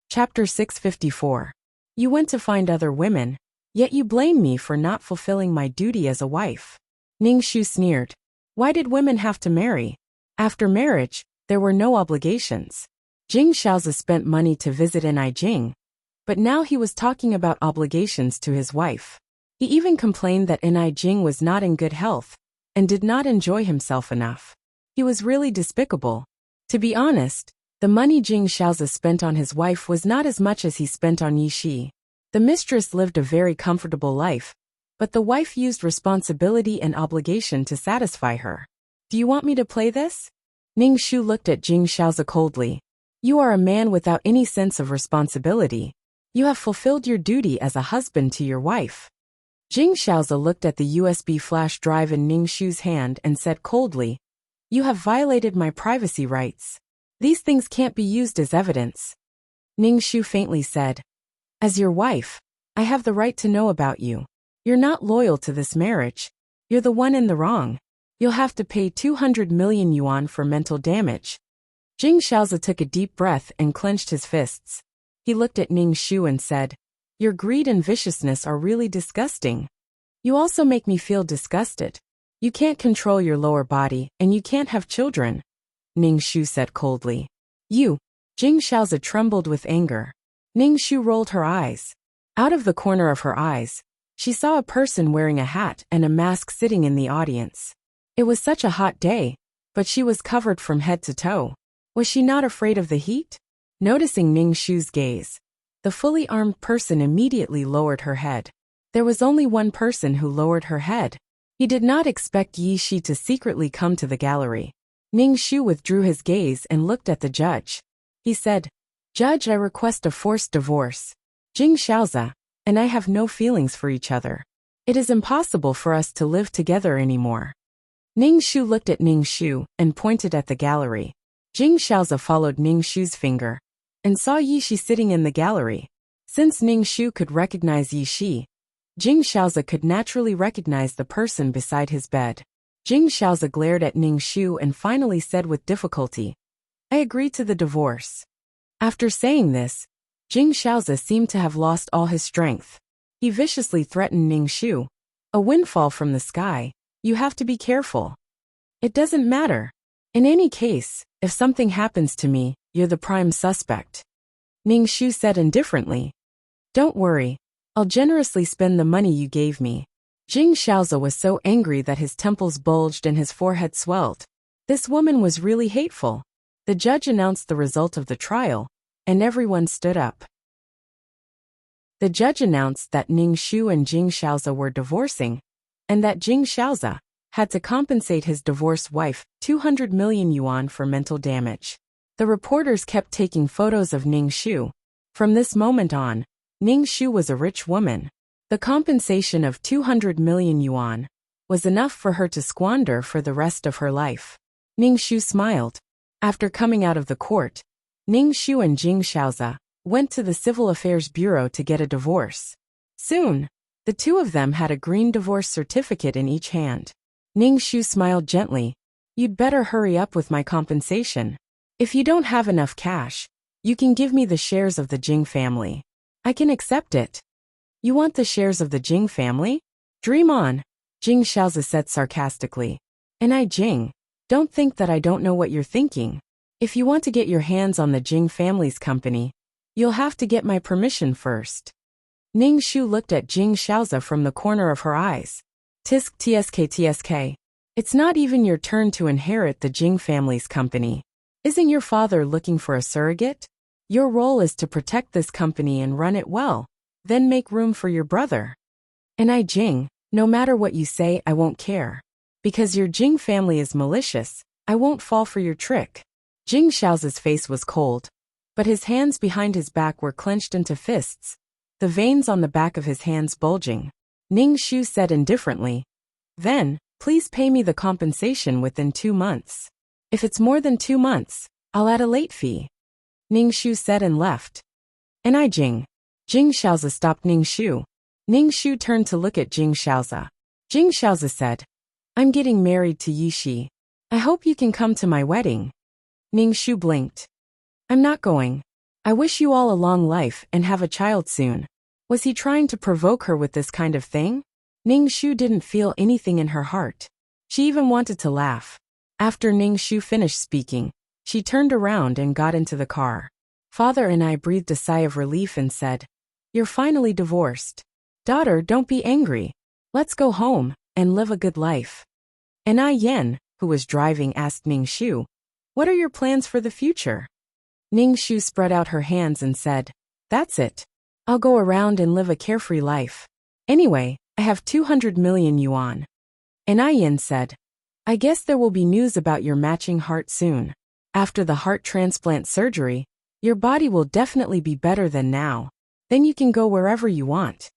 Chapter 654. You went to find other women, yet you blame me for not fulfilling my duty as a wife. Ningxu sneered. Why did women have to marry? After marriage, there were no obligations. Jing Xiaozi spent money to visit Jing, but now he was talking about obligations to his wife. He even complained that Jing was not in good health and did not enjoy himself enough. He was really despicable. To be honest, the money Jing Xiaozi spent on his wife was not as much as he spent on Yixi. The mistress lived a very comfortable life, but the wife used responsibility and obligation to satisfy her. Do you want me to play this? Ningxu looked at Jing Xiaozi coldly. You are a man without any sense of responsibility. You have fulfilled your duty as a husband to your wife. Jing Xiaozi looked at the USB flash drive in Ningxu's hand and said coldly, You have violated my privacy rights. These things can't be used as evidence. Ningxu faintly said, As your wife, I have the right to know about you. You're not loyal to this marriage. You're the one in the wrong. You'll have to pay 200 million yuan for mental damage. Jing Xiaozi took a deep breath and clenched his fists. He looked at Ningxu and said, Your greed and viciousness are really disgusting. You also make me feel disgusted. You can't control your lower body, and you can't have children. Ningxu said coldly. You. Jing Xiaozi trembled with anger. Ningxu rolled her eyes. Out of the corner of her eyes, she saw a person wearing a hat and a mask sitting in the audience. It was such a hot day, but she was covered from head to toe. Was she not afraid of the heat? Noticing Ningxu's gaze, the fully armed person immediately lowered her head. There was only one person who lowered her head. He did not expect Yixi to secretly come to the gallery. Ningxu withdrew his gaze and looked at the judge. He said, Judge, I request a forced divorce. Jing Xiaozi and I have no feelings for each other. It is impossible for us to live together anymore. Ningxu looked at Ningxu and pointed at the gallery. Jing Xiaozi followed Ningxu's finger and saw Yixi sitting in the gallery. Since Ningxu could recognize Yixi, Jing Xiaozi could naturally recognize the person beside his bed. Jing Xiaozi glared at Ningxu and finally said with difficulty, I agree to the divorce. After saying this, Jing Xiaozi seemed to have lost all his strength. He viciously threatened Ningxu. A windfall from the sky. You have to be careful. It doesn't matter. In any case, if something happens to me, you're the prime suspect. Ningxu said indifferently. Don't worry. I'll generously spend the money you gave me. Jing Xiaozi was so angry that his temples bulged and his forehead swelled. This woman was really hateful. The judge announced the result of the trial, and everyone stood up. The judge announced that Ningxu and Jing Xiaozi were divorcing, and that Jing Xiaozi had to compensate his divorced wife 200 million yuan for mental damage. The reporters kept taking photos of Ningxu. From this moment on, Ningxu was a rich woman. The compensation of 200 million yuan was enough for her to squander for the rest of her life. Ningxu smiled. After coming out of the court, Ningxu and Jing Xiaozi went to the Civil Affairs Bureau to get a divorce. Soon, the two of them had a green divorce certificate in each hand. Ningxu smiled gently. You'd better hurry up with my compensation. If you don't have enough cash, you can give me the shares of the Jing family. I can accept it. You want the shares of the Jing family? Dream on, Jing Xiaozi said sarcastically. And Jing, don't think that I don't know what you're thinking. If you want to get your hands on the Jing family's company, you'll have to get my permission first. Ningxu looked at Jing Xiaozi from the corner of her eyes. Tsk. It's not even your turn to inherit the Jing family's company. Isn't your father looking for a surrogate? Your role is to protect this company and run it well, then make room for your brother. And Jing, no matter what you say, I won't care. Because your Jing family is malicious, I won't fall for your trick. Jing Xiaozi's face was cold, but his hands behind his back were clenched into fists, the veins on the back of his hands bulging. Ningxu said indifferently, Then, please pay me the compensation within 2 months. If it's more than 2 months, I'll add a late fee. Ningxu said and left. And Jing. Jing Xiaozi stopped Ningxu. Ningxu turned to look at Jing Xiaozi. Jing Xiaozi said, I'm getting married to Yixi. I hope you can come to my wedding. Ningxu blinked. I'm not going. I wish you all a long life and have a child soon. Was he trying to provoke her with this kind of thing? Ning Shu didn't feel anything in her heart. She even wanted to laugh. After Ning Shu finished speaking, she turned around and got into the car. Father and I breathed a sigh of relief and said, "You're finally divorced. Daughter, don't be angry. Let's go home and live a good life." And Ai Yen, who was driving, asked Ning Shu, "What are your plans for the future?" Ning Shu spread out her hands and said, "That's it. I'll go around and live a carefree life. Anyway, I have 200 million yuan. And Ai Yen said, "I guess there will be news about your matching heart soon. After the heart transplant surgery, your body will definitely be better than now. Then you can go wherever you want."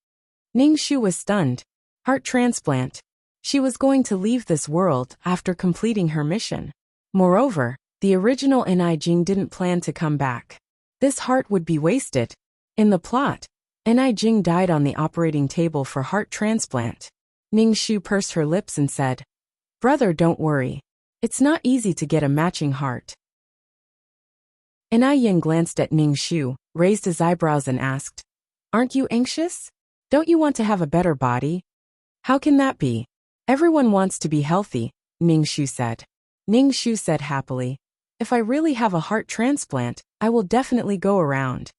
Ning Shu was stunned. Heart transplant. She was going to leave this world after completing her mission. Moreover, the original Ni Jing didn't plan to come back. This heart would be wasted. In the plot, Ni Jing died on the operating table for heart transplant. Ning Shu pursed her lips and said, "Brother, don't worry. It's not easy to get a matching heart." Ai Yen glanced at Ning Shu, raised his eyebrows and asked, "Aren't you anxious? Don't you want to have a better body?" "How can that be? Everyone wants to be healthy," Ning Shu said. Ning Shu said happily, "If I really have a heart transplant, I will definitely go around."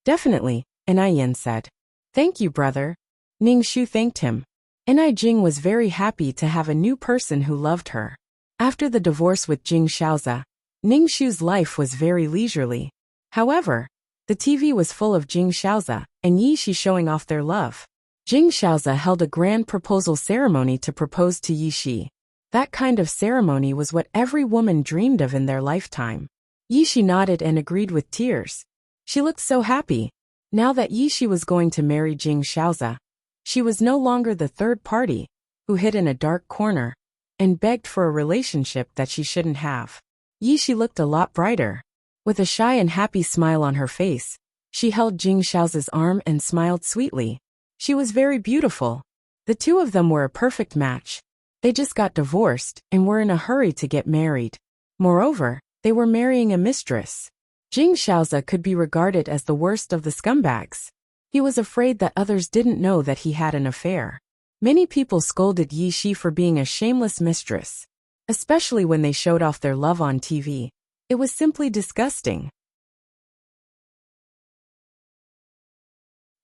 "Definitely," Ai Yen said. "Thank you, brother." Ning Shu thanked him. Ai Jing was very happy to have a new person who loved her. After the divorce with Jing Xiaoza, Ning Shu's life was very leisurely. However, the TV was full of Jing Xiaoza and Yi Shi showing off their love. Jing Xiaoza held a grand proposal ceremony to propose to Yi Shi. That kind of ceremony was what every woman dreamed of in their lifetime. Yi Shi nodded and agreed with tears. She looked so happy. Now that Yi Shi was going to marry Jing Xiaoza, she was no longer the third party, who hid in a dark corner and begged for a relationship that she shouldn't have. Yi Shi looked a lot brighter. With a shy and happy smile on her face, she held Jing Xiaoza's arm and smiled sweetly. She was very beautiful. The two of them were a perfect match. They just got divorced and were in a hurry to get married. Moreover, they were marrying a mistress. Jing Xiaoza could be regarded as the worst of the scumbags. He was afraid that others didn't know that he had an affair. Many people scolded Yi Shi for being a shameless mistress, especially when they showed off their love on TV. It was simply disgusting.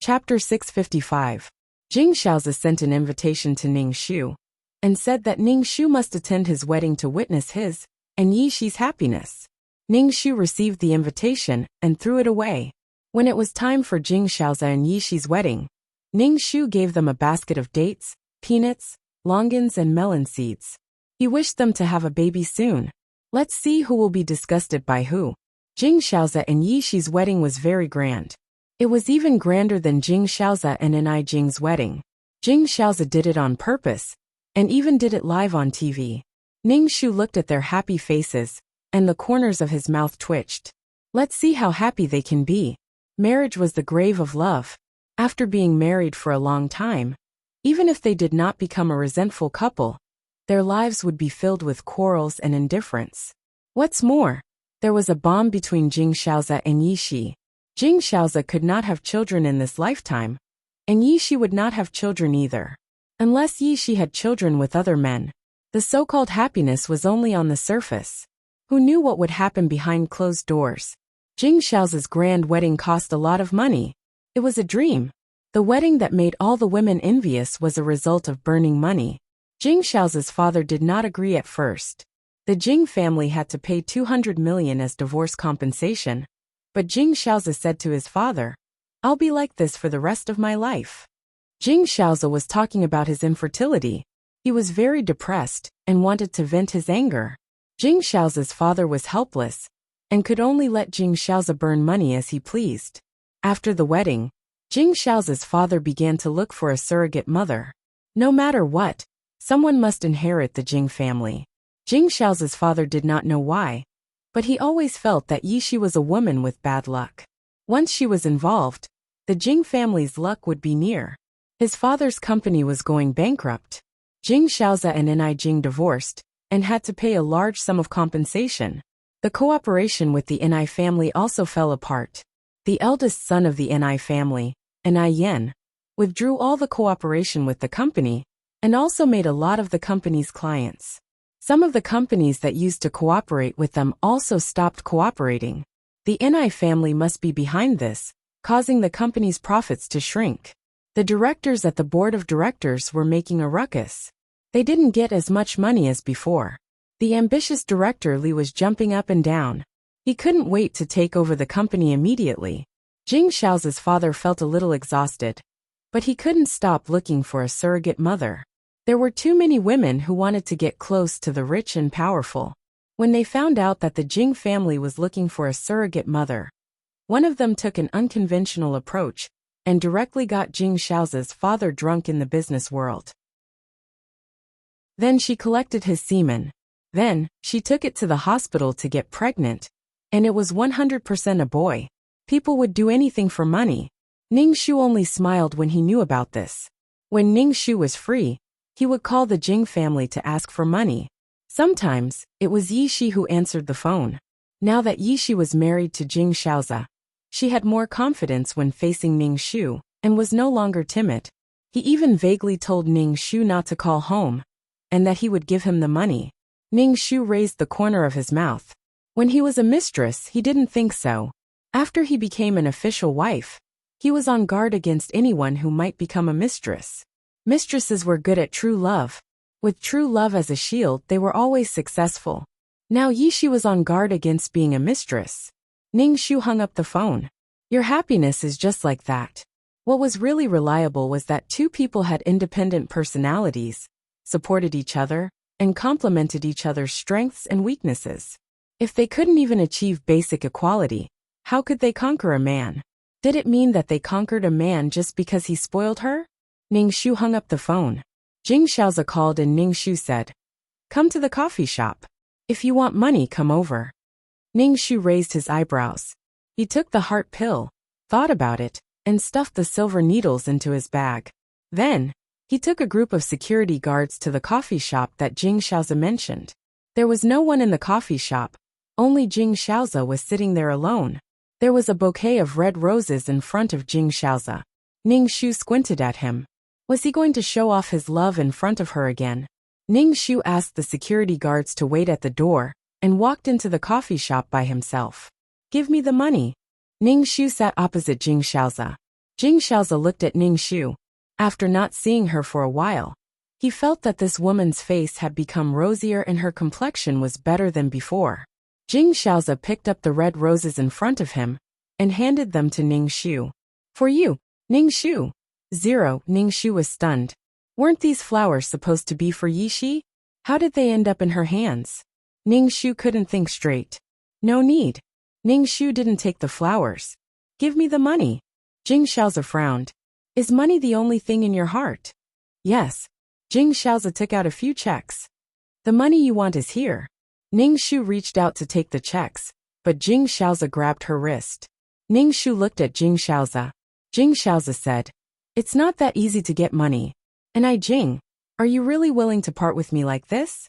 Chapter 655. Jing Xiaoza sent an invitation to Ning Shu and said that Ning Shu must attend his wedding to witness his and Yi Shi's happiness. Ning Shu received the invitation and threw it away. When it was time for Jing Xiaoza and Yi Shi's wedding, Ning Shu gave them a basket of dates, peanuts, longans and melon seeds. He wished them to have a baby soon. Let's see who will be disgusted by who. Jing Xiaoza and Yi Shi's wedding was very grand. It was even grander than Jing Xiaoza and Ai Jing's wedding. Jing Xiaoza did it on purpose, and even did it live on TV. Ning Shu looked at their happy faces, and the corners of his mouth twitched. Let's see how happy they can be. Marriage was the grave of love. After being married for a long time, even if they did not become a resentful couple, their lives would be filled with quarrels and indifference. What's more, there was a bond between Jing Xiaoza and Yi Shi. Jing Xiaoza could not have children in this lifetime, and Yi Shi would not have children either. Unless Yi Shi had children with other men, the so-called happiness was only on the surface. Who knew what would happen behind closed doors? Jing Xiaoza's grand wedding cost a lot of money. It was a dream. The wedding that made all the women envious was a result of burning money. Jing Xiaoza's father did not agree at first. The Jing family had to pay 200 million as divorce compensation, but Jing Xiaoza said to his father, "I'll be like this for the rest of my life." Jing Xiaoza was talking about his infertility. He was very depressed and wanted to vent his anger. Jing Xiaoza's father was helpless and could only let Jing Xiaoza burn money as he pleased. After the wedding, Jing Xiaoza's father began to look for a surrogate mother. No matter what, someone must inherit the Jing family. Jing Xiaoza's father did not know why, but he always felt that Yi Shi was a woman with bad luck. Once she was involved, the Jing family's luck would be near. His father's company was going bankrupt. Jing Xiaoza and Ai Jing divorced and had to pay a large sum of compensation. The cooperation with the Ai family also fell apart. the eldest son of the Ni family, Ni Yen, withdrew all the cooperation with the company and also made a lot of the company's clients. Some of the companies that used to cooperate with them also stopped cooperating. The Ni family must be behind this, causing the company's profits to shrink. The directors at the board of directors were making a ruckus. They didn't get as much money as before. The ambitious director Li was jumping up and down. He couldn't wait to take over the company immediately. Jing Xiao's father felt a little exhausted, but he couldn't stop looking for a surrogate mother. There were too many women who wanted to get close to the rich and powerful. When they found out that the Jing family was looking for a surrogate mother, one of them took an unconventional approach and directly got Jing Xiao's father drunk in the business world. Then she collected his semen. Then, she took it to the hospital to get pregnant. And it was 100% a boy. People would do anything for money. Ning Shu only smiled when he knew about this. When Ning Shu was free, he would call the Jing family to ask for money. Sometimes, it was Yi Shi who answered the phone. Now that Yi Shi was married to Jing Xiaoza, she had more confidence when facing Ning Shu, and was no longer timid. He even vaguely told Ning Shu not to call home, and that he would give him the money. Ning Shu raised the corner of his mouth. When he was a mistress, he didn't think so. After he became an official wife, he was on guard against anyone who might become a mistress. Mistresses were good at true love. With true love as a shield, they were always successful. Now Yi Shi was on guard against being a mistress. Ning Shu hung up the phone. Your happiness is just like that. What was really reliable was that two people had independent personalities, supported each other, and complemented each other's strengths and weaknesses. If they couldn't even achieve basic equality, how could they conquer a man? Did it mean that they conquered a man just because he spoiled her? Ning Shu hung up the phone. Jing Xiaoza called and Ning Shu said, "Come to the coffee shop. If you want money, come over." Ning Shu raised his eyebrows. He took the heart pill, thought about it, and stuffed the silver needles into his bag. Then, he took a group of security guards to the coffee shop that Jing Xiaoza mentioned. There was no one in the coffee shop. Only Jing Xiaoza was sitting there alone. There was a bouquet of red roses in front of Jing Xiaoza. Ning Shu squinted at him. Was he going to show off his love in front of her again? Ning Shu asked the security guards to wait at the door, and walked into the coffee shop by himself. "Give me the money." Ning Shu sat opposite Jing Xiaoza. Jing Xiaoza looked at Ning Shu. After not seeing her for a while, he felt that this woman's face had become rosier and her complexion was better than before. Jing Xiaoza picked up the red roses in front of him, and handed them to Ning Shu. "For you, Ning Shu." 0. Ning Shu was stunned. Weren't these flowers supposed to be for Yi Shi? How did they end up in her hands? Ning Shu couldn't think straight. No need. Ning Shu didn't take the flowers. "Give me the money." Jing Xiaoza frowned. "Is money the only thing in your heart?" "Yes." Jing Xiaoza took out a few checks. "The money you want is here." Ning Shu reached out to take the checks, but Jing Xiaoza grabbed her wrist. Ning Shu looked at Jing Xiaoza. Jing Xiaoza said, "It's not that easy to get money. And Jing, are you really willing to part with me like this?"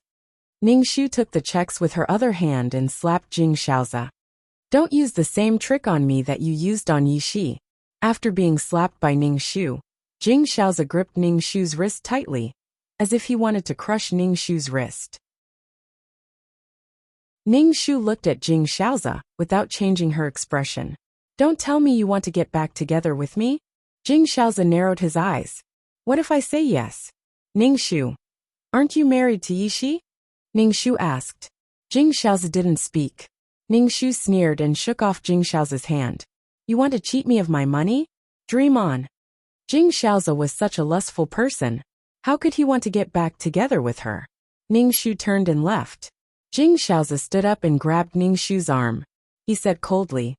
Ning Shu took the checks with her other hand and slapped Jing Xiaoza. "Don't use the same trick on me that you used on Yi Shi." After being slapped by Ning Shu, Jing Xiaoza gripped Ning Shu's wrist tightly, as if he wanted to crush Ning Shu's wrist. Ning Shu looked at Jing Xiaoza, without changing her expression. "Don't tell me you want to get back together with me?" Jing Xiaoza narrowed his eyes. "What if I say yes?" "Ning Shu, aren't you married to Yi Shi?" Ning Shu asked. Jing Xiaoza didn't speak. Ning Shu sneered and shook off Jing Xiaoza's hand. "You want to cheat me of my money? Dream on." Jing Xiaoza was such a lustful person. How could he want to get back together with her? Ning Shu turned and left. Jing Xiaoza stood up and grabbed Ning Shu's arm. He said coldly,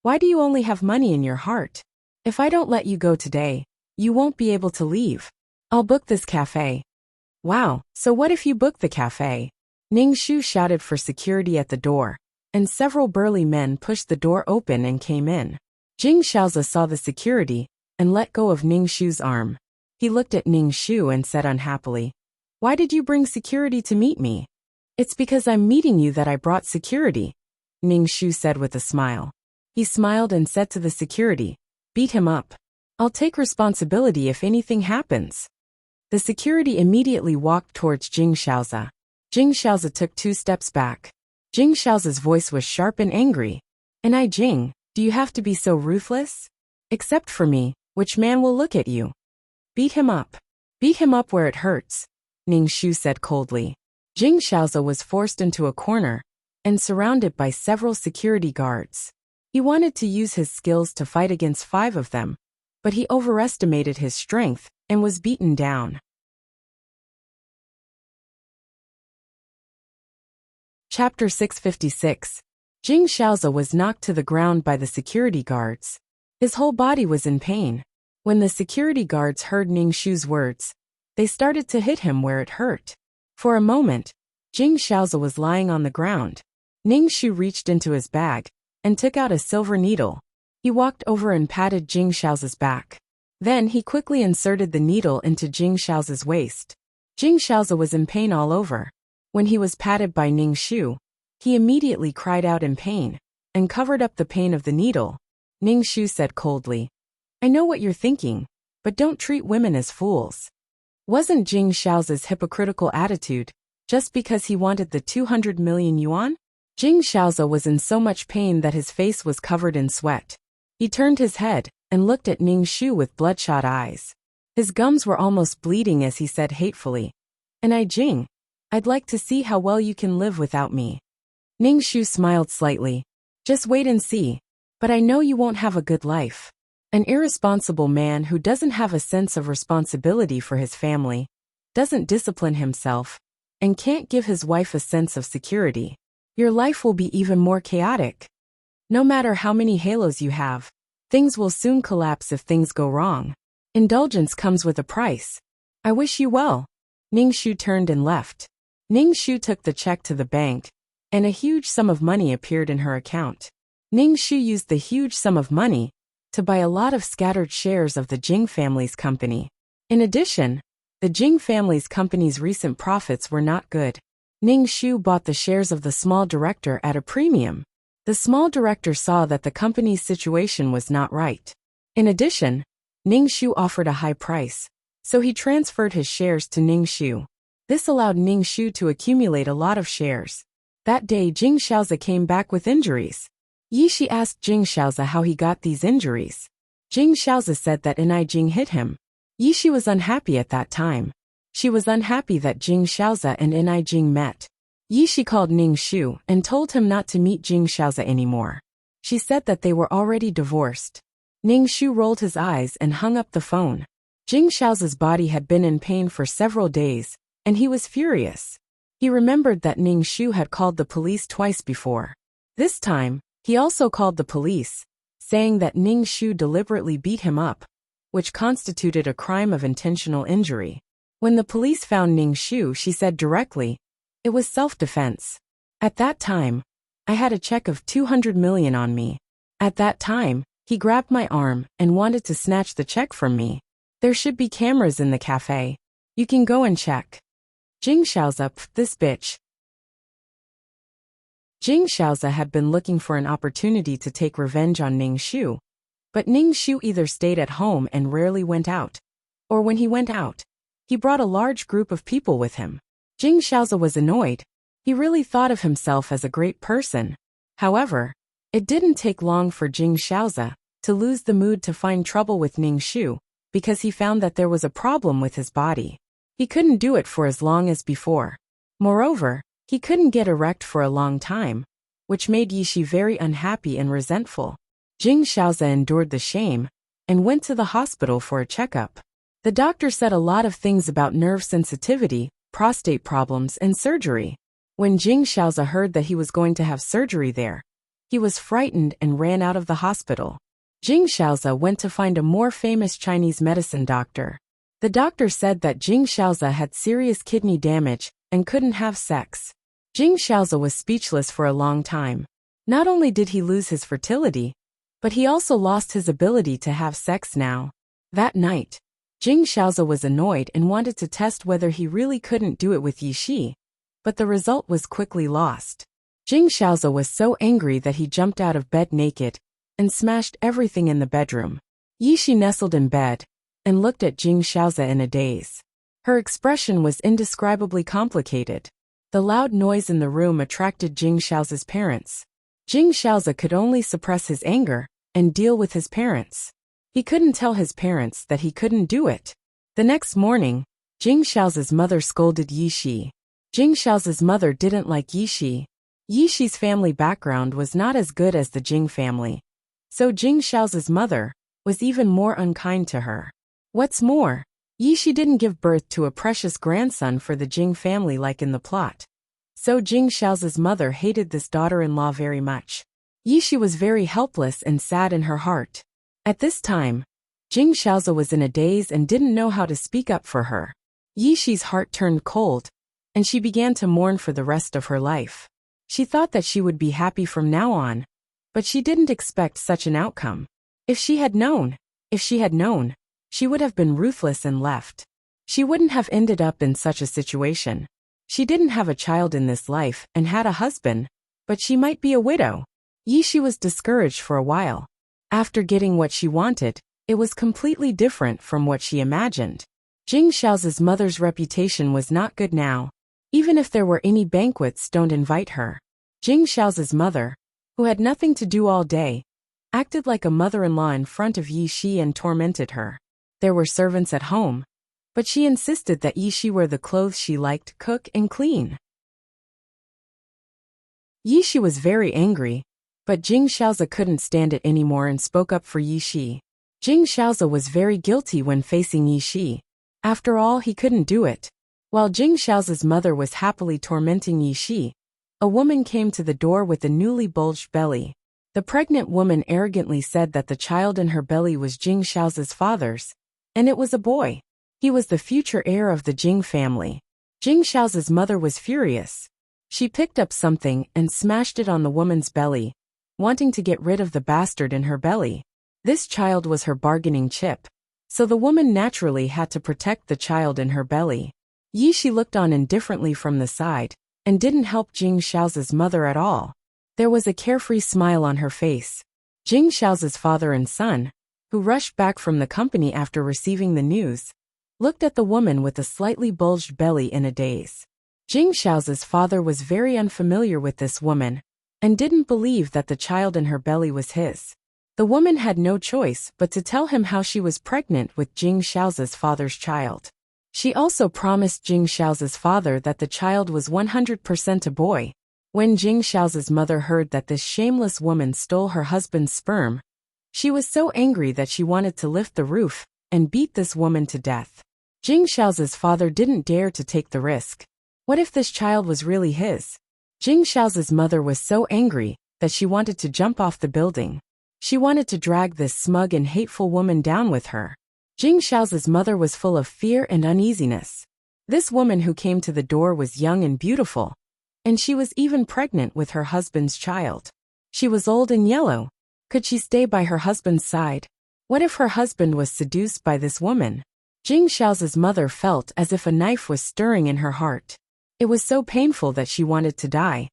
"Why do you only have money in your heart? If I don't let you go today, you won't be able to leave. I'll book this cafe." "Wow, so what if you book the cafe?" Ning Shu shouted for security at the door, and several burly men pushed the door open and came in. Jing Xiaoza saw the security and let go of Ning Shu's arm. He looked at Ning Shu and said unhappily, "Why did you bring security to meet me?" "It's because I'm meeting you that I brought security," Ning Shu said with a smile. He smiled and said to the security, "Beat him up. I'll take responsibility if anything happens." The security immediately walked towards Jing Xiaozi. Jing Xiaozi took 2 steps back. Jing Xiaozi's voice was sharp and angry. "And I, Jing, do you have to be so ruthless? Except for me, which man will look at you? Beat him up. Beat him up where it hurts," Ning Shu said coldly. Jing Xiaozi was forced into a corner and surrounded by several security guards. He wanted to use his skills to fight against 5 of them, but he overestimated his strength and was beaten down. Chapter 656. Jing Xiaozi was knocked to the ground by the security guards. His whole body was in pain. When the security guards heard Ning Shu's words, they started to hit him where it hurt. For a moment, Jing Xiaozi was lying on the ground. Ning Shu reached into his bag and took out a silver needle. He walked over and patted Jing Xiaozi's back. Then he quickly inserted the needle into Jing Xiaozi's waist. Jing Xiaozi was in pain all over. When he was patted by Ning Shu, he immediately cried out in pain and covered up the pain of the needle. Ning Shu said coldly, "I know what you're thinking, but don't treat women as fools." Wasn't Jing Xiaozi's hypocritical attitude just because he wanted the 200 million yuan? Jing Xiaozi was in so much pain that his face was covered in sweat. He turned his head and looked at Ning Shu with bloodshot eyes. His gums were almost bleeding as he said hatefully, "And I, Jing, I'd like to see how well you can live without me." Ning Shu smiled slightly. "Just wait and see, but I know you won't have a good life. An irresponsible man who doesn't have a sense of responsibility for his family, doesn't discipline himself, and can't give his wife a sense of security. Your life will be even more chaotic. No matter how many halos you have, things will soon collapse if things go wrong. Indulgence comes with a price. I wish you well." Ning Shu turned and left. Ning Shu took the check to the bank, and a huge sum of money appeared in her account. Ning Shu used the huge sum of money to buy a lot of scattered shares of the Jing family's company. In addition, the Jing family's company's recent profits were not good. Ning Shu bought the shares of the small director at a premium. The small director saw that the company's situation was not right. In addition, Ning Shu offered a high price, so he transferred his shares to Ning Shu. This allowed Ning Shu to accumulate a lot of shares. That day Jing Xiaozi came back with injuries. Yi Shi asked Jing Xiaozi how he got these injuries. Jing Xiaozi said that Enai Jing hit him. Yi Shi was unhappy at that time. She was unhappy that Jing Xiaozi and Enai Jing met. Yi Shi called Ning Shu and told him not to meet Jing Xiaozi anymore. She said that they were already divorced. Ning Shu rolled his eyes and hung up the phone. Jing Xiaozi's body had been in pain for several days, and he was furious. He remembered that Ning Shu had called the police twice before. This time, he also called the police, saying that Ning Shu deliberately beat him up, which constituted a crime of intentional injury. When the police found Ning Shu, she said directly, "It was self-defense. At that time, I had a check of 200 million on me. At that time, he grabbed my arm and wanted to snatch the check from me. There should be cameras in the cafe. You can go and check." Jing Xiaozi, this bitch. Jing Xiaozi had been looking for an opportunity to take revenge on Ning Shu. But Ning Shu either stayed at home and rarely went out, or when he went out, he brought a large group of people with him. Jing Xiaozi was annoyed. He really thought of himself as a great person. However, it didn't take long for Jing Xiaozi to lose the mood to find trouble with Ning Shu, because he found that there was a problem with his body. He couldn't do it for as long as before. Moreover, he couldn't get erect for a long time, which made Yi Shi very unhappy and resentful. Jing Xiaozi endured the shame and went to the hospital for a checkup. The doctor said a lot of things about nerve sensitivity, prostate problems, and surgery. When Jing Xiaozi heard that he was going to have surgery there, he was frightened and ran out of the hospital. Jing Xiaozi went to find a more famous Chinese medicine doctor. The doctor said that Jing Xiaozi had serious kidney damage and couldn't have sex. Jing Xiaozi was speechless for a long time. Not only did he lose his fertility, but he also lost his ability to have sex now. That night, Jing Xiaozi was annoyed and wanted to test whether he really couldn't do it with Yi Shi, but the result was quickly lost. Jing Xiaozi was so angry that he jumped out of bed naked and smashed everything in the bedroom. Yishi nestled in bed and looked at Jing Xiaozi in a daze. Her expression was indescribably complicated. The loud noise in the room attracted Jing Xiaozi's parents. Jing Xiaozi could only suppress his anger and deal with his parents. He couldn't tell his parents that he couldn't do it. The next morning, Jing Xiaozi's mother scolded Yishi. Jing Xiaozi's mother didn't like Yishi. Yishi's family background was not as good as the Jing family. So Jing Xiaozi's mother was even more unkind to her. What's more, Yishi didn't give birth to a precious grandson for the Jing family like in the plot. So Jing Xiaozi's mother hated this daughter-in-law very much. Yishi was very helpless and sad in her heart. At this time, Jing Xiaozi was in a daze and didn't know how to speak up for her. Yishi's heart turned cold, and she began to mourn for the rest of her life. She thought that she would be happy from now on, but she didn't expect such an outcome. If she had known, she would have been ruthless and left. She wouldn't have ended up in such a situation. She didn't have a child in this life and had a husband, but she might be a widow. Yishi was discouraged for a while. After getting what she wanted, it was completely different from what she imagined. Jing Xiaozi's mother's reputation was not good now. Even if there were any banquets, don't invite her. Jing Xiaozi's mother, who had nothing to do all day, acted like a mother-in-law in front of Yishi and tormented her. There were servants at home, but she insisted that Yishi wear the clothes she liked, cook and clean. Yishi was very angry, but Jing Xiaozi couldn't stand it anymore and spoke up for Yishi. Jing Xiaozi was very guilty when facing Yishi. After all, he couldn't do it. While Jing Xiaozi's mother was happily tormenting Yishi, a woman came to the door with a newly bulged belly. The pregnant woman arrogantly said that the child in her belly was Jing Xiaozi's father's, and it was a boy. He was the future heir of the Jing family. Jing Xiaozi's mother was furious. She picked up something and smashed it on the woman's belly, wanting to get rid of the bastard in her belly. This child was her bargaining chip, so the woman naturally had to protect the child in her belly. Yishi looked on indifferently from the side, and didn't help Jing Xiaozi's mother at all. There was a carefree smile on her face. Jing Xiaozi's father and son, who rushed back from the company after receiving the news, looked at the woman with a slightly bulged belly in a daze. Jing Xiaozi's father was very unfamiliar with this woman, and didn't believe that the child in her belly was his. The woman had no choice but to tell him how she was pregnant with Jing Xiaozi's father's child. She also promised Jing Xiaozi's father that the child was 100% a boy. When Jing Xiaozi's mother heard that this shameless woman stole her husband's sperm, she was so angry that she wanted to lift the roof and beat this woman to death. Jing Xiaozi's father didn't dare to take the risk. What if this child was really his? Jing Xiaozi's mother was so angry that she wanted to jump off the building. She wanted to drag this smug and hateful woman down with her. Jing Xiaozi's mother was full of fear and uneasiness. This woman who came to the door was young and beautiful, and she was even pregnant with her husband's child. She was old and yellow. Could she stay by her husband's side? What if her husband was seduced by this woman? Jing Xiaozi's mother felt as if a knife was stirring in her heart. It was so painful that she wanted to die.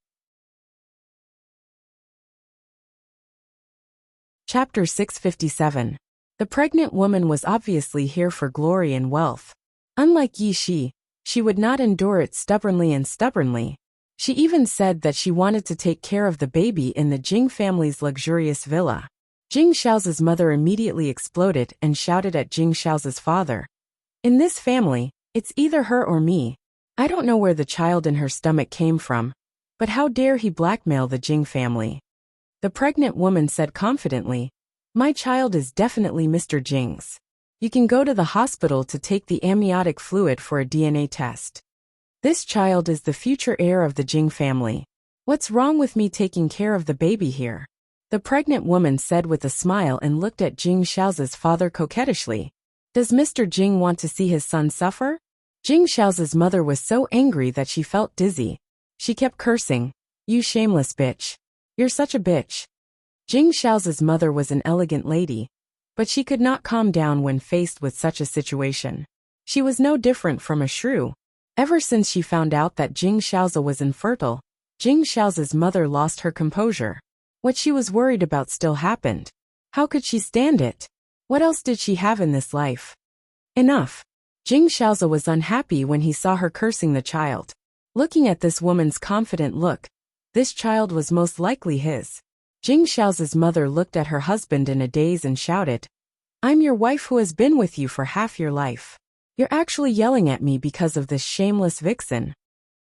Chapter 657. The pregnant woman was obviously here for glory and wealth. Unlike Yishi, she would not endure it stubbornly. She even said that she wanted to take care of the baby in the Jing family's luxurious villa. Jing Xiaozi's mother immediately exploded and shouted at Jing Xiaozi's father. In this family, it's either her or me. I don't know where the child in her stomach came from, but how dare he blackmail the Jing family? The pregnant woman said confidently, "My child is definitely Mr. Jing's. You can go to the hospital to take the amniotic fluid for a DNA test. This child is the future heir of the Jing family. What's wrong with me taking care of the baby here?" The pregnant woman said with a smile and looked at Jing Xiaozi's father coquettishly. Does Mr. Jing want to see his son suffer? Jing Xiaozi's mother was so angry that she felt dizzy. She kept cursing, "You shameless bitch. You're such a bitch." Jing Xiaozi's mother was an elegant lady, but she could not calm down when faced with such a situation. She was no different from a shrew. Ever since she found out that Jing Xiaozi was infertile, Jing Xiaozi's mother lost her composure. What she was worried about still happened. How could she stand it? What else did she have in this life? Enough. Jing Xiaozi was unhappy when he saw her cursing the child. Looking at this woman's confident look, this child was most likely his. Jing Xiaozi's mother looked at her husband in a daze and shouted, "I'm your wife who has been with you for half your life. You're actually yelling at me because of this shameless vixen."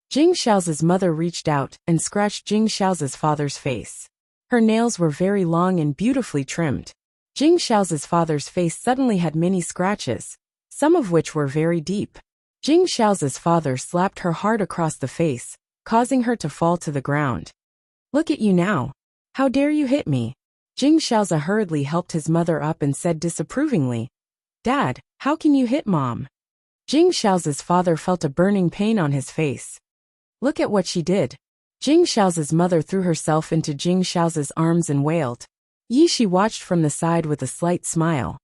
Jing Xiaozi's mother reached out and scratched Jing Xiaozi's father's face. Her nails were very long and beautifully trimmed. Jing Xiaozi's father's face suddenly had many scratches, some of which were very deep. Jing Xiaozi's father slapped her hard across the face, causing her to fall to the ground. "Look at you now. How dare you hit me?" Jing Xiaozi hurriedly helped his mother up and said disapprovingly, "Dad, how can you hit Mom?" Jing Xiaozi's father felt a burning pain on his face. "Look at what she did." Jing Xiaozi's mother threw herself into Jing Xiaozi's arms and wailed. She watched from the side with a slight smile.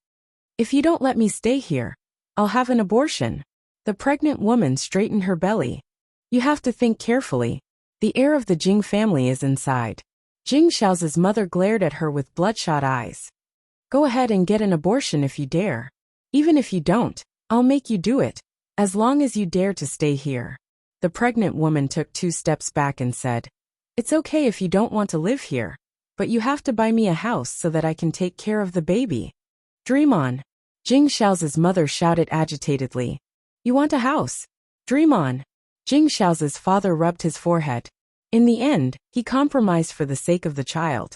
"If you don't let me stay here, I'll have an abortion." The pregnant woman straightened her belly. "You have to think carefully. The heir of the Jing family is inside." Jing Xiaozi's mother glared at her with bloodshot eyes. "Go ahead and get an abortion if you dare. Even if you don't, I'll make you do it, as long as you dare to stay here." The pregnant woman took 2 steps back and said, "It's okay if you don't want to live here, but you have to buy me a house so that I can take care of the baby." "Dream on." Jing Xiaozi's mother shouted agitatedly. "You want a house? Dream on." Jing Xiaozi's father rubbed his forehead. In the end, he compromised for the sake of the child.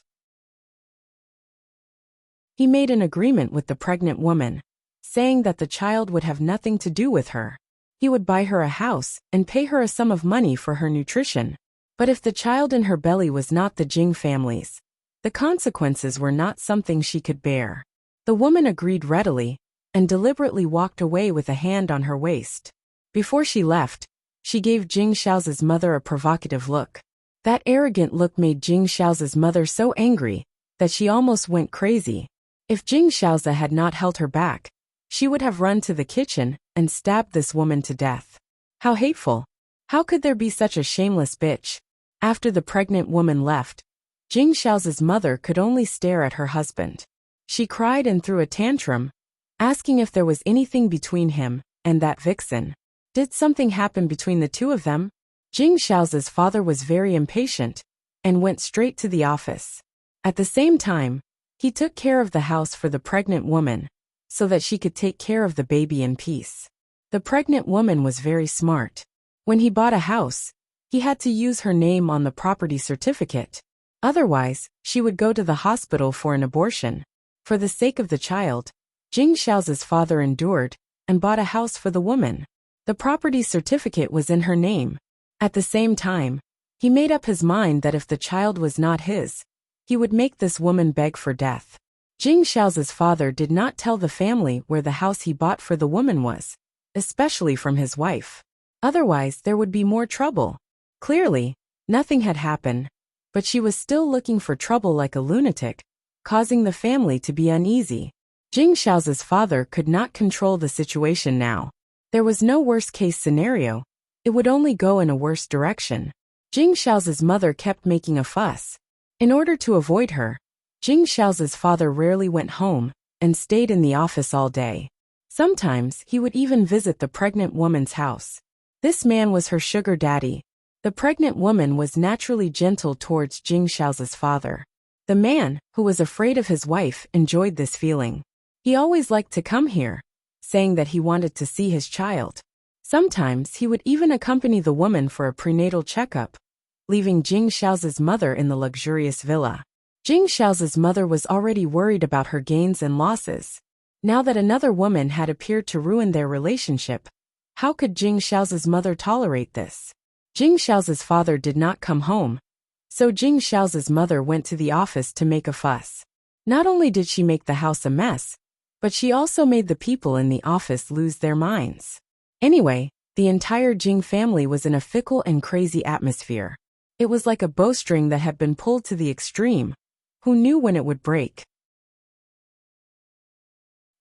He made an agreement with the pregnant woman, saying that the child would have nothing to do with her. He would buy her a house and pay her a sum of money for her nutrition. But if the child in her belly was not the Jing family's, the consequences were not something she could bear. The woman agreed readily and deliberately walked away with a hand on her waist. Before she left, she gave Jing Xiaozi's mother a provocative look. That arrogant look made Jing Xiaozi's mother so angry that she almost went crazy. If Jing Xiaozi had not held her back, she would have run to the kitchen and stabbed this woman to death. How hateful! How could there be such a shameless bitch? After the pregnant woman left, Jing Xiaozi's mother could only stare at her husband. She cried and threw a tantrum, asking if there was anything between him and that vixen. Did something happen between the two of them? Jing Xiaozi's father was very impatient and went straight to the office. At the same time, he took care of the house for the pregnant woman, so that she could take care of the baby in peace. The pregnant woman was very smart. When he bought a house, he had to use her name on the property certificate. Otherwise, she would go to the hospital for an abortion. For the sake of the child, Jing Xiaozi's father endured and bought a house for the woman. The property certificate was in her name. At the same time, he made up his mind that if the child was not his, he would make this woman beg for death. Jing Xiaozi's father did not tell the family where the house he bought for the woman was, especially from his wife. Otherwise, there would be more trouble. Clearly, nothing had happened, but she was still looking for trouble like a lunatic, causing the family to be uneasy. Jing Xiaozi's father could not control the situation now. There was no worst-case scenario. It would only go in a worse direction. Jing Xiaozi's mother kept making a fuss. In order to avoid her, Jing Xiaozi's father rarely went home and stayed in the office all day. Sometimes he would even visit the pregnant woman's house. This man was her sugar daddy. The pregnant woman was naturally gentle towards Jing Xiaozi's father. The man, who was afraid of his wife, enjoyed this feeling. He always liked to come here, saying that he wanted to see his child. Sometimes he would even accompany the woman for a prenatal checkup, leaving Jing Xiaozi's mother in the luxurious villa. Jing Xiaozi's mother was already worried about her gains and losses. Now that another woman had appeared to ruin their relationship, how could Jing Xiaozi's mother tolerate this? Jing Xiaozi's father did not come home, so Jing Xiaozi's mother went to the office to make a fuss. Not only did she make the house a mess, but she also made the people in the office lose their minds. Anyway, the entire Jing family was in a fickle and crazy atmosphere. It was like a bowstring that had been pulled to the extreme. Who knew when it would break?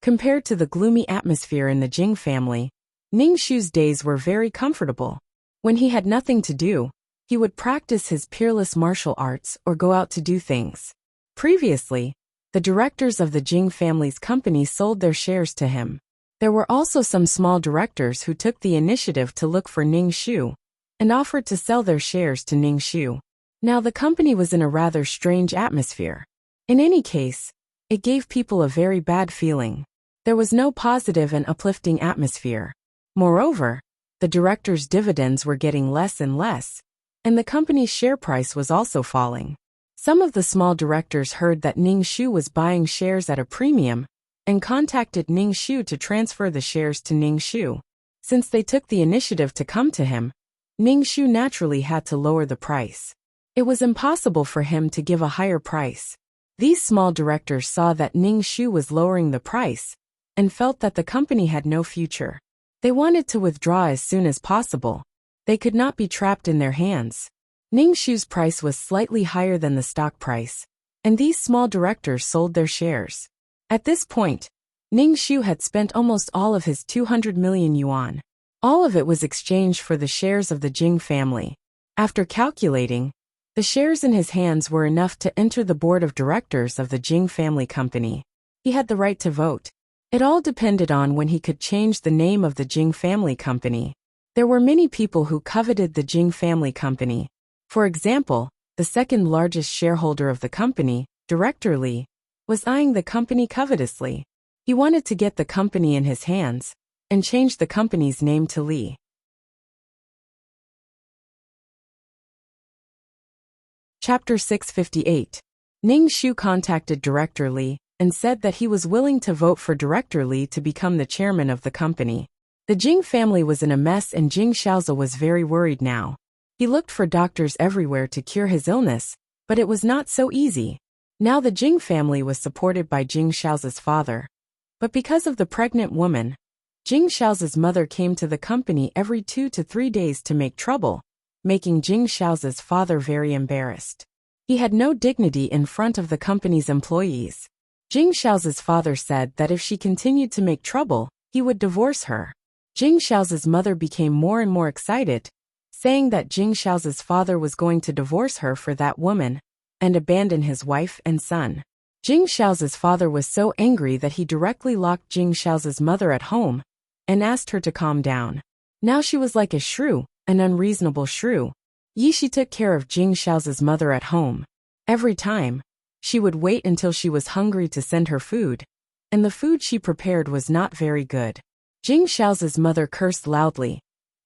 Compared to the gloomy atmosphere in the Jing family, Ning Shu's days were very comfortable. When he had nothing to do, he would practice his peerless martial arts or go out to do things. Previously, the directors of the Jing family's company sold their shares to him. There were also some small directors who took the initiative to look for Ning Shu and offered to sell their shares to Ning Shu. Now the company was in a rather strange atmosphere. In any case, it gave people a very bad feeling. There was no positive and uplifting atmosphere. Moreover, the directors' dividends were getting less and less, and the company's share price was also falling. Some of the small directors heard that Ning Shu was buying shares at a premium and contacted Ning Shu to transfer the shares to Ning Shu. Since they took the initiative to come to him, Ning Shu naturally had to lower the price. It was impossible for him to give a higher price. These small directors saw that Ning Shu was lowering the price and felt that the company had no future. They wanted to withdraw as soon as possible. They could not be trapped in their hands. Ning Shu's price was slightly higher than the stock price, and these small directors sold their shares. At this point, Ning Shu had spent almost all of his 200 million yuan. All of it was exchanged for the shares of the Jing family. After calculating, the shares in his hands were enough to enter the board of directors of the Jing family company. He had the right to vote. It all depended on when he could change the name of the Jing family company. There were many people who coveted the Jing family company. For example, the second largest shareholder of the company, Director Li, was eyeing the company covetously. He wanted to get the company in his hands and change the company's name to Li. Chapter 658. Ning Shu contacted Director Li and said that he was willing to vote for Director Li to become the chairman of the company. The Jing family was in a mess and Jing Xiaozi was very worried now. He looked for doctors everywhere to cure his illness, but it was not so easy. Now the Jing family was supported by Jing Xiaozi's father. But because of the pregnant woman, Jing Xiaozi's mother came to the company every 2 to 3 days to make trouble, making Jing Xiaozi's father very embarrassed. He had no dignity in front of the company's employees. Jing Xiaozi's father said that if she continued to make trouble, he would divorce her. Jing Xiaozi's mother became more and more excited, saying that Jing Xiaozi's father was going to divorce her for that woman and abandon his wife and son. Jing Xiaozi's father was so angry that he directly locked Jing Xiaozi's mother at home and asked her to calm down. Now she was like a shrew, an unreasonable shrew. Yishi took care of Jing Xiaozi's mother at home. Every time, she would wait until she was hungry to send her food, and the food she prepared was not very good. Jing Xiaozi's mother cursed loudly,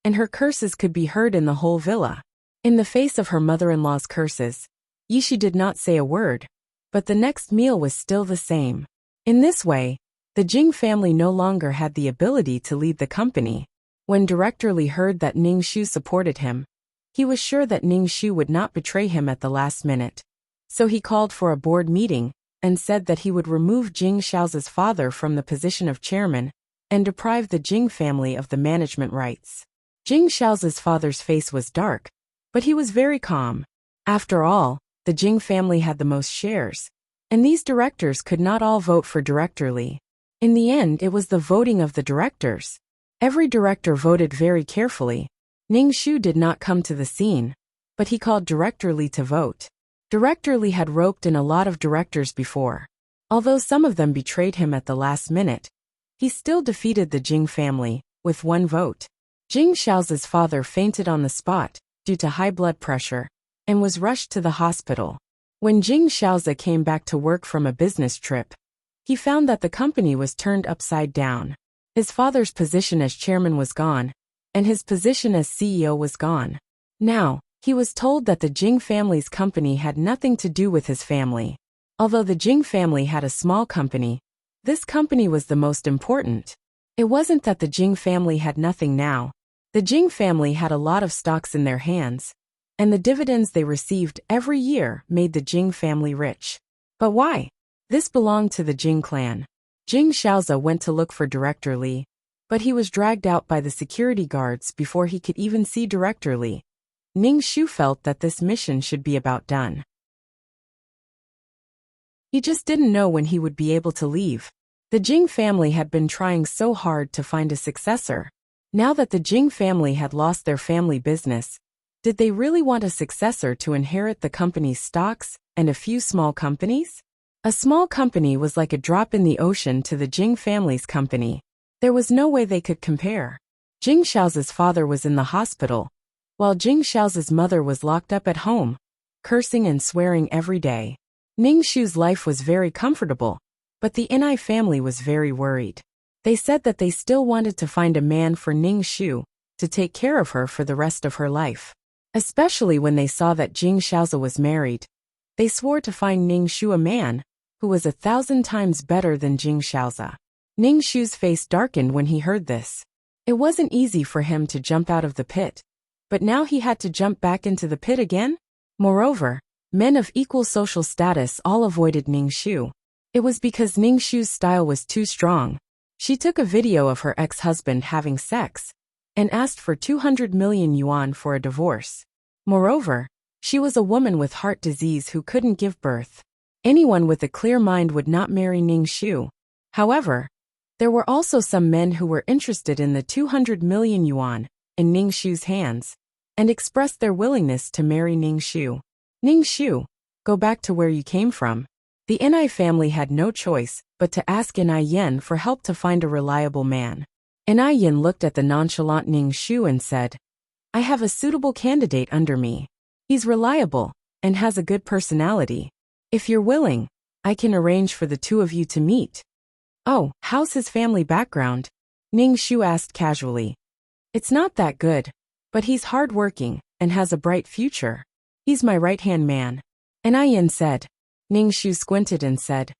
and her curses could be heard in the whole villa. In the face of her mother-in-law's curses, Yishi did not say a word, but the next meal was still the same. In this way, the Jing family no longer had the ability to lead the company. When Director Li heard that Ning Shu supported him, he was sure that Ning Shu would not betray him at the last minute. So he called for a board meeting and said that he would remove Jing Xiaozi's father from the position of chairman and deprive the Jing family of the management rights. Jing Xiaozi's father's face was dark, but he was very calm. After all, the Jing family had the most shares, and these directors could not all vote for Director Li. In the end, it was the voting of the directors. Every director voted very carefully. Ning Shu did not come to the scene, but he called Director Li to vote. Director Li had roped in a lot of directors before. Although some of them betrayed him at the last minute, he still defeated the Jing family with 1 vote. Jing Xiaozi's father fainted on the spot due to high blood pressure and was rushed to the hospital. When Jing Xiaozi came back to work from a business trip, he found that the company was turned upside down. His father's position as chairman was gone, and his position as CEO was gone. Now, he was told that the Jing family's company had nothing to do with his family. Although the Jing family had a small company, this company was the most important. It wasn't that the Jing family had nothing now. The Jing family had a lot of stocks in their hands, and the dividends they received every year made the Jing family rich. But why? This belonged to the Jing clan. Jing Xiaozi went to look for Director Li, but he was dragged out by the security guards before he could even see Director Li. Ning Shu felt that this mission should be about done. He just didn't know when he would be able to leave. The Jing family had been trying so hard to find a successor. Now that the Jing family had lost their family business, did they really want a successor to inherit the company's stocks and a few small companies? A small company was like a drop in the ocean to the Jing family's company. There was no way they could compare. Jing Xiao's father was in the hospital, while Jing Xiao's mother was locked up at home, cursing and swearing every day. Ning Shu's life was very comfortable, but the Inai family was very worried. They said that they still wanted to find a man for Ning Shu to take care of her for the rest of her life. Especially when they saw that Jing Xiaoza was married. They swore to find Ning Shu a man who was 1,000 times better than Jing Xiaoza. Ning Shu's face darkened when he heard this. It wasn't easy for him to jump out of the pit, but now he had to jump back into the pit again? Moreover, men of equal social status all avoided Ning Shu. It was because Ning Shu's style was too strong. She took a video of her ex-husband having sex and asked for 200 million yuan for a divorce. Moreover, she was a woman with heart disease who couldn't give birth. Anyone with a clear mind would not marry Ning Shu. However, there were also some men who were interested in the 200 million yuan in Ning Shu's hands and expressed their willingness to marry Ning Shu. Ning Shu, go back to where you came from. The Inai family had no choice but to ask Inai Yen for help to find a reliable man. Inai Yen looked at the nonchalant Ning Shu and said, I have a suitable candidate under me. He's reliable and has a good personality. If you're willing, I can arrange for the two of you to meet. Oh, how's his family background? Ning Shu asked casually. It's not that good, but he's hardworking and has a bright future. He's my right-hand man. Inai Yen said. Ning Shu squinted and said,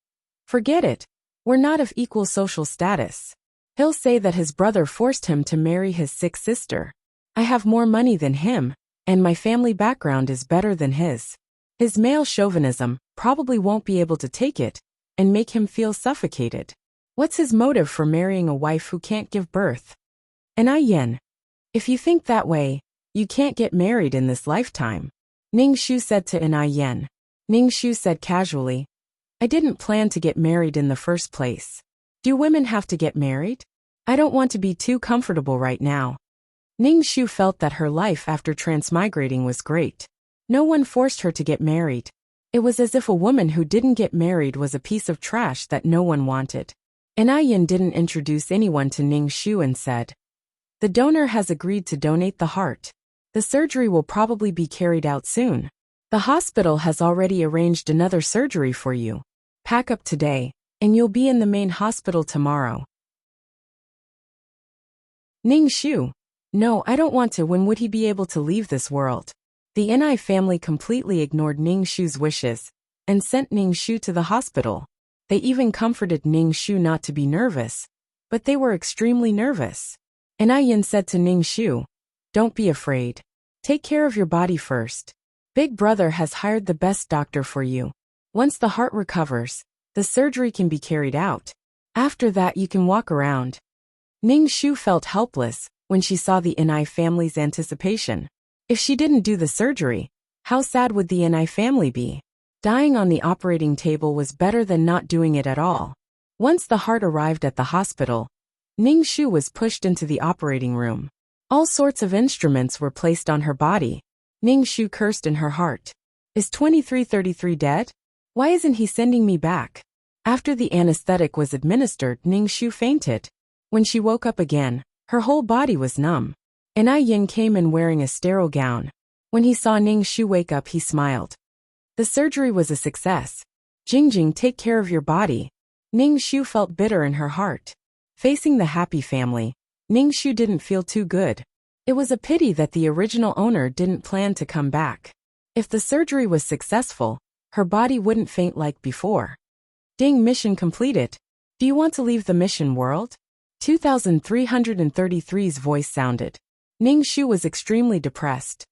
Forget it. We're not of equal social status. He'll say that his brother forced him to marry his sick sister. I have more money than him, and my family background is better than his. His male chauvinism probably won't be able to take it and make him feel suffocated. What's his motive for marrying a wife who can't give birth? Inai Yen, if you think that way, you can't get married in this lifetime. Ning Shu said to Inai Yen. Ning Shu said casually, I didn't plan to get married in the first place. Do women have to get married? I don't want to be too comfortable right now. Ning Shu felt that her life after transmigrating was great. No one forced her to get married. It was as if a woman who didn't get married was a piece of trash that no one wanted. Inai Yen didn't introduce anyone to Ning Shu and said, The donor has agreed to donate the heart. The surgery will probably be carried out soon. The hospital has already arranged another surgery for you. Pack up today, and you'll be in the main hospital tomorrow. Ning Shu, no, I don't want to. When would he be able to leave this world? The Inai family completely ignored Ning Shu's wishes and sent Ning Shu to the hospital. They even comforted Ning Shu not to be nervous, but they were extremely nervous. Inai Yen said to Ning Shu, Don't be afraid. Take care of your body first. Big Brother has hired the best doctor for you. Once the heart recovers, the surgery can be carried out. After that you can walk around. Ning Shu felt helpless when she saw the Inai family's anticipation. If she didn't do the surgery, how sad would the Inai family be? Dying on the operating table was better than not doing it at all. Once the heart arrived at the hospital, Ning Shu was pushed into the operating room. All sorts of instruments were placed on her body. Ning Shu cursed in her heart. Is 2333 dead? Why isn't he sending me back? After the anesthetic was administered, Ning Shu fainted. When she woke up again, her whole body was numb. Inai Yen came in wearing a sterile gown. When he saw Ning Shu wake up, he smiled. The surgery was a success. Jingjing, take care of your body. Ning Shu felt bitter in her heart. Facing the happy family, Ning Shu didn't feel too good. It was a pity that the original owner didn't plan to come back. If the surgery was successful, her body wouldn't faint like before. Ding, mission completed. Do you want to leave the mission world? 2333's voice sounded. Ning Shu was extremely depressed.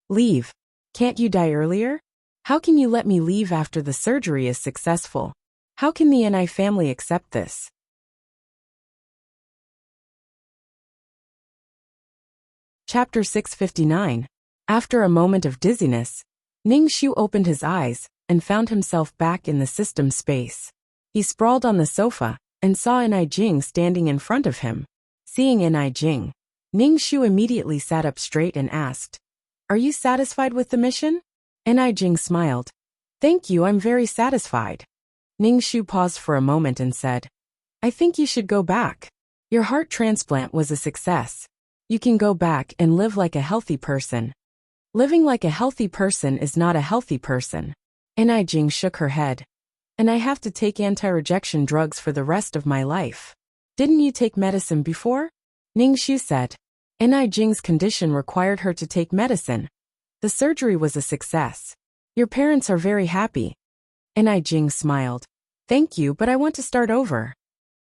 Leave. Can't you die earlier? How can you let me leave after the surgery is successful? How can the Inai family accept this? Chapter 659. After a moment of dizziness, Ning Shu opened his eyes and found himself back in the system space. He sprawled on the sofa and saw Inai Jing standing in front of him. Seeing Inai Jing, Ning Shu immediately sat up straight and asked, Are you satisfied with the mission? Inai Jing smiled. Thank you, I'm very satisfied. Ningshu paused for a moment and said, I think you should go back. Your heart transplant was a success. You can go back and live like a healthy person. Living like a healthy person is not a healthy person. Jing shook her head. And I have to take anti-rejection drugs for the rest of my life. Didn't you take medicine before? Ningshu said. Jing's condition required her to take medicine. The surgery was a success. Your parents are very happy. Jing smiled. Thank you, but I want to start over.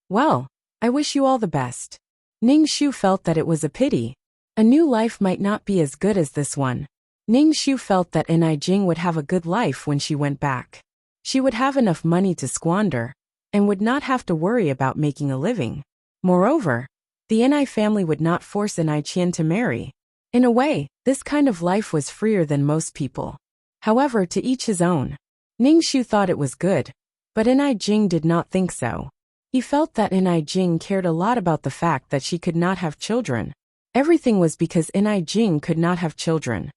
Well, I wish you all the best. Ningshu felt that it was a pity. A new life might not be as good as this one. Ningshu felt that Jing would have a good life when she went back. She would have enough money to squander, and would not have to worry about making a living. Moreover, the Ni family would not force Qian to marry. In a way, this kind of life was freer than most people. However, to each his own. Ningshu thought it was good, but Jing did not think so. He felt that Jing cared a lot about the fact that she could not have children. Everything was because Jing could not have children.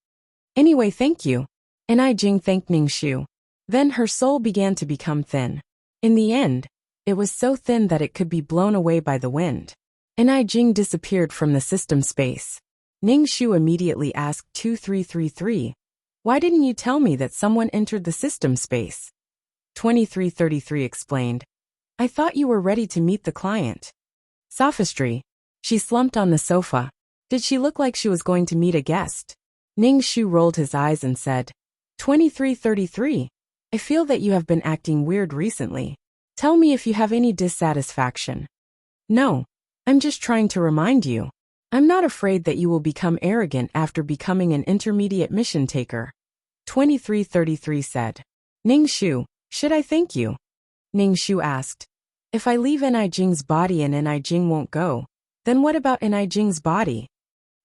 Anyway, thank you. Jing thanked Ningshu. Then her soul began to become thin. In the end, it was so thin that it could be blown away by the wind. Jing disappeared from the system space. Ningshu immediately asked 2333, why didn't you tell me that someone entered the system space? 2333 explained, I thought you were ready to meet the client. Sophistry. She slumped on the sofa. Did she look like she was going to meet a guest? Ningshu rolled his eyes and said, 2333, I feel that you have been acting weird recently. Tell me if you have any dissatisfaction. No, I'm just trying to remind you. I'm not afraid that you will become arrogant after becoming an intermediate mission taker. 2333 said. Ningshu, should I thank you? Ningshu asked. If I leave Jing's body and Jing won't go, then what about Jing's body?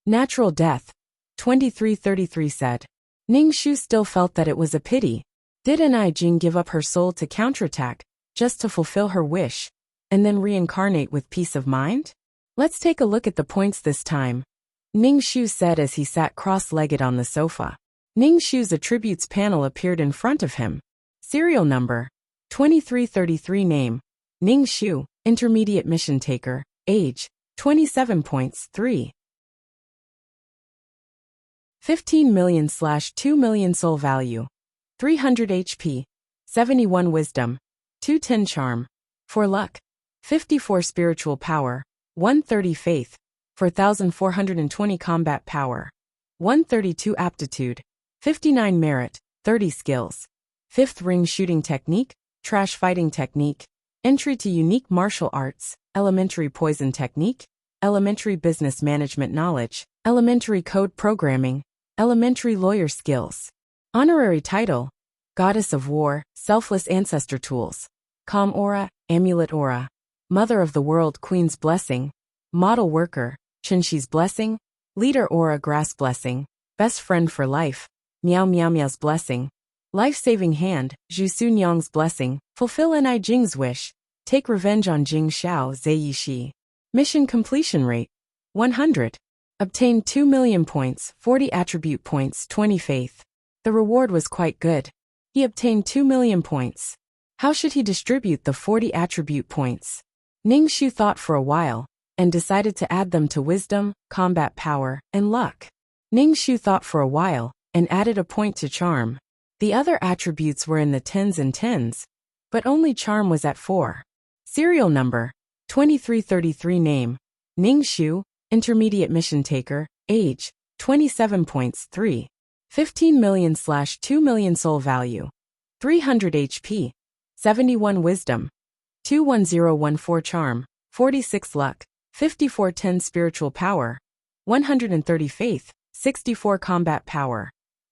Natural death. 2333 said. Ningshu still felt that it was a pity. Did Jing give up her soul to counterattack, just to fulfill her wish, and then reincarnate with peace of mind? Let's take a look at the points this time. Ningshu said as he sat cross-legged on the sofa. Ningshu's attributes panel appeared in front of him. Serial number. 2333 name. Ningshu, intermediate mission taker, age, 27 points, 3. 15 million/2 million soul value. 300 HP. 71 wisdom. 210 charm. 4 luck. 54 spiritual power. 130 faith. 4420 combat power. 132 aptitude. 59 merit. 30 skills. 5th ring shooting technique. Trash fighting technique. Entry to unique martial arts. Elementary poison technique. Elementary business management knowledge. Elementary code programming. Elementary lawyer skills. Honorary title. Goddess of War, Selfless Ancestor Tools. Calm Aura, Amulet Aura. Mother of the World Queen's Blessing. Model Worker, Qinshi's Blessing. Leader Aura Grass Blessing. Best Friend for Life. Miao Miao Miao's Blessing. Life-Saving Hand, Zhu Su Nyang's Blessing. Fulfill Jing's wish. Take revenge on Jing Xiao Zai Shi. Mission completion rate. 100. Obtain 2 million points, 40 attribute points, 20 faith. The reward was quite good. He obtained 2 million points. How should he distribute the 40 attribute points? Ningshu thought for a while, and decided to add them to wisdom, combat power, and luck. Ningshu thought for a while, and added a point to charm. The other attributes were in the tens and tens, but only charm was at 4. Serial number. 2333 name. Ningshu, intermediate mission taker, age, 27 points, 3. 15 million/2 million soul value. 300 HP. 71 wisdom. 21014 charm. 46 luck. 5410 spiritual power. 130 faith. 64 combat power.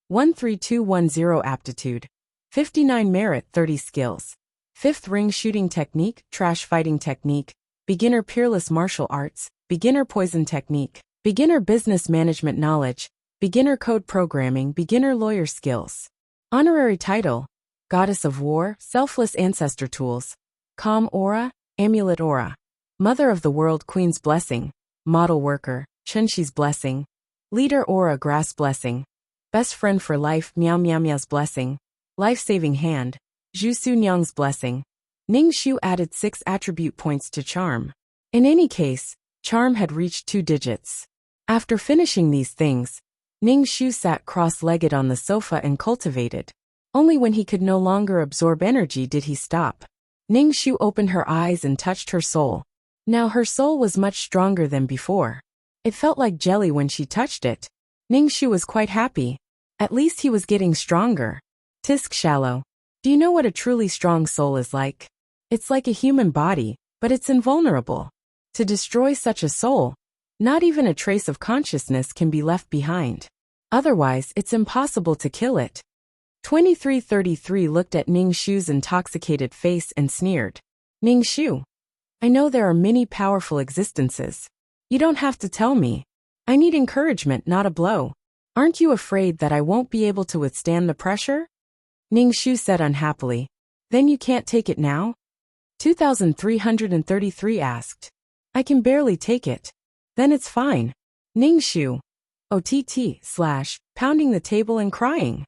13210 aptitude. 59 merit, 30 skills. 5th ring shooting technique, trash fighting technique, beginner peerless martial arts, beginner poison technique, beginner business management knowledge, beginner code programming, beginner lawyer skills. Honorary title. Goddess of War, Selfless Ancestor Tools. Calm Aura, Amulet Aura. Mother of the World Queen's Blessing. Model Worker, Qinshi's Blessing. Leader Aura Grass Blessing. Best Friend for Life, Miao Miao Miao's Blessing. Life-Saving Hand, Zhu Su Nyang's Blessing. Ning Shu added 6 attribute points to charm. In any case, charm had reached 2 digits. After finishing these things, Ning Shu sat cross-legged on the sofa and cultivated. Only when he could no longer absorb energy did he stop. Ning Shu opened her eyes and touched her soul. Now her soul was much stronger than before. It felt like jelly when she touched it. Ning Shu was quite happy. At least he was getting stronger. Tisk shallow. Do you know what a truly strong soul is like? It's like a human body, but it's invulnerable. To destroy such a soul, not even a trace of consciousness can be left behind. Otherwise, it's impossible to kill it. 2333 looked at Ning Shu's intoxicated face and sneered. Ning Shu, I know there are many powerful existences. You don't have to tell me. I need encouragement, not a blow. Aren't you afraid that I won't be able to withstand the pressure? Ning Shu said unhappily. Then you can't take it now? 2333 asked. I can barely take it. Then it's fine. Ning Shu. OTT/ pounding the table and crying.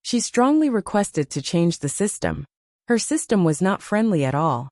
She strongly requested to change the system. Her system was not friendly at all.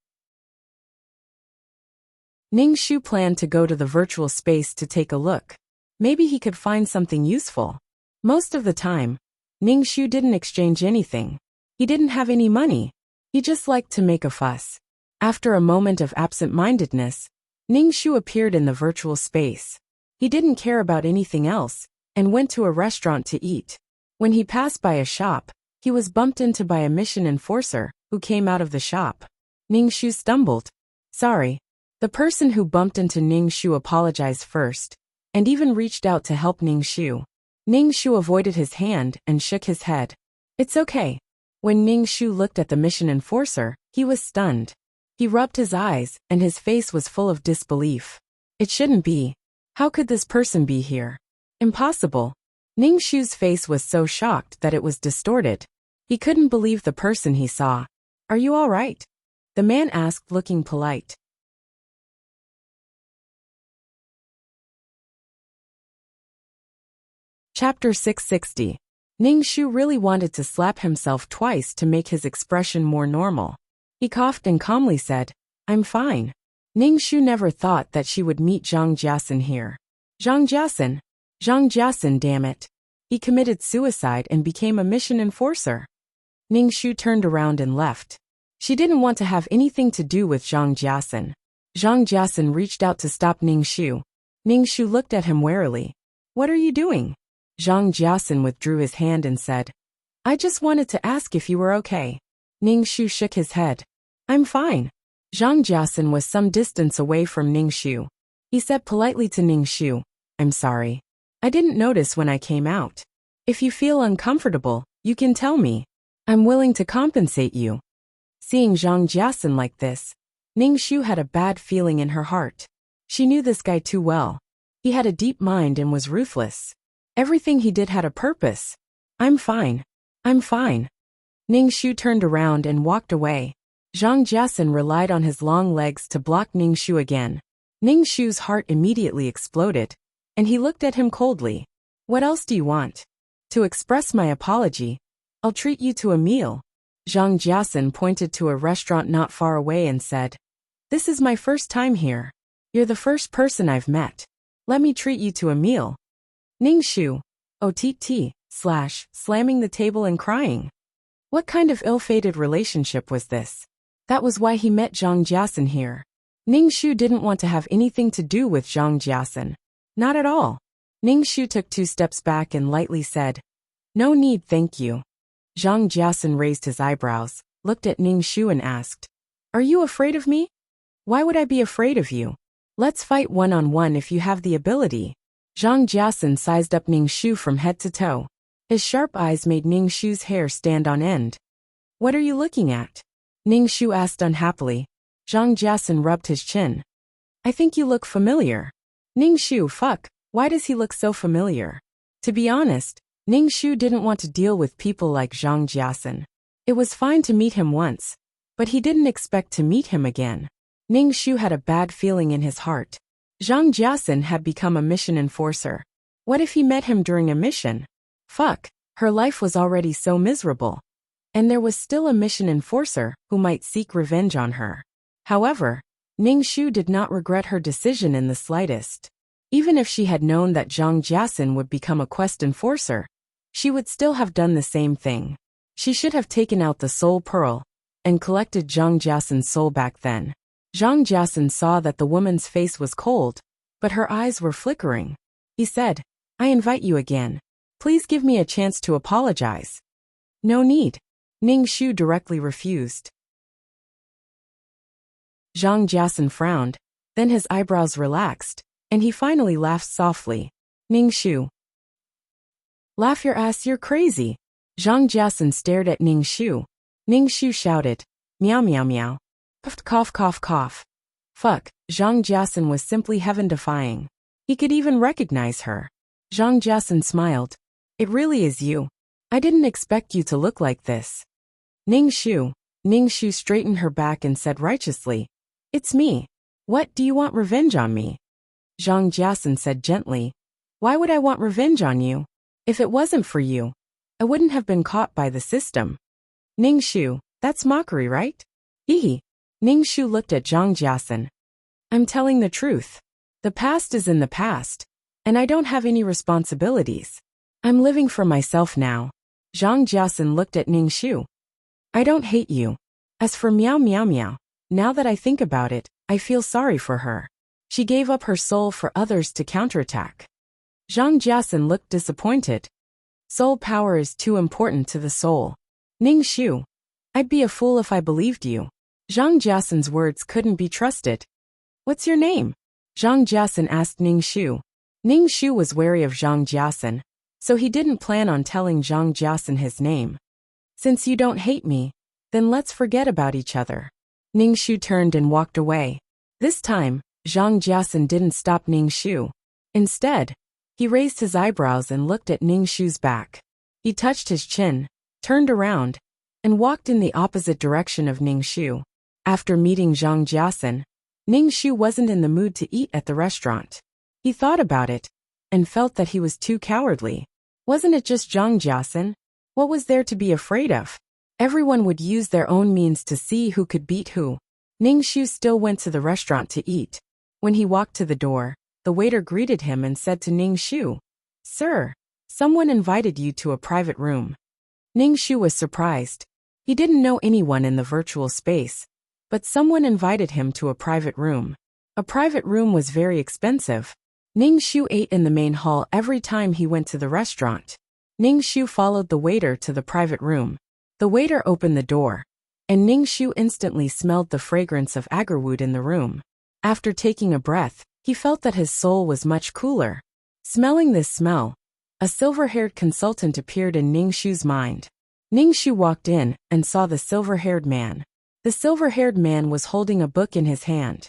Ning Shu planned to go to the virtual space to take a look. Maybe he could find something useful. Most of the time, Ning Shu didn't exchange anything. He didn't have any money. He just liked to make a fuss. After a moment of absent-mindedness, Ning Shu appeared in the virtual space. He didn't care about anything else, and went to a restaurant to eat. When he passed by a shop, he was bumped into by a mission enforcer, who came out of the shop. Ning Shu stumbled. Sorry. The person who bumped into Ning Shu apologized first, and even reached out to help Ning Shu. Ning Shu avoided his hand and shook his head. It's okay. When Ning Shu looked at the mission enforcer, he was stunned. He rubbed his eyes, and his face was full of disbelief. It shouldn't be. How could this person be here? Impossible. Ning Shu's face was so shocked that it was distorted. He couldn't believe the person he saw. Are you all right? The man asked, looking polite. Chapter 660. Ning Shu really wanted to slap himself twice to make his expression more normal. He coughed and calmly said, I'm fine. Ning Shu never thought that she would meet Zhang Jiasun here. Zhang Jiasun? Zhang Jiasun, damn it. He committed suicide and became a mission enforcer. Ning Shu turned around and left. She didn't want to have anything to do with Zhang Jiasun. Zhang Jiasun reached out to stop Ning Shu. Ning Shu looked at him warily. What are you doing? Zhang Jiasun withdrew his hand and said, I just wanted to ask if you were okay. Ning Shu shook his head. I'm fine. Zhang Jiasun was some distance away from Ning Shu. He said politely to Ning Shu, I'm sorry. I didn't notice when I came out. If you feel uncomfortable, you can tell me. I'm willing to compensate you. Seeing Zhang Jiasun like this, Ning Shu had a bad feeling in her heart. She knew this guy too well. He had a deep mind and was ruthless. Everything he did had a purpose. I'm fine. I'm fine. Ning Shu turned around and walked away. Zhang Jiasun relied on his long legs to block Ning Shu again. Ning Shu's heart immediately exploded, and he looked at him coldly. What else do you want? To express my apology, I'll treat you to a meal. Zhang Jiasun pointed to a restaurant not far away and said, This is my first time here. You're the first person I've met. Let me treat you to a meal. Ning Shu, OTT/ slamming the table and crying. What kind of ill-fated relationship was this? That was why he met Zhang Jiasun here. Ning Shu didn't want to have anything to do with Zhang Jiasun. Not at all. Ning Shu took 2 steps back and lightly said, No need, thank you. Zhang Jiasun raised his eyebrows, looked at Ning Shu and asked, Are you afraid of me? Why would I be afraid of you? Let's fight one-on-one if you have the ability. Zhang Jiasun sized up Ning Shu from head to toe. His sharp eyes made Ning Shu's hair stand on end. What are you looking at? Ning Shu asked unhappily. Zhang Jiasun rubbed his chin. I think you look familiar. Ning Shu, fuck, why does he look so familiar? To be honest, Ning Shu didn't want to deal with people like Zhang Jiasun. It was fine to meet him once, but he didn't expect to meet him again. Ning Shu had a bad feeling in his heart. Zhang Jiasun had become a mission enforcer. What if he met him during a mission? Fuck, her life was already so miserable. And there was still a mission enforcer who might seek revenge on her. However, Ning Shu did not regret her decision in the slightest. Even if she had known that Zhang Jiasin would become a quest enforcer, she would still have done the same thing. She should have taken out the soul pearl and collected Zhang Jiasin's soul back then. Zhang Jiasin saw that the woman's face was cold, but her eyes were flickering. He said, "I invite you again. Please give me a chance to apologize." "No need." Ning Shu directly refused. Zhang Jiasin frowned, then his eyebrows relaxed, and he finally laughed softly. "Ning Shu. Laugh your ass, you're crazy." Zhang Jiasin stared at Ning Shu. Ning Shu shouted, "Meow meow meow. Puffed cough cough cough." Fuck, Zhang Jiasin was simply heaven-defying. He could even recognize her. Zhang Jiasin smiled. "It really is you. I didn't expect you to look like this." Ning Shu straightened her back and said righteously, "It's me. What, do you want revenge on me?" Zhang Jiasin said gently, "Why would I want revenge on you? If it wasn't for you, I wouldn't have been caught by the system." "Ning Shu, that's mockery, right?" Hee. Ning Shu looked at Zhang Jiasin. "I'm telling the truth. The past is in the past, and I don't have any responsibilities. I'm living for myself now." Zhang Jiasin looked at Ning Shu. "I don't hate you. As for meow meow meow, now that I think about it, I feel sorry for her. She gave up her soul for others to counterattack." Zhang Jiasin looked disappointed. "Soul power is too important to the soul. Ning Shu, I'd be a fool if I believed you." Zhang Jiasin's words couldn't be trusted. "What's your name?" Zhang Jiasin asked Ning Shu. Ning Shu was wary of Zhang Jiasin, so he didn't plan on telling Zhang Jiasin his name. "Since you don't hate me, then let's forget about each other." Ning Shu turned and walked away. This time, Zhang Jiasin didn't stop Ning Shu. Instead, he raised his eyebrows and looked at Ning Shu's back. He touched his chin, turned around, and walked in the opposite direction of Ning Shu. After meeting Zhang Jiasin, Ning Shu wasn't in the mood to eat at the restaurant. He thought about it, and felt that he was too cowardly. Wasn't it just Zhang Jiasin? What was there to be afraid of? Everyone would use their own means to see who could beat who. Ning Shu still went to the restaurant to eat. When he walked to the door, the waiter greeted him and said to Ning Shu, "Sir, someone invited you to a private room." Ning Shu was surprised. He didn't know anyone in the virtual space, but someone invited him to a private room. A private room was very expensive. Ning Shu ate in the main hall every time he went to the restaurant. Ning Shu followed the waiter to the private room. The waiter opened the door, and Ning Shu instantly smelled the fragrance of agarwood in the room. After taking a breath, he felt that his soul was much cooler. Smelling this smell, a silver-haired consultant appeared in Ning Shu's mind. Ning Shu walked in and saw the silver-haired man. The silver-haired man was holding a book in his hand.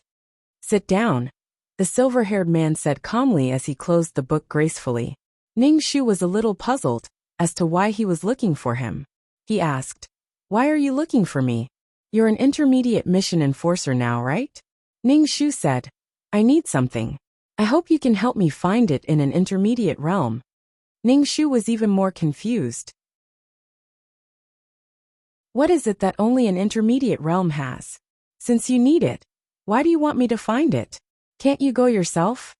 "Sit down," the silver-haired man said calmly as he closed the book gracefully. Ning Shu was a little puzzled as to why he was looking for him. He asked, "Why are you looking for me? You're an intermediate mission enforcer now, right?" Ning Shu said, "I need something. I hope you can help me find it in an intermediate realm." Ning Shu was even more confused. "What is it that only an intermediate realm has? Since you need it, why do you want me to find it? Can't you go yourself?"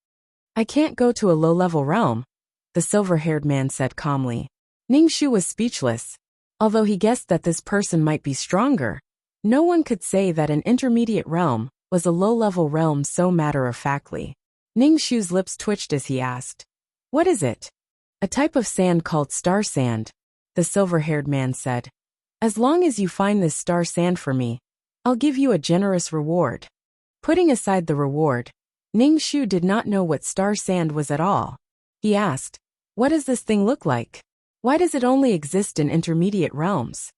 "I can't go to a low-level realm," the silver-haired man said calmly. Ning Shu was speechless. Although he guessed that this person might be stronger, no one could say that an intermediate realm was a low-level realm so matter-of-factly. Ning Shu's lips twitched as he asked, "What is it?" "A type of sand called star sand," the silver-haired man said. "As long as you find this star sand for me, I'll give you a generous reward." Putting aside the reward, Ning Shu did not know what star sand was at all. He asked, "What does this thing look like? Why does it only exist in intermediate realms?"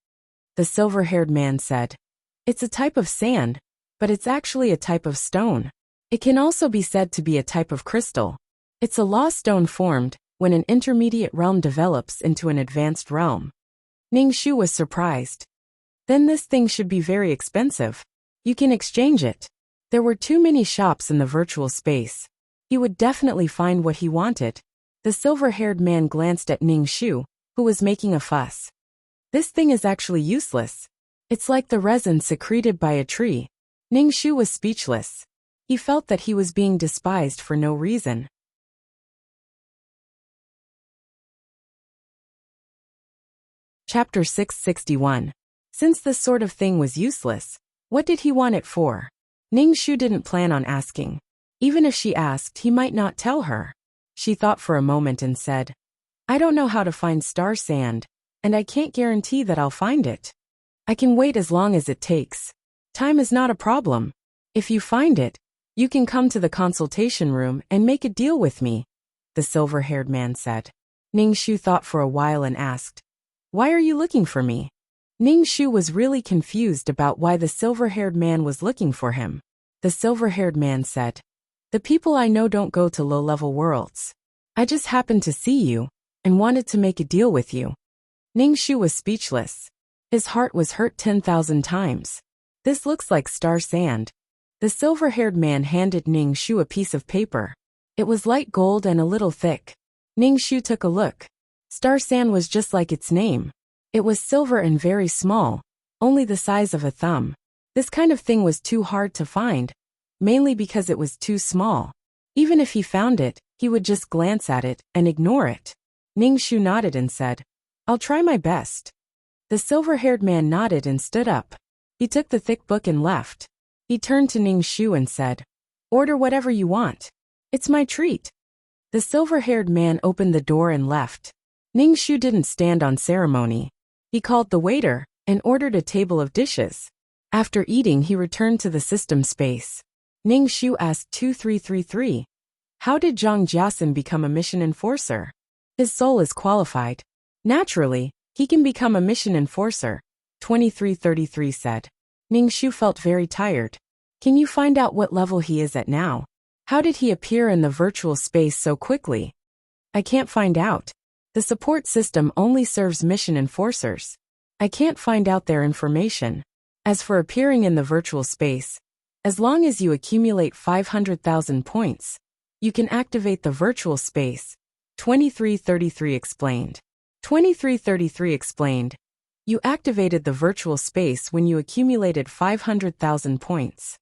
The silver-haired man said, "It's a type of sand, but it's actually a type of stone. It can also be said to be a type of crystal. It's a law stone formed when an intermediate realm develops into an advanced realm." Ning Shu was surprised. "Then this thing should be very expensive. You can exchange it." There were too many shops in the virtual space. He would definitely find what he wanted. The silver-haired man glanced at Ning Shu, who was making a fuss. This thing is actually useless. It's like the resin secreted by a tree. Ning Shu was speechless. He felt that he was being despised for no reason. Chapter 661. Since this sort of thing was useless, what did he want it for? Ning Shu didn't plan on asking. Even if she asked, he might not tell her. She thought for a moment and said, I don't know how to find star sand, and I can't guarantee that I'll find it. I can wait as long as it takes. Time is not a problem. If you find it, you can come to the consultation room and make a deal with me, the silver-haired man said. Ning Shu thought for a while and asked, Why are you looking for me? Ning Shu was really confused about why the silver-haired man was looking for him. The silver-haired man said, The people I know don't go to low-level worlds. I just happened to see you and wanted to make a deal with you. Ning Shu was speechless. His heart was hurt 10,000 times. This looks like star sand. The silver-haired man handed Ning Shu a piece of paper. It was light gold and a little thick. Ning Shu took a look. Star sand was just like its name. It was silver and very small, only the size of a thumb. This kind of thing was too hard to find, mainly because it was too small. Even if he found it, he would just glance at it and ignore it. Ning Shu nodded and said, I'll try my best. The silver-haired man nodded and stood up. He took the thick book and left. He turned to Ning Shu and said, Order whatever you want. It's my treat. The silver-haired man opened the door and left. Ning Shu didn't stand on ceremony. He called the waiter and ordered a table of dishes. After eating, he returned to the system space. Ning Shu asked 2333, How did Zhang Jiasin become a mission enforcer? His soul is qualified. Naturally, he can become a mission enforcer, 2333 said. Ning Shu felt very tired. Can you find out what level he is at now? How did he appear in the virtual space so quickly? I can't find out. The support system only serves mission enforcers. I can't find out their information. As for appearing in the virtual space, as long as you accumulate 500,000 points, you can activate the virtual space, 2333 explained. 2333 explained, You activated the virtual space when you accumulated 500,000 points.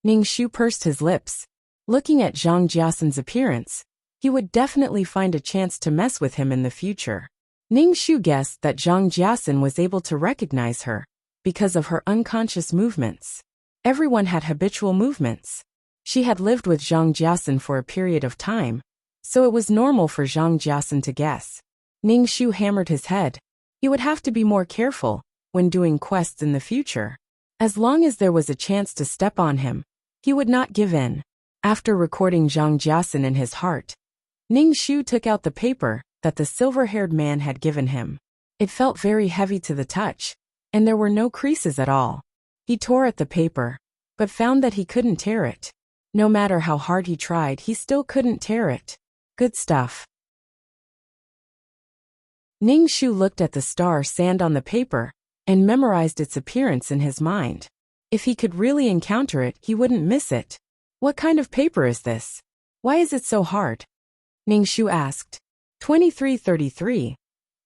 Ning Shu pursed his lips. Looking at Zhang Jiasin's appearance, he would definitely find a chance to mess with him in the future. Ning Shu guessed that Zhang Jiasin was able to recognize her because of her unconscious movements. Everyone had habitual movements. She had lived with Zhang Jiasin for a period of time, so it was normal for Zhang Jiasin to guess. Ning Shu hammered his head. He would have to be more careful when doing quests in the future. As long as there was a chance to step on him, he would not give in. After recording Zhang Jiasin in his heart, Ning Shu took out the paper that the silver-haired man had given him. It felt very heavy to the touch, and there were no creases at all. He tore at the paper, but found that he couldn't tear it. No matter how hard he tried, he still couldn't tear it. Good stuff. Ning Shu looked at the star sand on the paper and memorized its appearance in his mind. If he could really encounter it, he wouldn't miss it. What kind of paper is this? Why is it so hard? Ning Shu asked. 2333.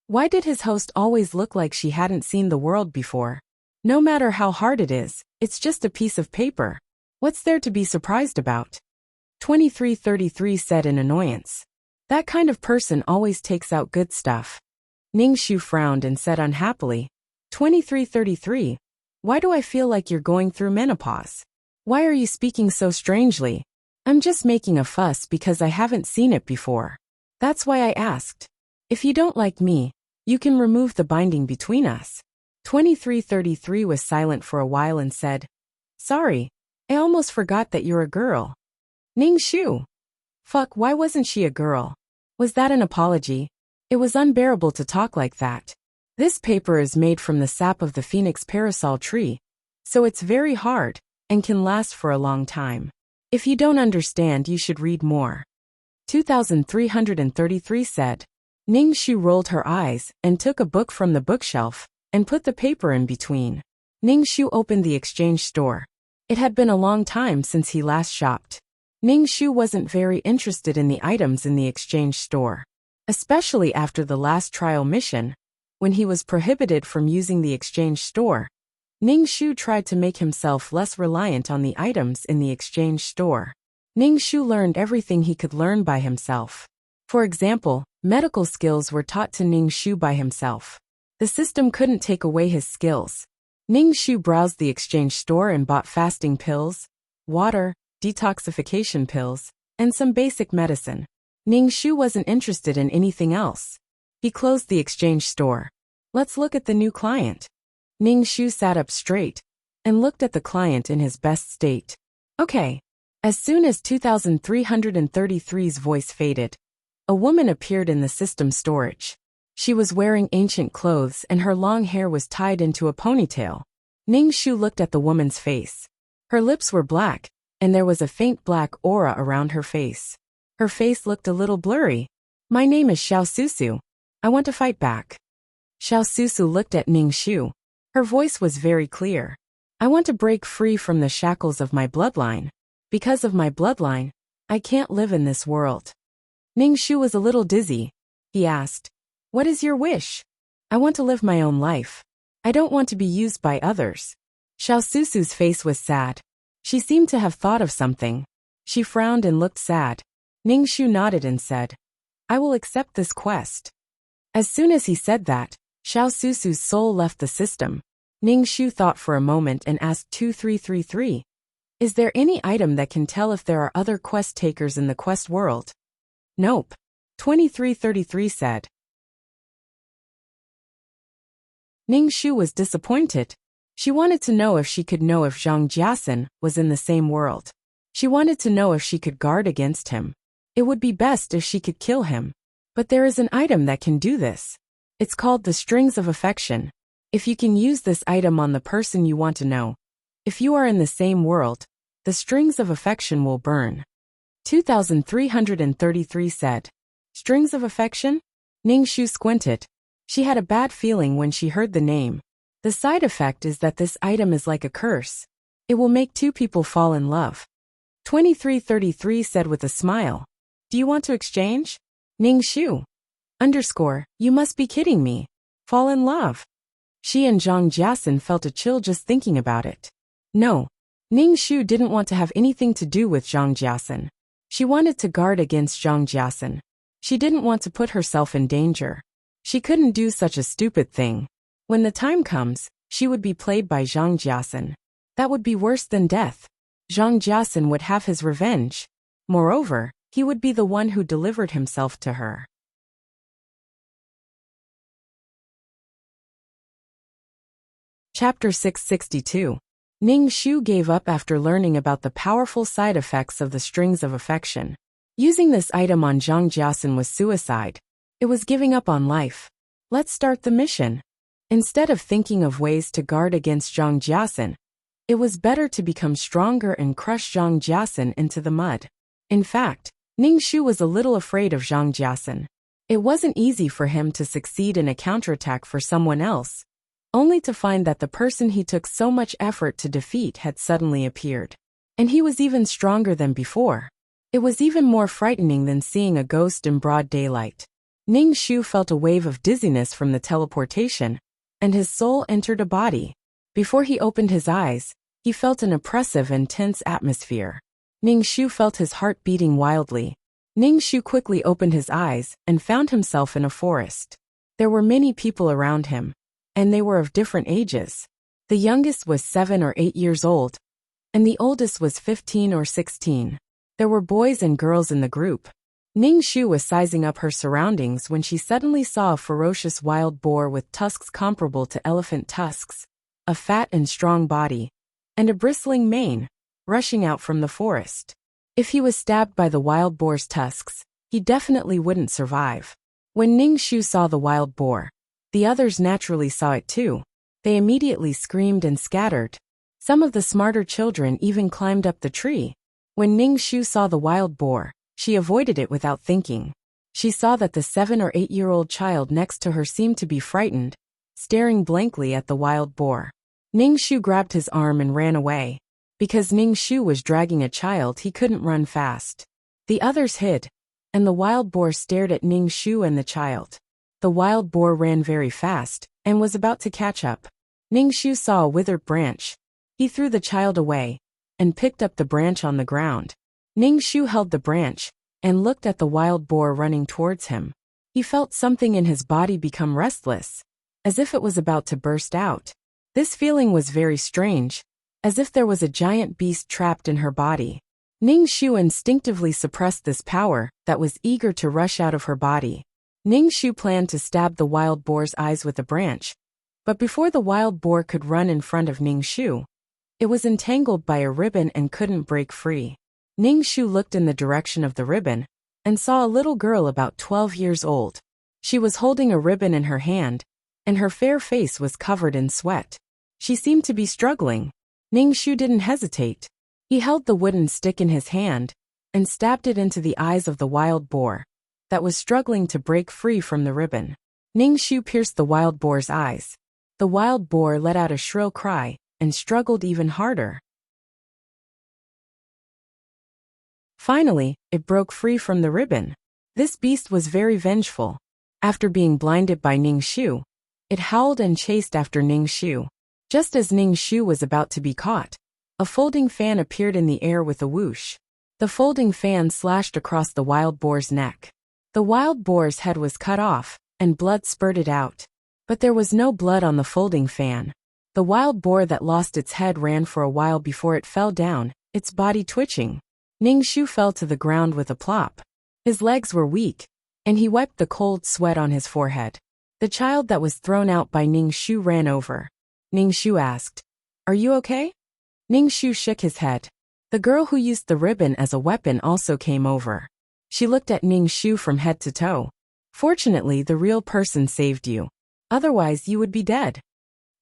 Why did his host always look like she hadn't seen the world before? No matter how hard it is, it's just a piece of paper. What's there to be surprised about? 2333 said in annoyance. That kind of person always takes out good stuff. Ning Shu frowned and said unhappily, 2333, why do I feel like you're going through menopause? Why are you speaking so strangely? I'm just making a fuss because I haven't seen it before. That's why I asked. If you don't like me, you can remove the binding between us. 2333 was silent for a while and said, Sorry, I almost forgot that you're a girl. Ning Shu. Fuck, why wasn't she a girl? Was that an apology? It was unbearable to talk like that. This paper is made from the sap of the phoenix parasol tree, so it's very hard and can last for a long time. If you don't understand, you should read more. 2333 said. Ning Shu rolled her eyes and took a book from the bookshelf and put the paper in between. Ning Shu opened the exchange store. It had been a long time since he last shopped. Ning Shu wasn't very interested in the items in the exchange store. Especially after the last trial mission, When he was prohibited from using the exchange store, Ning Shu tried to make himself less reliant on the items in the exchange store. Ning Shu learned everything he could learn by himself. For example, medical skills were taught to Ning Shu by himself. The system couldn't take away his skills. Ning Shu browsed the exchange store and bought fasting pills, water, detoxification pills, and some basic medicine. Ning Shu wasn't interested in anything else. He closed the exchange store. Let's look at the new client. Ning Shu sat up straight and looked at the client in his best state. Okay. As soon as 2333's voice faded, a woman appeared in the system storage. She was wearing ancient clothes and her long hair was tied into a ponytail. Ning Shu looked at the woman's face. Her lips were black, and there was a faint black aura around her face. Her face looked a little blurry. My name is Xiao Susu. I want to fight back. Xiao Susu looked at Ning Shu. Her voice was very clear. I want to break free from the shackles of my bloodline. Because of my bloodline, I can't live in this world. Ning Shu was a little dizzy. He asked, what is your wish? I want to live my own life. I don't want to be used by others. Xiao Susu's face was sad. She seemed to have thought of something. She frowned and looked sad. Ning Shu nodded and said, I will accept this quest. As soon as he said that, Xiao Susu's soul left the system. Ning Shu thought for a moment and asked 2333, is there any item that can tell if there are other quest takers in the quest world? Nope. 2333 said. Ning Shu was disappointed. She wanted to know if she could know if Zhang Jiasen was in the same world. She wanted to know if she could guard against him. It would be best if she could kill him. But there is an item that can do this. It's called the Strings of Affection. If you can use this item on the person you want to know, if you are in the same world, the strings of affection will burn. 2333 said. Strings of affection? Ning Shu squinted. She had a bad feeling when she heard the name. The side effect is that this item is like a curse. It will make two people fall in love. 2333 said with a smile. Do you want to exchange? Ning Shu. You must be kidding me. Fall in love. She and Zhang Jiasen felt a chill just thinking about it. No. Ning Shu didn't want to have anything to do with Zhang Jiasen. She wanted to guard against Zhang Jiasen. She didn't want to put herself in danger. She couldn't do such a stupid thing. When the time comes, she would be played by Zhang Jiasen. That would be worse than death. Zhang Jiasen would have his revenge. Moreover, he would be the one who delivered himself to her. Chapter 662. Ning Shu gave up after learning about the powerful side effects of the strings of affection. Using this item on Zhang Jiasen was suicide. It was giving up on life. Let's start the mission. Instead of thinking of ways to guard against Zhang Jiasen, it was better to become stronger and crush Zhang Jiasen into the mud. In fact, Ning Shu was a little afraid of Zhang Jiasen. It wasn't easy for him to succeed in a counterattack for someone else, only to find that the person he took so much effort to defeat had suddenly appeared. And he was even stronger than before. It was even more frightening than seeing a ghost in broad daylight. Ning Shu felt a wave of dizziness from the teleportation, and his soul entered a body. Before he opened his eyes, he felt an oppressive and tense atmosphere. Ning Shu felt his heart beating wildly. Ning Shu quickly opened his eyes and found himself in a forest. There were many people around him, and they were of different ages. The youngest was 7 or 8 years old, and the oldest was 15 or 16. There were boys and girls in the group. Ning Shu was sizing up her surroundings when she suddenly saw a ferocious wild boar with tusks comparable to elephant tusks, a fat and strong body, and a bristling mane, rushing out from the forest. If he was stabbed by the wild boar's tusks, he definitely wouldn't survive. When Ning Shu saw the wild boar, the others naturally saw it too. They immediately screamed and scattered. Some of the smarter children even climbed up the tree. When Ning Shu saw the wild boar, she avoided it without thinking. She saw that the 7 or 8-year-old child next to her seemed to be frightened, staring blankly at the wild boar. Ning Shu grabbed his arm and ran away. Because Ning Shu was dragging a child, he couldn't run fast. The others hid, and the wild boar stared at Ning Shu and the child. The wild boar ran very fast and was about to catch up. Ningxu saw a withered branch. He threw the child away and picked up the branch on the ground. Ningxu held the branch and looked at the wild boar running towards him. He felt something in his body become restless, as if it was about to burst out. This feeling was very strange, as if there was a giant beast trapped in her body. Ningxu instinctively suppressed this power that was eager to rush out of her body. Ningxu planned to stab the wild boar's eyes with a branch, but before the wild boar could run in front of Ningxu, it was entangled by a ribbon and couldn't break free. Ningxu looked in the direction of the ribbon and saw a little girl about 12 years old. She was holding a ribbon in her hand, and her fair face was covered in sweat. She seemed to be struggling. Ningxu didn't hesitate. He held the wooden stick in his hand and stabbed it into the eyes of the wild boar that was struggling to break free from the ribbon. Ningxu pierced the wild boar's eyes. The wild boar let out a shrill cry and struggled even harder. Finally, it broke free from the ribbon. This beast was very vengeful. After being blinded by Ningxu, it howled and chased after Ningxu. Just as Ningxu was about to be caught, a folding fan appeared in the air with a whoosh. The folding fan slashed across the wild boar's neck. The wild boar's head was cut off, and blood spurted out. But there was no blood on the folding fan. The wild boar that lost its head ran for a while before it fell down, its body twitching. Ningxu fell to the ground with a plop. His legs were weak, and he wiped the cold sweat on his forehead. The child that was thrown out by Ningxu ran over. Ningxu asked, "Are you okay?" Ningxu shook his head. The girl who used the ribbon as a weapon also came over. She looked at Ningxu from head to toe. "Fortunately, the real person saved you. Otherwise, you would be dead."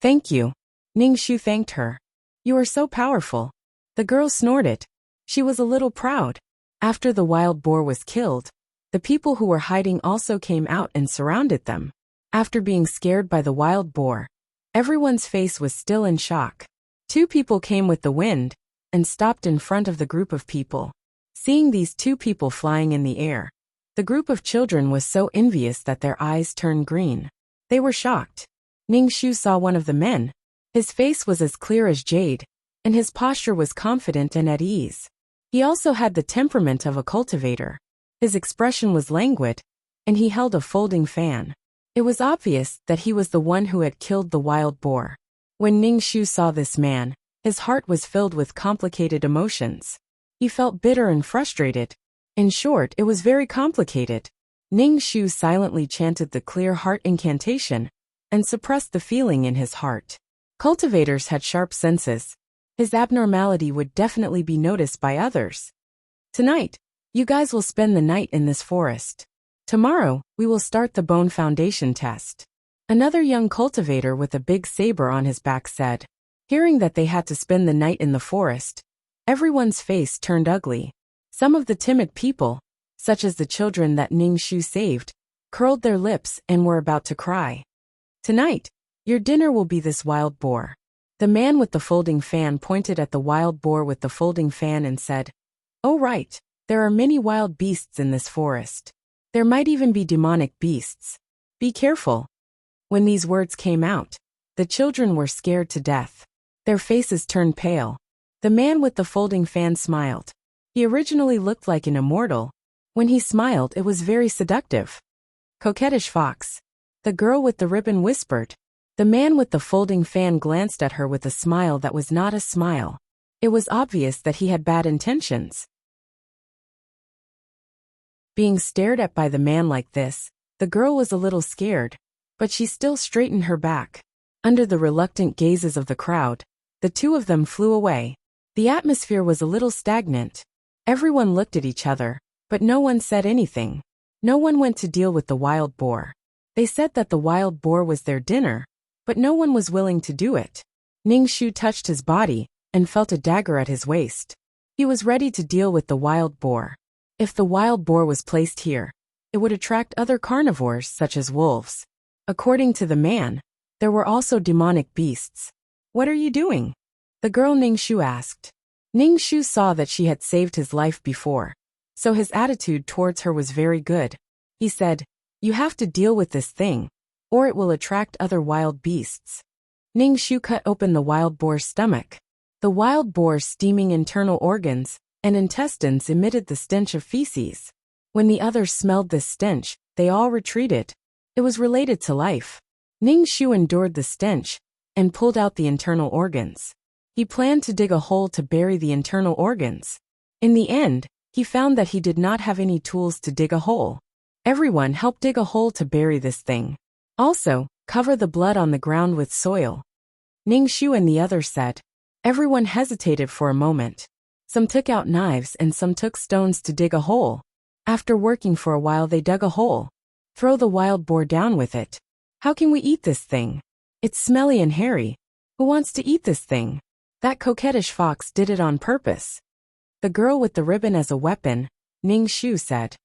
"Thank you." Ningxu thanked her. "You are so powerful." The girl snorted. She was a little proud. After the wild boar was killed, the people who were hiding also came out and surrounded them. After being scared by the wild boar, everyone's face was still in shock. Two people came with the wind and stopped in front of the group of people. Seeing these two people flying in the air, the group of children was so envious that their eyes turned green. They were shocked. Ningxu saw one of the men. His face was as clear as jade, and his posture was confident and at ease. He also had the temperament of a cultivator. His expression was languid, and he held a folding fan. It was obvious that he was the one who had killed the wild boar. When Ningxu saw this man, his heart was filled with complicated emotions. He felt bitter and frustrated. In short, it was very complicated. Ningxu silently chanted the clear heart incantation and suppressed the feeling in his heart. Cultivators had sharp senses. His abnormality would definitely be noticed by others. "Tonight, you guys will spend the night in this forest. Tomorrow, we will start the bone foundation test." Another young cultivator with a big saber on his back said. Hearing that they had to spend the night in the forest, everyone's face turned ugly. Some of the timid people, such as the children that Ningxu saved, curled their lips and were about to cry. "Tonight, your dinner will be this wild boar." The man with the folding fan pointed at the wild boar with the folding fan and said, "Oh right, there are many wild beasts in this forest. There might even be demonic beasts. Be careful." When these words came out, the children were scared to death. Their faces turned pale. The man with the folding fan smiled. He originally looked like an immortal. When he smiled, it was very seductive. "Coquettish fox." The girl with the ribbon whispered. The man with the folding fan glanced at her with a smile that was not a smile. It was obvious that he had bad intentions. Being stared at by the man like this, the girl was a little scared, but she still straightened her back. Under the reluctant gazes of the crowd, the two of them flew away. The atmosphere was a little stagnant. Everyone looked at each other, but no one said anything. No one went to deal with the wild boar. They said that the wild boar was their dinner, but no one was willing to do it. Ningxu touched his body and felt a dagger at his waist. He was ready to deal with the wild boar. If the wild boar was placed here, it would attract other carnivores such as wolves. According to the man, there were also demonic beasts. "What are you doing?" the girl Ningxu asked. Ningxu saw that she had saved his life before, so his attitude towards her was very good. He said, You have to deal with this thing, or it will attract other wild beasts. Ning Shu cut open the wild boar's stomach. The wild boar's steaming internal organs and intestines emitted the stench of feces. When the others smelled this stench, they all retreated. It was related to life. Ning Shu endured the stench and pulled out the internal organs. He planned to dig a hole to bury the internal organs. In the end, he found that he did not have any tools to dig a hole. Everyone helped dig a hole to bury this thing. Also, cover the blood on the ground with soil. Ning Shu and the others said. Everyone hesitated for a moment. Some took out knives and some took stones to dig a hole. After working for a while they dug a hole. Throw the wild boar down with it. How can we eat this thing? It's smelly and hairy. Who wants to eat this thing? That coquettish fox did it on purpose. The girl with the ribbon as a weapon, Ning Shu said.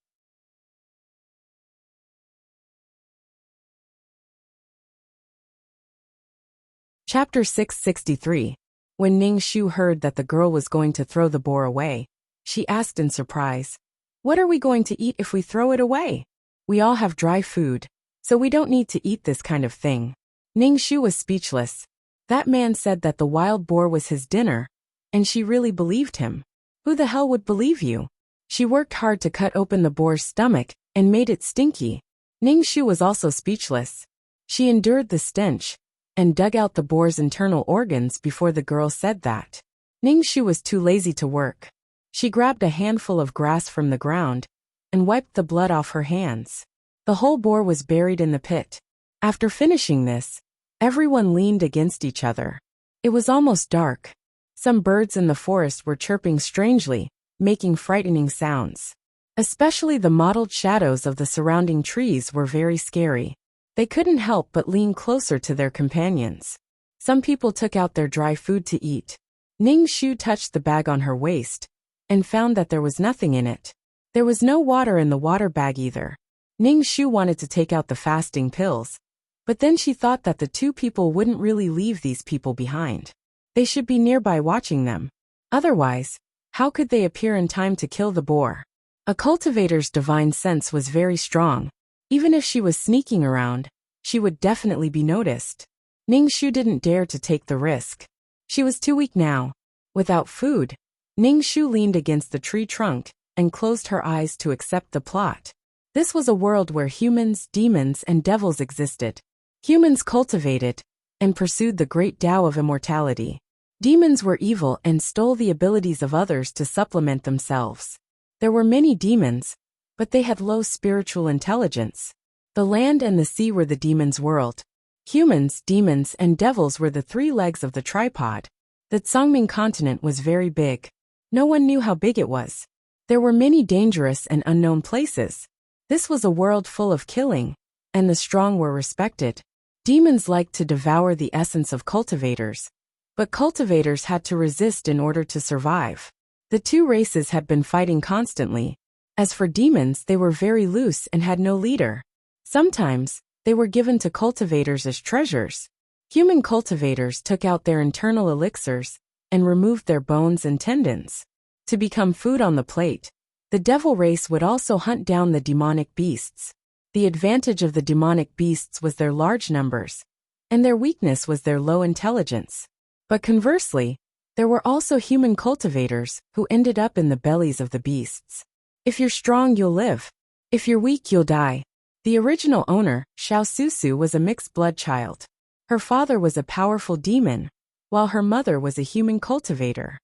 Chapter 663. When Ning Shu heard that the girl was going to throw the boar away, she asked in surprise, "What are we going to eat if we throw it away? We all have dry food, so we don't need to eat this kind of thing." Ning Shu was speechless. That man said that the wild boar was his dinner, and she really believed him. Who the hell would believe you? She worked hard to cut open the boar's stomach and made it stinky. Ning Shu was also speechless. She endured the stench and dug out the boar's internal organs before the girl said that. Ning Shu was too lazy to work. She grabbed a handful of grass from the ground and wiped the blood off her hands. The whole boar was buried in the pit. After finishing this, everyone leaned against each other. It was almost dark. Some birds in the forest were chirping strangely, making frightening sounds. Especially the mottled shadows of the surrounding trees were very scary. They couldn't help but lean closer to their companions. Some people took out their dry food to eat. Ning Shu touched the bag on her waist and found that there was nothing in it. There was no water in the water bag either. Ning Shu wanted to take out the fasting pills, but then she thought that the two people wouldn't really leave these people behind. They should be nearby watching them. Otherwise, how could they appear in time to kill the boar? A cultivator's divine sense was very strong. Even if she was sneaking around, she would definitely be noticed. Ning Shu didn't dare to take the risk. She was too weak now. Without food, Ning Shu leaned against the tree trunk and closed her eyes to accept the plot. This was a world where humans, demons, and devils existed. Humans cultivated and pursued the great Tao of immortality. Demons were evil and stole the abilities of others to supplement themselves. There were many demons, but they had low spiritual intelligence. The land and the sea were the demons' world. Humans, demons, and devils were the three legs of the tripod. The Tsangming continent was very big. No one knew how big it was. There were many dangerous and unknown places. This was a world full of killing, and the strong were respected. Demons liked to devour the essence of cultivators, but cultivators had to resist in order to survive. The two races had been fighting constantly. As for demons, they were very loose and had no leader. Sometimes, they were given to cultivators as treasures. Human cultivators took out their internal elixirs and removed their bones and tendons to become food on the plate. The devil race would also hunt down the demonic beasts. The advantage of the demonic beasts was their large numbers, and their weakness was their low intelligence. But conversely, there were also human cultivators who ended up in the bellies of the beasts. If you're strong, you'll live. If you're weak, you'll die. The original owner, Xiao Susu, was a mixed blood child. Her father was a powerful demon, while her mother was a human cultivator.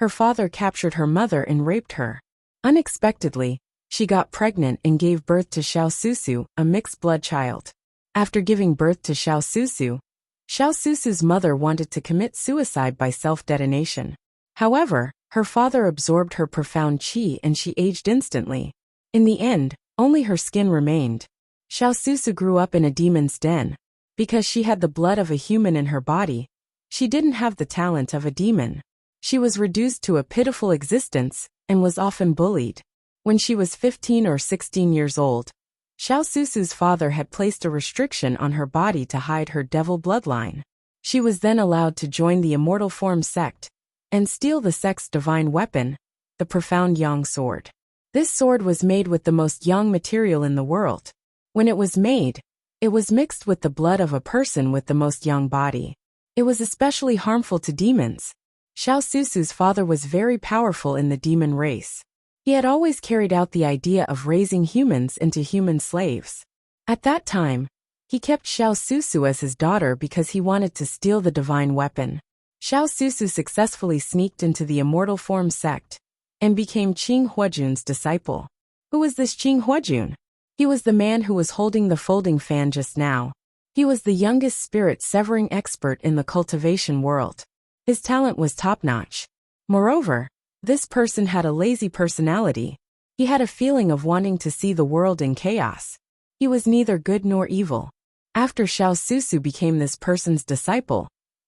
Her father captured her mother and raped her. Unexpectedly, she got pregnant and gave birth to Xiao Susu, a mixed blood child. After giving birth to Xiao Susu's mother wanted to commit suicide by self-detonation. However, her father absorbed her profound qi and she aged instantly. In the end, only her skin remained. Xiao Susu grew up in a demon's den. Because she had the blood of a human in her body, she didn't have the talent of a demon. She was reduced to a pitiful existence and was often bullied. When she was 15 or 16 years old, Xiao Susu's father had placed a restriction on her body to hide her devil bloodline. She was then allowed to join the Immortal Form sect and steal the sect's divine weapon, the profound Yang sword. This sword was made with the most young material in the world. When it was made, it was mixed with the blood of a person with the most young body. It was especially harmful to demons. Xiao Susu's father was very powerful in the demon race. He had always carried out the idea of raising humans into human slaves. At that time, he kept Xiao Susu as his daughter because he wanted to steal the divine weapon. Xiao Susu successfully sneaked into the immortal form sect and became Qing Huajun's disciple. Who was this Qing Huajun? He was the man who was holding the folding fan just now. He was the youngest spirit-severing expert in the cultivation world. His talent was top-notch. Moreover, this person had a lazy personality. He had a feeling of wanting to see the world in chaos. He was neither good nor evil. After Xiao Susu became this person's disciple,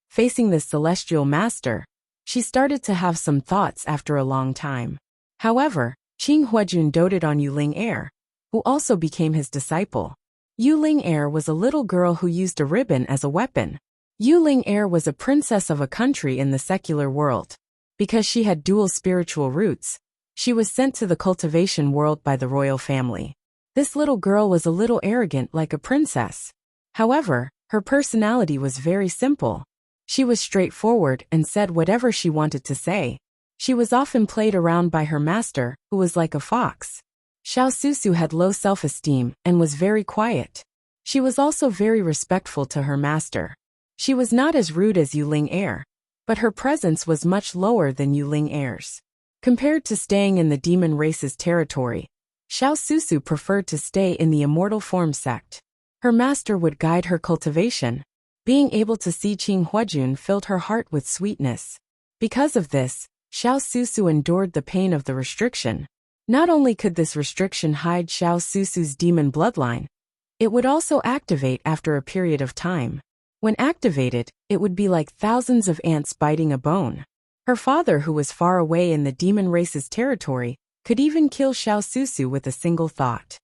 facing this celestial master, she started to have some thoughts after a long time. However, Qing Huajun doted on Yuling Air, who also became his disciple. Yuling Air was a little girl who used a ribbon as a weapon. Yuling Air was a princess of a country in the secular world. Because she had dual spiritual roots, she was sent to the cultivation world by the royal family. This little girl was a little arrogant like a princess. However, her personality was very simple. She was straightforward and said whatever she wanted to say. She was often played around by her master, who was like a fox. Xiao Susu had low self-esteem and was very quiet. She was also very respectful to her master. She was not as rude as Yuling Air, but her presence was much lower than Yuling Air's. Compared to staying in the demon race's territory, Xiao Susu preferred to stay in the immortal form sect. Her master would guide her cultivation. Being able to see Qing Huajun filled her heart with sweetness. Because of this, Xiao Susu endured the pain of the restriction. Not only could this restriction hide Xiao Susu's demon bloodline, it would also activate after a period of time. When activated, it would be like thousands of ants biting a bone. Her father, who was far away in the demon race's territory, could even kill Xiao Susu with a single thought.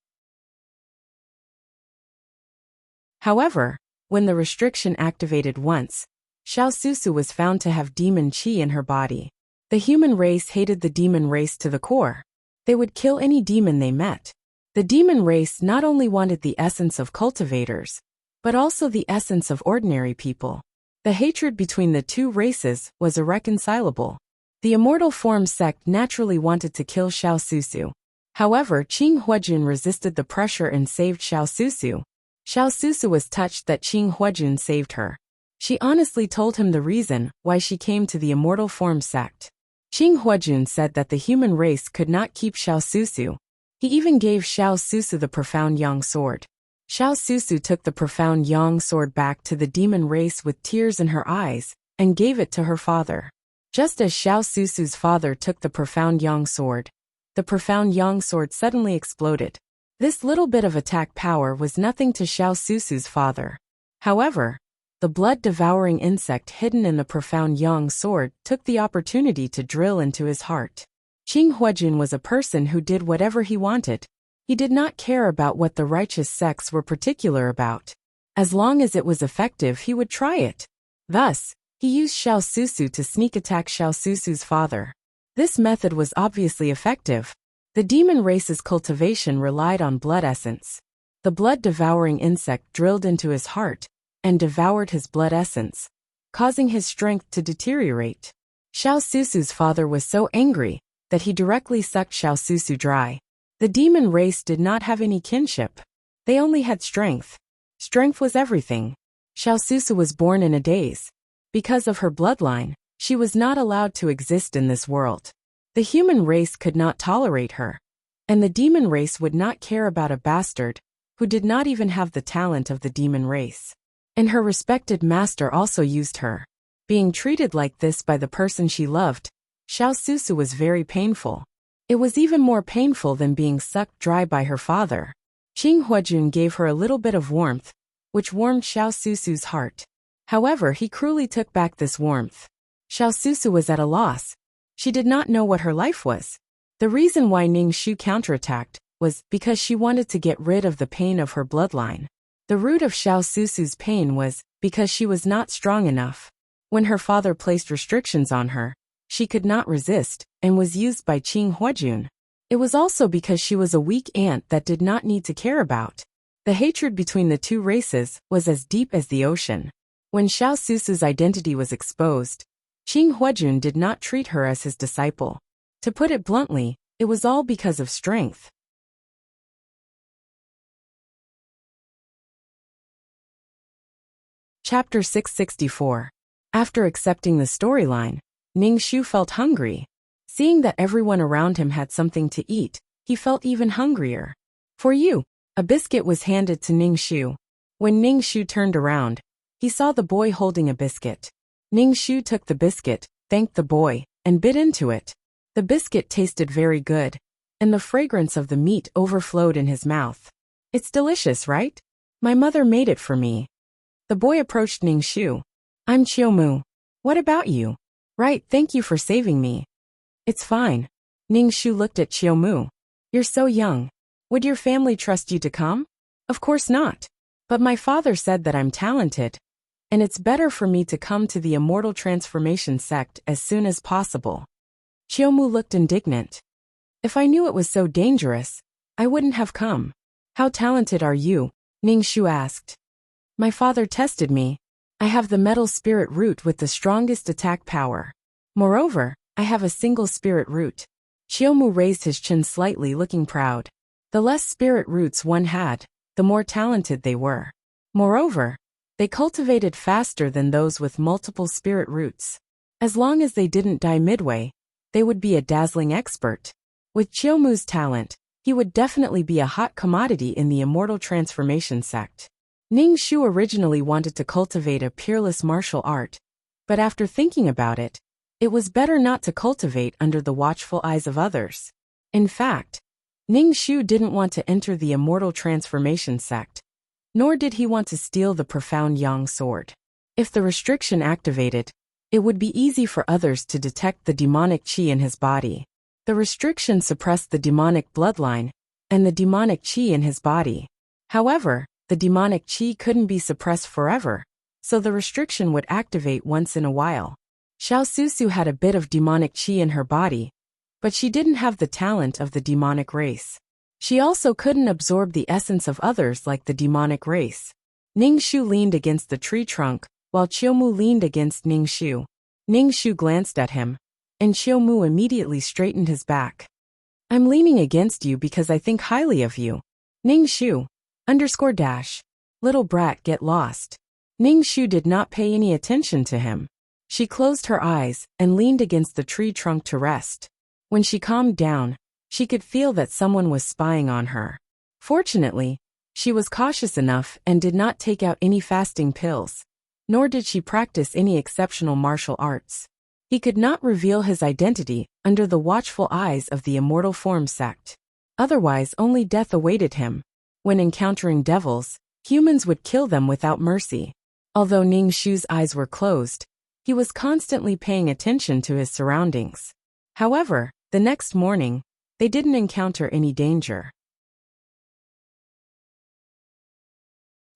However, when the restriction activated once, Xiao Susu was found to have demon qi in her body. The human race hated the demon race to the core. They would kill any demon they met. The demon race not only wanted the essence of cultivators, but also the essence of ordinary people. The hatred between the two races was irreconcilable. The immortal form sect naturally wanted to kill Xiao Susu. However, Qing Huajun resisted the pressure and saved Xiao Susu. Xiao Susu was touched that Qing Huajun saved her. She honestly told him the reason why she came to the immortal form sect. Qing Huajun said that the human race could not keep Xiao Susu. He even gave Xiao Susu the profound yang sword. Xiao Susu took the profound yang sword back to the demon race with tears in her eyes and gave it to her father. Just as Xiao Susu's father took the profound yang sword, the profound yang sword suddenly exploded. This little bit of attack power was nothing to Xiao Susu's father. However, the blood-devouring insect hidden in the profound yang sword took the opportunity to drill into his heart. Qing Huajun was a person who did whatever he wanted. He did not care about what the righteous sects were particular about. As long as it was effective, he would try it. Thus, he used Xiao Susu to sneak attack Xiao Susu's father. This method was obviously effective. The demon race's cultivation relied on blood essence. The blood-devouring insect drilled into his heart and devoured his blood essence, causing his strength to deteriorate. Xiao Susu's father was so angry that he directly sucked Xiao Susu dry. The demon race did not have any kinship. They only had strength. Strength was everything. Xiao Susu was born in a daze. Because of her bloodline, she was not allowed to exist in this world. The human race could not tolerate her, and the demon race would not care about a bastard who did not even have the talent of the demon race. And her respected master also used her. Being treated like this by the person she loved, Xiao Susu was very painful. It was even more painful than being sucked dry by her father. Qing Huajun gave her a little bit of warmth, which warmed Xiao Susu's heart. However, he cruelly took back this warmth. Xiao Susu was at a loss. She did not know what her life was. The reason why Ning Shu counterattacked was because she wanted to get rid of the pain of her bloodline. The root of Xiao Susu's pain was because she was not strong enough. When her father placed restrictions on her, she could not resist and was used by Qing Huajun. It was also because she was a weak ant that did not need to care about. The hatred between the two races was as deep as the ocean. When Xiao Susu's identity was exposed, Qing Huajun did not treat her as his disciple. To put it bluntly, it was all because of strength. Chapter 664. After accepting the storyline, Ning Shu felt hungry. Seeing that everyone around him had something to eat, he felt even hungrier. For you, a biscuit was handed to Ning Shu. When Ning Shu turned around, he saw the boy holding a biscuit. Ning Shu took the biscuit, thanked the boy, and bit into it. The biscuit tasted very good, and the fragrance of the meat overflowed in his mouth. It's delicious, right? My mother made it for me. The boy approached Ning Shu. I'm Qiumu. What about you? Right, thank you for saving me. It's fine. Ning Shu looked at Qiumu. You're so young. Would your family trust you to come? Of course not. But my father said that I'm talented, and it's better for me to come to the Immortal Transformation sect as soon as possible. Qiumu looked indignant. If I knew it was so dangerous, I wouldn't have come. How talented are you? Ning Shu asked. My father tested me. I have the metal spirit root with the strongest attack power. Moreover, I have a single spirit root. Qiumu raised his chin slightly, looking proud. The less spirit roots one had, the more talented they were. Moreover, they cultivated faster than those with multiple spirit roots. As long as they didn't die midway, they would be a dazzling expert. With Qiumu's talent, he would definitely be a hot commodity in the Immortal Transformation sect. Ning Shu originally wanted to cultivate a peerless martial art, but after thinking about it, it was better not to cultivate under the watchful eyes of others. In fact, Ning Shu didn't want to enter the Immortal Transformation sect, nor did he want to steal the profound Yang sword. If the restriction activated, it would be easy for others to detect the demonic qi in his body. The restriction suppressed the demonic bloodline and the demonic qi in his body. However, the demonic qi couldn't be suppressed forever, so the restriction would activate once in a while. Xiao Susu had a bit of demonic qi in her body, but she didn't have the talent of the demonic race. She also couldn't absorb the essence of others like the demonic race. Ning Shu leaned against the tree trunk, while Qiumu leaned against Ning Shu. Ning Shu glanced at him, and Qiumu immediately straightened his back. I'm leaning against you because I think highly of you. Ning Shu, _ little brat, get lost. Ning Shu did not pay any attention to him. She closed her eyes and leaned against the tree trunk to rest. When she calmed down, she could feel that someone was spying on her. Fortunately, she was cautious enough and did not take out any fasting pills, nor did she practice any exceptional martial arts. He could not reveal his identity under the watchful eyes of the Immortal Form sect. Otherwise, only death awaited him. When encountering devils, humans would kill them without mercy. Although Ning Shu's eyes were closed, he was constantly paying attention to his surroundings. However, the next morning, they didn't encounter any danger.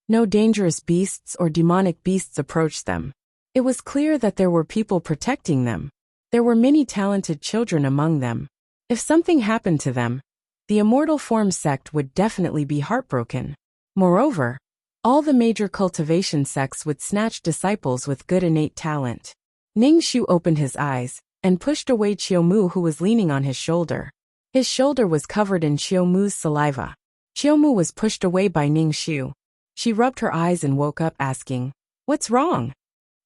No dangerous beasts or demonic beasts approached them. It was clear that there were people protecting them. There were many talented children among them. If something happened to them, the Immortal Form sect would definitely be heartbroken. Moreover, all the major cultivation sects would snatch disciples with good innate talent. Ning Shu opened his eyes and pushed away Qiumu, who was leaning on his shoulder. His shoulder was covered in Qiumu's saliva. Qiumu was pushed away by Ning Shu. She rubbed her eyes and woke up, asking, "What's wrong?"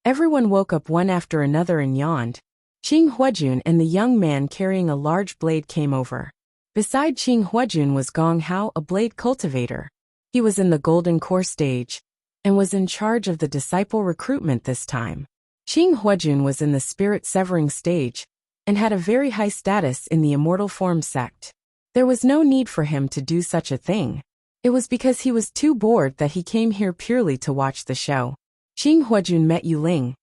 Everyone woke up one after another and yawned. Qing Huajun and the young man carrying a large blade came over. Beside Qing Huajun was Gong Hao, a blade cultivator. He was in the Golden Core stage, and was in charge of the disciple recruitment this time. Qing Huajun was in the Spirit Severing stage, and had a very high status in the Immortal Form sect. There was no need for him to do such a thing. It was because he was too bored that he came here purely to watch the show. Qing Huajun met Yuling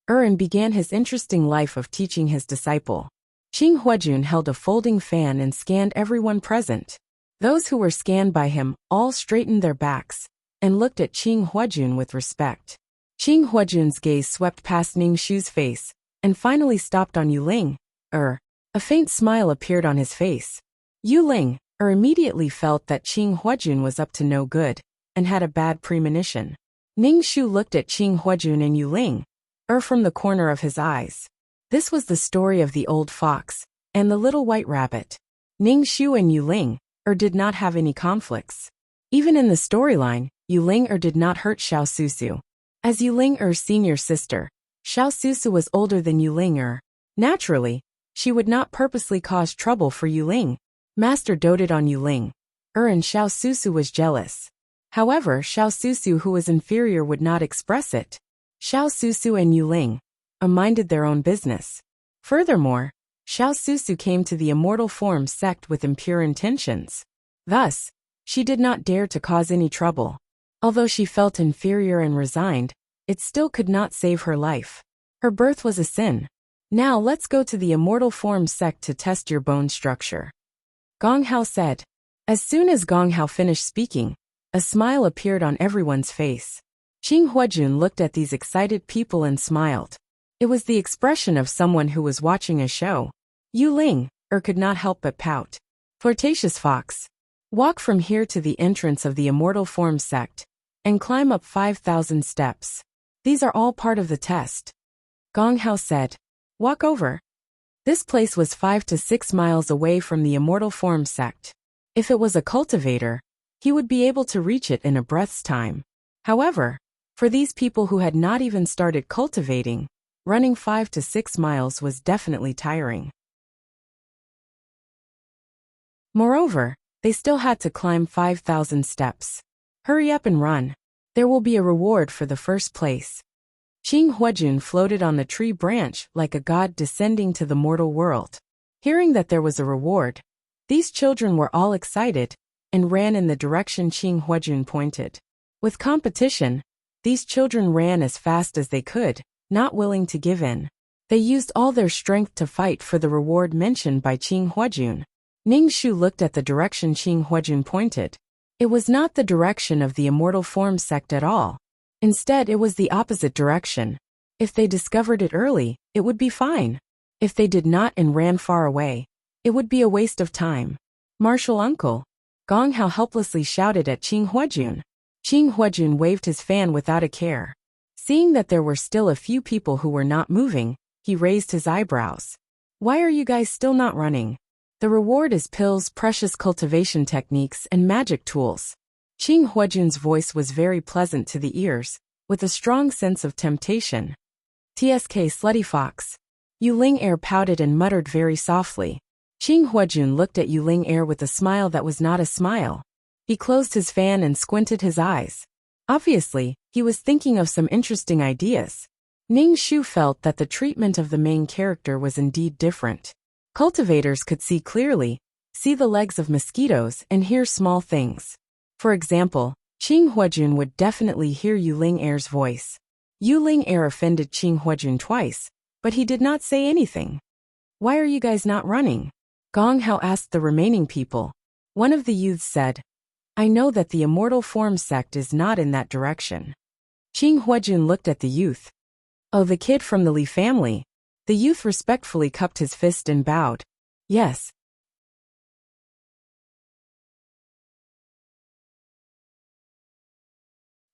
and began his interesting life of teaching his disciple. Qing Huajun held a folding fan and scanned everyone present. Those who were scanned by him all straightened their backs and looked at Qing Huajun with respect. Qing Huajun's gaze swept past Ning Shu's face and finally stopped on Yuling. A faint smile appeared on his face. Yu immediately felt that Qing Huajun was up to no good, and had a bad premonition. Ning Shu looked at Qing Huajun and Yu from the corner of his eyes. This was the story of the old fox and the little white rabbit. Ning Shu and Yu did not have any conflicts. Even in the storyline, Yu did not hurt Xiao Susu. As Yu senior sister, Xiao Susu was older than Yu Naturally, she would not purposely cause trouble for Yu Master doted on Yu and Xiao Susu was jealous. However, Xiao Susu, who was inferior, would not express it. Xiao Susu and Yu minded their own business. Furthermore, Xiao Susu came to the immortal form sect with impure intentions. Thus, she did not dare to cause any trouble. Although she felt inferior and resigned, it still could not save her life. Her birth was a sin. Now let's go to the immortal form sect to test your bone structure. Gong Hao said. As soon as Gong Hao finished speaking, a smile appeared on everyone's face. Qing Huajun looked at these excited people and smiled. It was the expression of someone who was watching a show. Yu could not help but pout. Flirtatious fox. Walk from here to the entrance of the immortal form sect, and climb up 5,000 steps. These are all part of the test. Gong Hao said. Walk over. This place was 5 to 6 miles away from the immortal form sect. If it was a cultivator, he would be able to reach it in a breath's time. However, for these people who had not even started cultivating, running 5 to 6 miles was definitely tiring. Moreover, they still had to climb 5,000 steps. Hurry up and run. There will be a reward for the first place. Qing Huajun floated on the tree branch like a god descending to the mortal world. Hearing that there was a reward, these children were all excited and ran in the direction Qing Huajun pointed. With competition, these children ran as fast as they could, not willing to give in. They used all their strength to fight for the reward mentioned by Qing Huajun. Ning Shu looked at the direction Qing Huajun pointed. It was not the direction of the immortal form sect at all. Instead, it was the opposite direction. If they discovered it early, it would be fine. If they did not and ran far away, it would be a waste of time. Martial uncle. Gong Hao helplessly shouted at Qing Huajun. Qing Huajun waved his fan without a care. Seeing that there were still a few people who were not moving, he raised his eyebrows. Why are you guys still not running? The reward is pills, precious cultivation techniques, and magic tools. Qing Huajun's voice was very pleasant to the ears, with a strong sense of temptation. TSK slutty fox. Yu pouted and muttered very softly. Qing Huajun looked at Yu with a smile that was not a smile. He closed his fan and squinted his eyes. Obviously, he was thinking of some interesting ideas. Ning Shu felt that the treatment of the main character was indeed different. Cultivators could see clearly, see the legs of mosquitoes, and hear small things. For example, Qing Huajun would definitely hear Yu Ling'er's voice. Yu Ling'er offended Qing Huajun twice, but he did not say anything. Why are you guys not running? Gong Hao asked the remaining people. One of the youths said, I know that the immortal form sect is not in that direction. Qing Huajun looked at the youth. Oh, the kid from the Li family. The youth respectfully cupped his fist and bowed. Yes.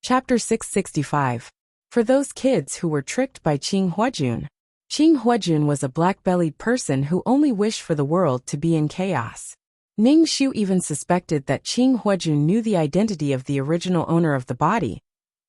Chapter 665. For those kids who were tricked by Qing Huajun. Qing Huajun was a black-bellied person who only wished for the world to be in chaos. Ning Shu even suspected that Qing Huajun knew the identity of the original owner of the body,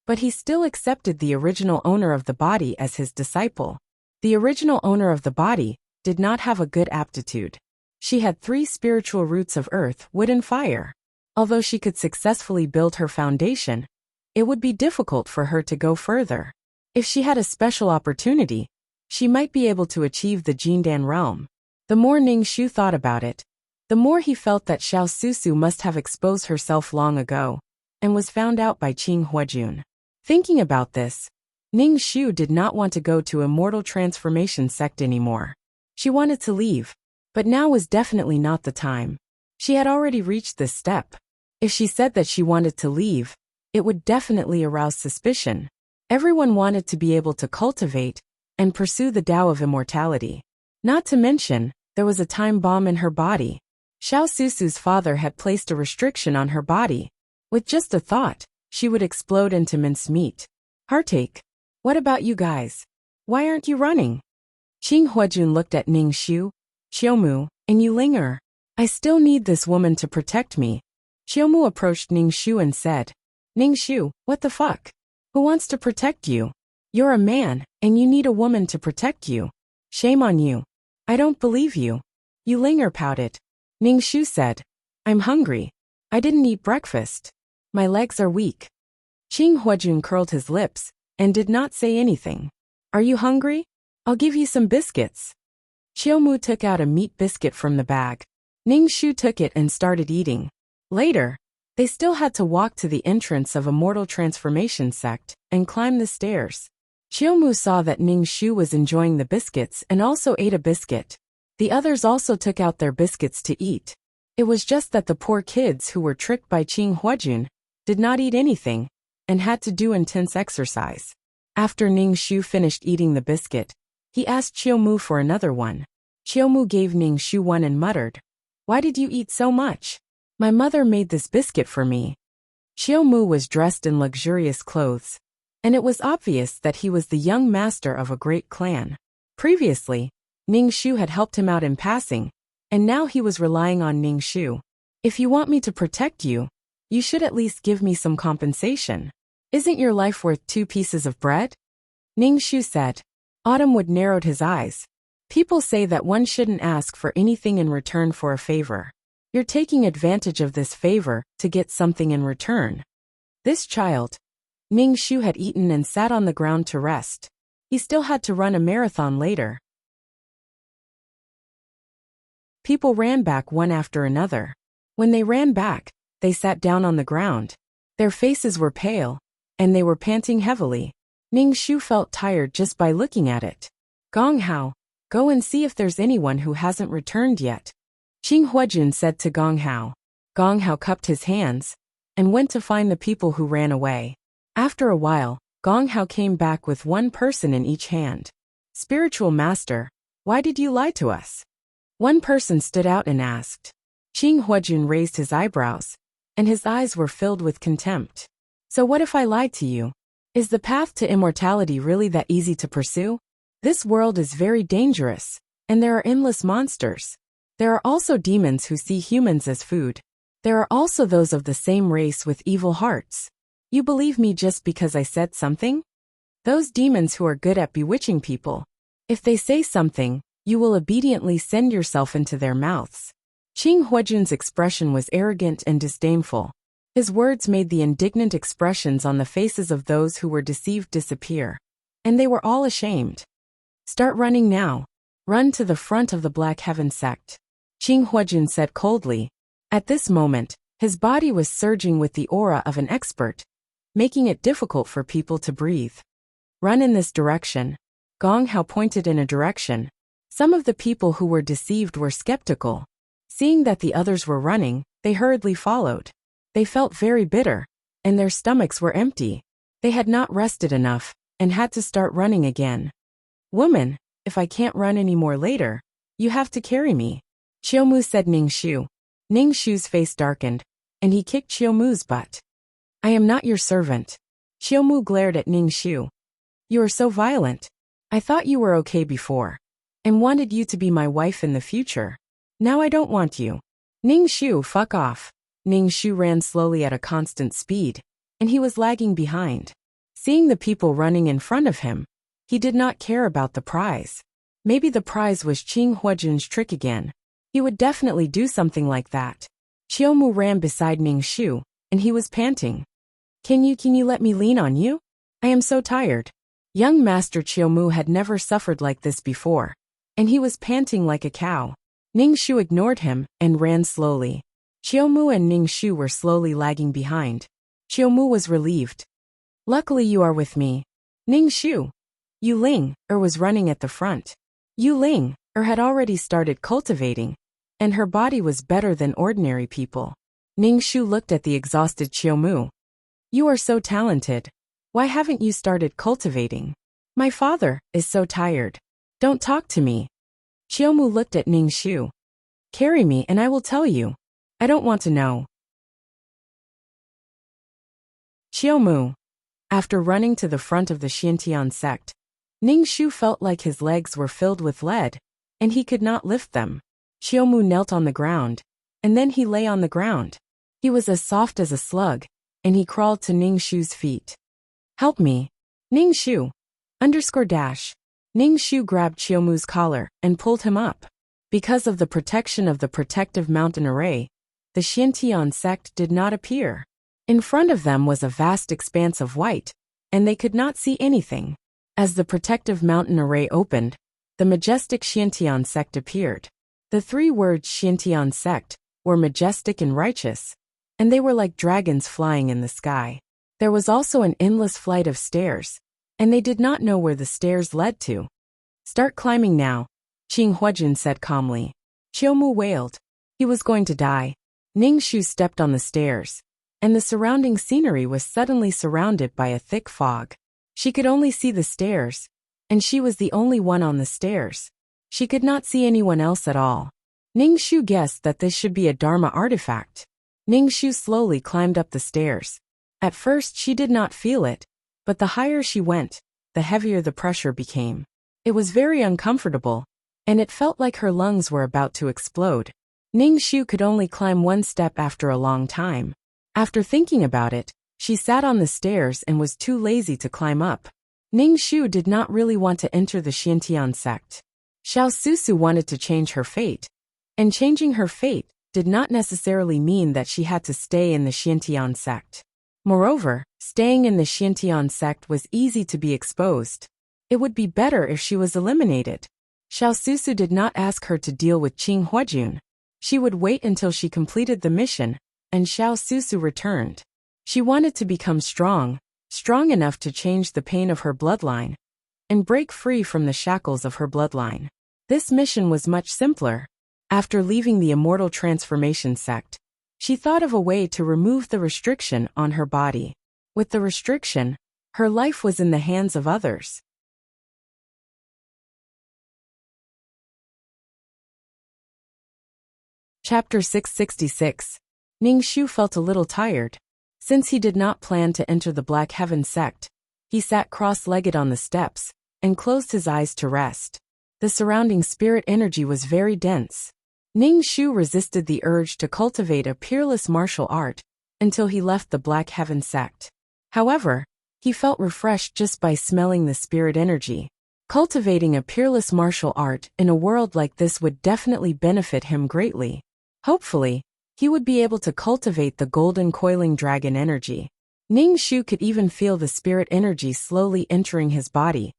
but he still accepted the original owner of the body as his disciple. The original owner of the body did not have a good aptitude. She had 3 spiritual roots of earth, wood and fire. Although she could successfully build her foundation, it would be difficult for her to go further. If she had a special opportunity, she might be able to achieve the Jindan realm. The more Ning Shu thought about it, the more he felt that Xiao Susu must have exposed herself long ago, and was found out by Qing Huajun. Thinking about this, Ning Shu did not want to go to Immortal Transformation sect anymore. She wanted to leave, but now was definitely not the time. She had already reached this step. If she said that she wanted to leave, it would definitely arouse suspicion. Everyone wanted to be able to cultivate and pursue the Tao of immortality. Not to mention, there was a time bomb in her body. Xiao Susu's father had placed a restriction on her body. With just a thought, she would explode into mincemeat. Heartache. What about you guys? Why aren't you running? Qing Huajun looked at Ning Shu, Xiaomu, and Yu Linger. I still need this woman to protect me. Xiaomu approached Ning Shu and said, Ning Shu, what the fuck? Who wants to protect you? You're a man, and you need a woman to protect you. Shame on you. I don't believe you. Yu Linger pouted. Ning Shu said, I'm hungry. I didn't eat breakfast. My legs are weak. Qing Huajun curled his lips and did not say anything. Are you hungry? I'll give you some biscuits. Xiaomu took out a meat biscuit from the bag. Ning Shu took it and started eating. Later, they still had to walk to the entrance of a mortal transformation sect and climb the stairs. Xiaomu saw that Ning Shu was enjoying the biscuits and also ate a biscuit. The others also took out their biscuits to eat. It was just that the poor kids who were tricked by Qing Huajun did not eat anything and had to do intense exercise. After Ning Shu finished eating the biscuit, he asked Xiaomu for another one. Xiaomu gave Ning Shu one and muttered, Why did you eat so much? My mother made this biscuit for me. Xiaomu was dressed in luxurious clothes, and it was obvious that he was the young master of a great clan. Previously, Ning Shu had helped him out in passing, and now he was relying on Ning Shu. If you want me to protect you, you should at least give me some compensation. Isn't your life worth 2 pieces of bread? Ning Shu said. Autumnwood narrowed his eyes. People say that one shouldn't ask for anything in return for a favor. You're taking advantage of this favor to get something in return. This child. Ning Shu had eaten and sat on the ground to rest. He still had to run a marathon later. People ran back one after another. When they ran back, they sat down on the ground. Their faces were pale, and they were panting heavily. Ning Shu felt tired just by looking at it. Gong Hao, go and see if there's anyone who hasn't returned yet. Qing Huajun said to Gong Hao. Gong Hao cupped his hands and went to find the people who ran away. After a while, Gong Hao came back with one person in each hand. Spiritual Master, why did you lie to us? One person stood out and asked. Qing Huajun raised his eyebrows, and his eyes were filled with contempt. So what if I lied to you? Is the path to immortality really that easy to pursue? This world is very dangerous, and there are endless monsters. There are also demons who see humans as food. There are also those of the same race with evil hearts. You believe me just because I said something? Those demons who are good at bewitching people. If they say something, you will obediently send yourself into their mouths. Qing Huajun's expression was arrogant and disdainful. His words made the indignant expressions on the faces of those who were deceived disappear. And they were all ashamed. Start running now. Run to the front of the Black Heaven sect. Qing Huajun said coldly. At this moment, his body was surging with the aura of an expert, making it difficult for people to breathe. Run in this direction. Gong Hao pointed in a direction. Some of the people who were deceived were skeptical. Seeing that the others were running, they hurriedly followed. They felt very bitter, and their stomachs were empty. They had not rested enough, and had to start running again. Woman, if I can't run any more later, you have to carry me. Xiaomu said Ning Shu. Ning Shu's face darkened, and he kicked Xiaomu's butt. I am not your servant. Xiaomu glared at Ning Shu. You are so violent. I thought you were okay before, and wanted you to be my wife in the future. Now I don't want you. Ning Shu, fuck off. Ning Shu ran slowly at a constant speed, and he was lagging behind. Seeing the people running in front of him, he did not care about the prize. Maybe the prize was Qing Huajun's trick again. He would definitely do something like that. Xiaomu ran beside Ning Shu, and he was panting. Can you let me lean on you? I am so tired. Young Master Xiaomu had never suffered like this before, and he was panting like a cow. Ning Shu ignored him and ran slowly. Xiaomu and Ning Shu were slowly lagging behind. Xiaomu was relieved. Luckily you are with me. Ning Shu. Yu Ling was running at the front. Yu Ling had already started cultivating, and her body was better than ordinary people. Ning Shu looked at the exhausted Xiaomu. You are so talented. Why haven't you started cultivating? My father is so tired. Don't talk to me. Xiaomu looked at Ning Shu. Carry me and I will tell you. I don't want to know. Qiumu. After running to the front of the Xiantian sect, Ningshu felt like his legs were filled with lead, and he could not lift them. Qiumu knelt on the ground, and then he lay on the ground. He was as soft as a slug, and he crawled to Ningshu's feet. Help me. Ningshu. _. Ningshu grabbed Qiumu's collar and pulled him up. Because of the protection of the protective mountain array, the Xiantian sect did not appear. In front of them was a vast expanse of white, and they could not see anything. As the protective mountain array opened, the majestic Xiantian sect appeared. The 3 words Xiantian sect were majestic and righteous, and they were like dragons flying in the sky. There was also an endless flight of stairs, and they did not know where the stairs led to. Start climbing now, Qing Huajun said calmly. Qiumu wailed. He was going to die. Ningshu stepped on the stairs, and the surrounding scenery was suddenly surrounded by a thick fog. She could only see the stairs, and she was the only one on the stairs. She could not see anyone else at all. Ningshu guessed that this should be a Dharma artifact. Ningshu slowly climbed up the stairs. At first she did not feel it, but the higher she went, the heavier the pressure became. It was very uncomfortable, and it felt like her lungs were about to explode. Ningshu could only climb 1 step after a long time. After thinking about it, she sat on the stairs and was too lazy to climb up. Ningshu did not really want to enter the Xiantian sect. Xiao Susu wanted to change her fate, and changing her fate did not necessarily mean that she had to stay in the Xiantian sect. Moreover, staying in the Xiantian sect was easy to be exposed. It would be better if she was eliminated. Xiao Susu did not ask her to deal with Qing Huajun. She would wait until she completed the mission, and Xiao Susu returned. She wanted to become strong enough to change the pain of her bloodline, and break free from the shackles of her bloodline. This mission was much simpler. After leaving the Immortal Transformation sect, she thought of a way to remove the restriction on her body. With the restriction, her life was in the hands of others. Chapter 666. Ningshu felt a little tired. Since he did not plan to enter the Black Heaven sect, he sat cross-legged on the steps and closed his eyes to rest. The surrounding spirit energy was very dense. Ningshu resisted the urge to cultivate a peerless martial art until he left the Black Heaven sect. However, he felt refreshed just by smelling the spirit energy. Cultivating a peerless martial art in a world like this would definitely benefit him greatly. Hopefully, he would be able to cultivate the golden coiling dragon energy. Ningshu could even feel the spirit energy slowly entering his body,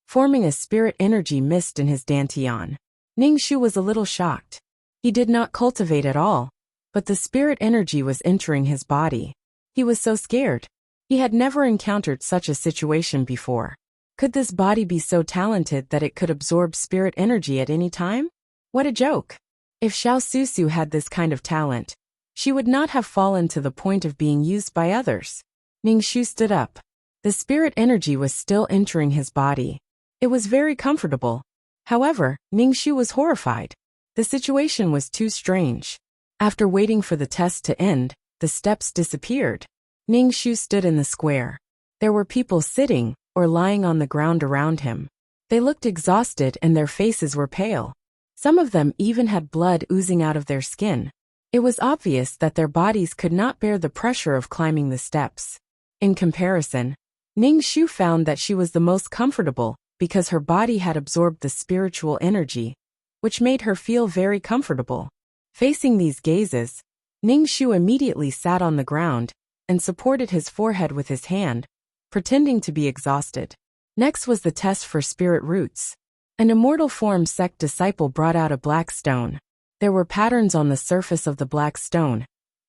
forming a spirit energy mist in his dantian. Ningshu was a little shocked. He did not cultivate at all, but the spirit energy was entering his body. He was so scared. He had never encountered such a situation before. Could this body be so talented that it could absorb spirit energy at any time? What a joke! If Xiao Susu had this kind of talent, she would not have fallen to the point of being used by others. Ningshu stood up. The spirit energy was still entering his body. It was very comfortable. However, Ningshu was horrified. The situation was too strange. After waiting for the test to end, the steps disappeared. Ningshu stood in the square. There were people sitting or lying on the ground around him. They looked exhausted and their faces were pale. Some of them even had blood oozing out of their skin. It was obvious that their bodies could not bear the pressure of climbing the steps. In comparison, Ningshu found that she was the most comfortable because her body had absorbed the spiritual energy, which made her feel very comfortable. Facing these gazes, Ningshu immediately sat on the ground and supported his forehead with his hand, pretending to be exhausted. Next was the test for spirit roots. An immortal form sect disciple brought out a black stone. There were patterns on the surface of the black stone,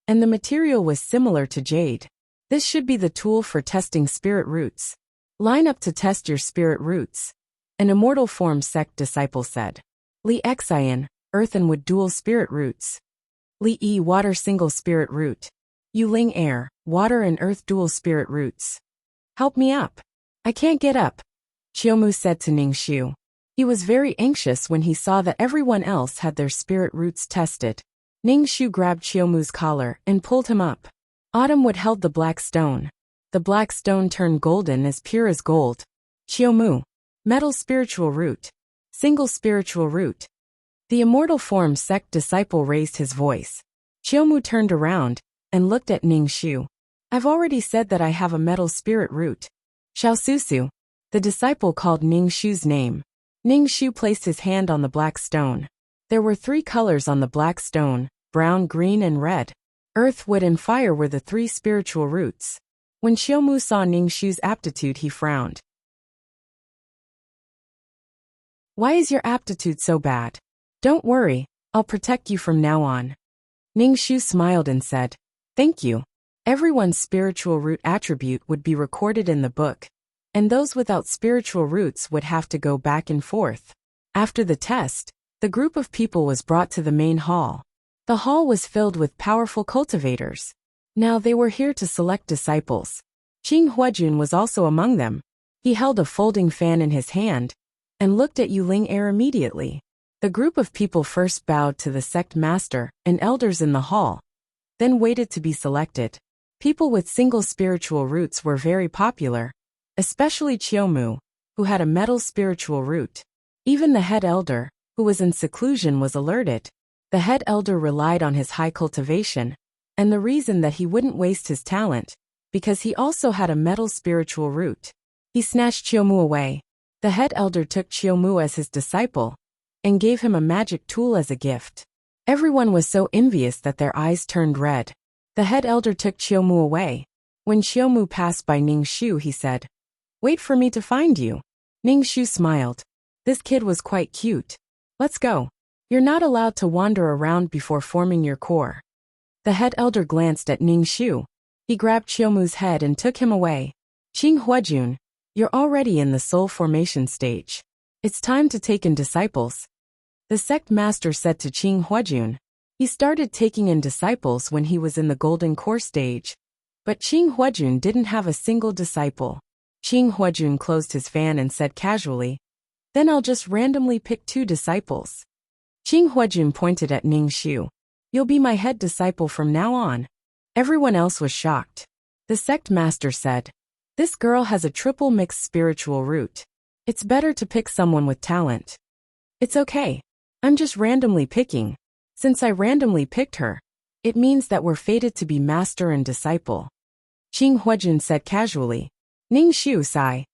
and the material was similar to jade. This should be the tool for testing spirit roots. Line up to test your spirit roots, an immortal form sect disciple said. Li Xian, earth and wood dual spirit roots. Li Yi, water single spirit root. Yu Ling, air, water and earth dual spirit roots. Help me up. I can't get up, Qiumu said to Ningshu. He was very anxious when he saw that everyone else had their spirit roots tested. Ning Shu grabbed Qiumu's collar and pulled him up. Autumn held the black stone. The black stone turned golden, as pure as gold. Qiumu. Metal spiritual root. Single spiritual root. The immortal form sect disciple raised his voice. Qiumu turned around and looked at Ning Shu. I've already said that I have a metal spirit root. Xiaosusu. The disciple called Ning Shu's name. Ning Shu placed his hand on the black stone. There were 3 colors on the black stone: brown, green, and red. Earth, wood, and fire were the 3 spiritual roots. When Qiumu saw Ning Shu's aptitude, he frowned. Why is your aptitude so bad? Don't worry, I'll protect you from now on. Ning Shu smiled and said, Thank you. Everyone's spiritual root attribute would be recorded in the book, and those without spiritual roots would have to go back and forth. After the test, the group of people was brought to the main hall. The hall was filled with powerful cultivators. Now they were here to select disciples. Qing Huajun was also among them. He held a folding fan in his hand and looked at Yuling Air immediately. The group of people first bowed to the sect master and elders in the hall, then waited to be selected. People with single spiritual roots were very popular, especially Qiumu, who had a metal spiritual root. Even the head elder, who was in seclusion, was alerted. The head elder relied on his high cultivation, and the reason that he wouldn't waste his talent, because he also had a metal spiritual root. He snatched Qiumu away. The head elder took Qiumu as his disciple, and gave him a magic tool as a gift. Everyone was so envious that their eyes turned red. The head elder took Qiumu away. When Qiumu passed by Ning Shu, he said, Wait for me to find you. Ning Shu smiled. This kid was quite cute. Let's go. You're not allowed to wander around before forming your core. The head elder glanced at Ning Shu. He grabbed Qiumu's head and took him away. Qing Huajun, you're already in the soul formation stage. It's time to take in disciples. The sect master said to Qing Huajun. He started taking in disciples when he was in the golden core stage. But Qing Huajun didn't have a single disciple. Qing Huajun closed his fan and said casually, Then I'll just randomly pick 2 disciples. Qing Huajun pointed at Ning Shu. You'll be my head disciple from now on. Everyone else was shocked. The sect master said, This girl has a triple mixed spiritual root. It's better to pick someone with talent. It's okay. I'm just randomly picking. Since I randomly picked her, it means that we're fated to be master and disciple. Qing Huajun said casually. Ning Shu sighed.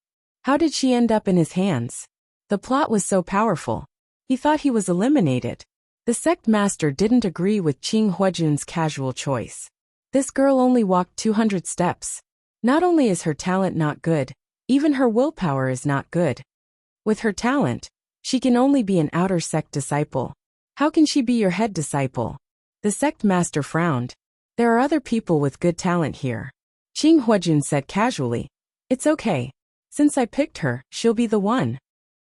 How did she end up in his hands? The plot was so powerful. He thought he was eliminated. The sect master didn't agree with Qing Huajun's casual choice. This girl only walked 200 steps. Not only is her talent not good, even her willpower is not good. With her talent, she can only be an outer sect disciple. How can she be your head disciple? The sect master frowned. There are other people with good talent here. Qing Huajun said casually. It's okay. Since I picked her, she'll be the one.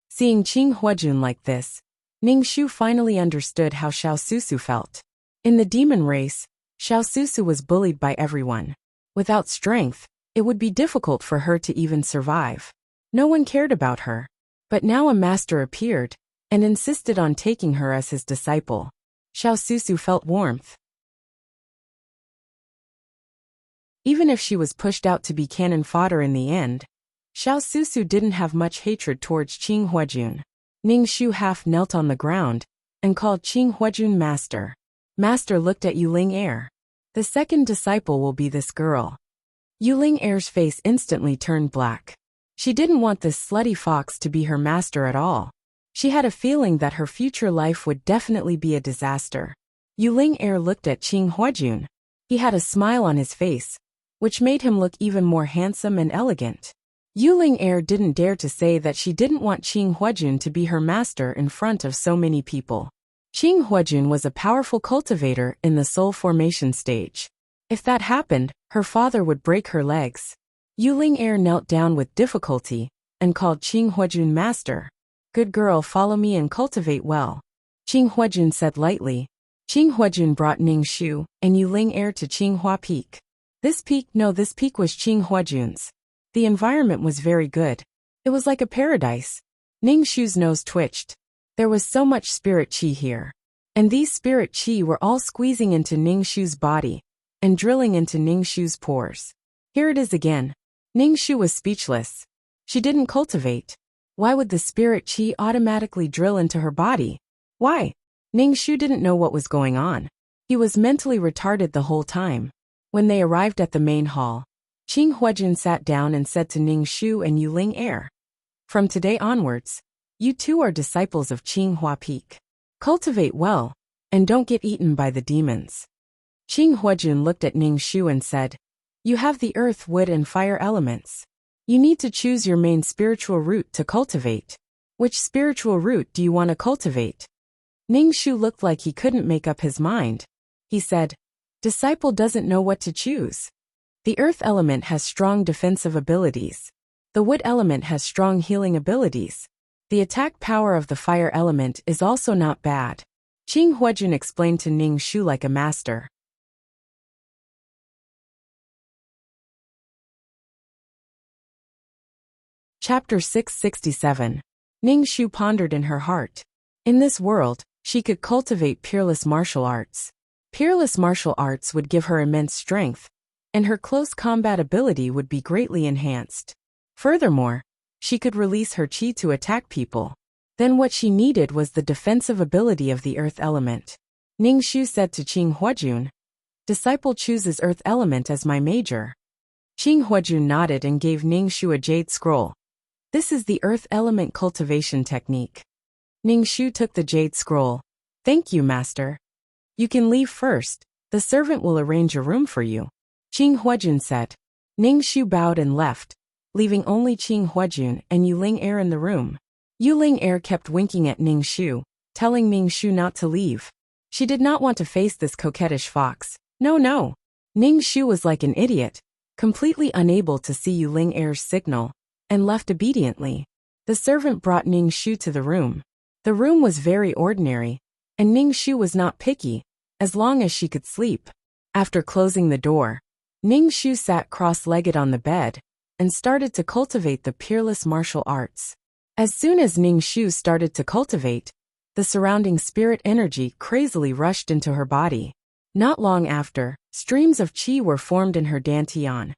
Seeing Qing Huajun like this, Ning Shu finally understood how Xiaosusu felt. In the demon race, Xiaosusu was bullied by everyone. Without strength, it would be difficult for her to even survive. No one cared about her. But now a master appeared and insisted on taking her as his disciple. Xiaosusu felt warmth. Even if she was pushed out to be cannon fodder in the end, Xiaosusu didn't have much hatred towards Qing Huajun. Ning Shu half knelt on the ground and called Qing Huajun master. Master looked at Yuling Air. The second disciple will be this girl. Yuling Air's face instantly turned black. She didn't want this slutty fox to be her master at all. She had a feeling that her future life would definitely be a disaster. Yuling Air looked at Qing Huajun. He had a smile on his face, which made him look even more handsome and elegant. Yuling Air didn't dare to say that she didn't want Qing Huajun to be her master in front of so many people. Qing Huajun was a powerful cultivator in the soul formation stage. If that happened, her father would break her legs. Yuling Air knelt down with difficulty and called Qing Huajun master. Good girl, follow me and cultivate well. Qing Huajun said lightly. Qing Huajun brought Ning Shu and Yuling Air to Qinghua Peak. This peak was Qing Huajun's. The environment was very good. It was like a paradise. Ning Shu's nose twitched. There was so much spirit chi here. And these spirit chi were all squeezing into Ning Shu's body and drilling into Ning Shu's pores. Here it is again. Ning Shu was speechless. She didn't cultivate. Why would the spirit chi automatically drill into her body? Why? Ning Shu didn't know what was going on. He was mentally retarded the whole time. When they arrived at the main hall, Qing Huajun sat down and said to Ning Shu and Yu Ling Er, "From today onwards, you two are disciples of Qing Hua Peak. Cultivate well, and don't get eaten by the demons." Qing Huajun looked at Ning Shu and said, "You have the earth, wood and fire elements. You need to choose your main spiritual root to cultivate. Which spiritual root do you want to cultivate?" Ning Shu looked like he couldn't make up his mind. He said, "Disciple doesn't know what to choose. The earth element has strong defensive abilities. The wood element has strong healing abilities. The attack power of the fire element is also not bad." Qing Huajun explained to Ning Shu like a master. Chapter 667. Ning Shu pondered in her heart. In this world, she could cultivate peerless martial arts. Peerless martial arts would give her immense strength, and her close combat ability would be greatly enhanced. Furthermore, she could release her chi to attack people. Then what she needed was the defensive ability of the earth element. Ning Shu said to Qing Huajun, "Disciple chooses earth element as my major." Qing Huajun nodded and gave Ning Shu a jade scroll. "This is the earth element cultivation technique." Ning Shu took the jade scroll. "Thank you, master. You can leave first. The servant will arrange a room for you," Qing Huajun said. Ning Shu bowed and left, leaving only Qing Huajun and Yu Ling Er in the room. Yu Ling Er kept winking at Ning Shu, telling Ning Shu not to leave. She did not want to face this coquettish fox. No. Ning Shu was like an idiot, completely unable to see Yu Ling Er's signal, and left obediently. The servant brought Ning Shu to the room. The room was very ordinary, and Ning Shu was not picky, as long as she could sleep. After closing the door, Ning Shu sat cross-legged on the bed and started to cultivate the peerless martial arts. As soon as Ning Shu started to cultivate, the surrounding spirit energy crazily rushed into her body. Not long after, streams of qi were formed in her dantian.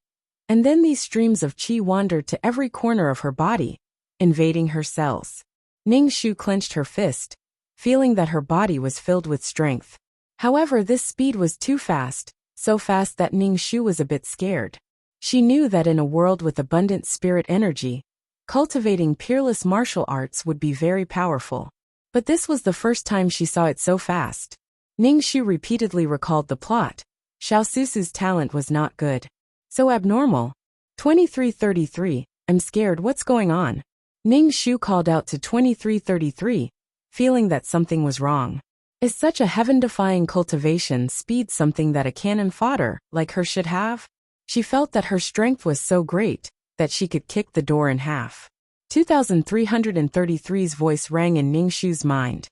And then these streams of qi wandered to every corner of her body, invading her cells. Ning Shu clenched her fist, feeling that her body was filled with strength. However, this speed was too fast, so fast that Ning Shu was a bit scared. She knew that in a world with abundant spirit energy, cultivating peerless martial arts would be very powerful. But this was the first time she saw it so fast. Ning Shu repeatedly recalled the plot. Xiao Susu's talent was not good. So abnormal. 2333, I'm scared, what's going on? Ning Shu called out to 2333, feeling that something was wrong. Is such a heaven-defying cultivation speed something that a cannon fodder like her should have? She felt that her strength was so great that she could kick the door in half. 2333's voice rang in Ning Shu's mind.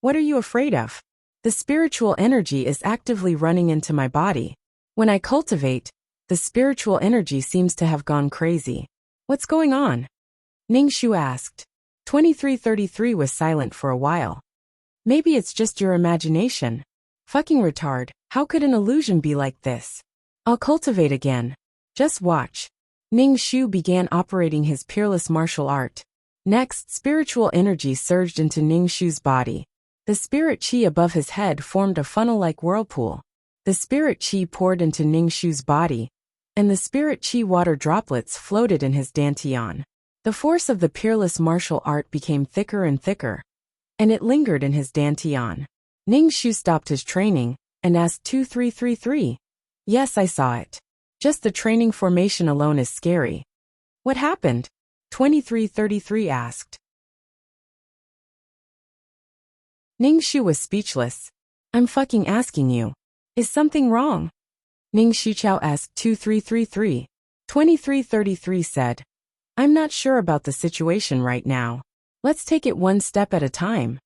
What are you afraid of? The spiritual energy is actively running into my body. When I cultivate, the spiritual energy seems to have gone crazy. What's going on? Ning Shu asked. 2333 was silent for a while. Maybe it's just your imagination. Fucking retard, how could an illusion be like this? I'll cultivate again. Just watch. Ning Shu began operating his peerless martial art. Next, spiritual energy surged into Ning Shu's body. The spirit chi above his head formed a funnel-like whirlpool. The spirit chi poured into Ning Shu's body, and the spirit chi water droplets floated in his dantian. The force of the peerless martial art became thicker and thicker, and it lingered in his dantian. Ning Shu stopped his training and asked 2333. Yes, I saw it. Just the training formation alone is scary. What happened? 2333 asked. Ning Shu was speechless. I'm fucking asking you. Is something wrong? Ning Shu Chao asked 2333. 2333 said, I'm not sure about the situation right now. Let's take it one step at a time.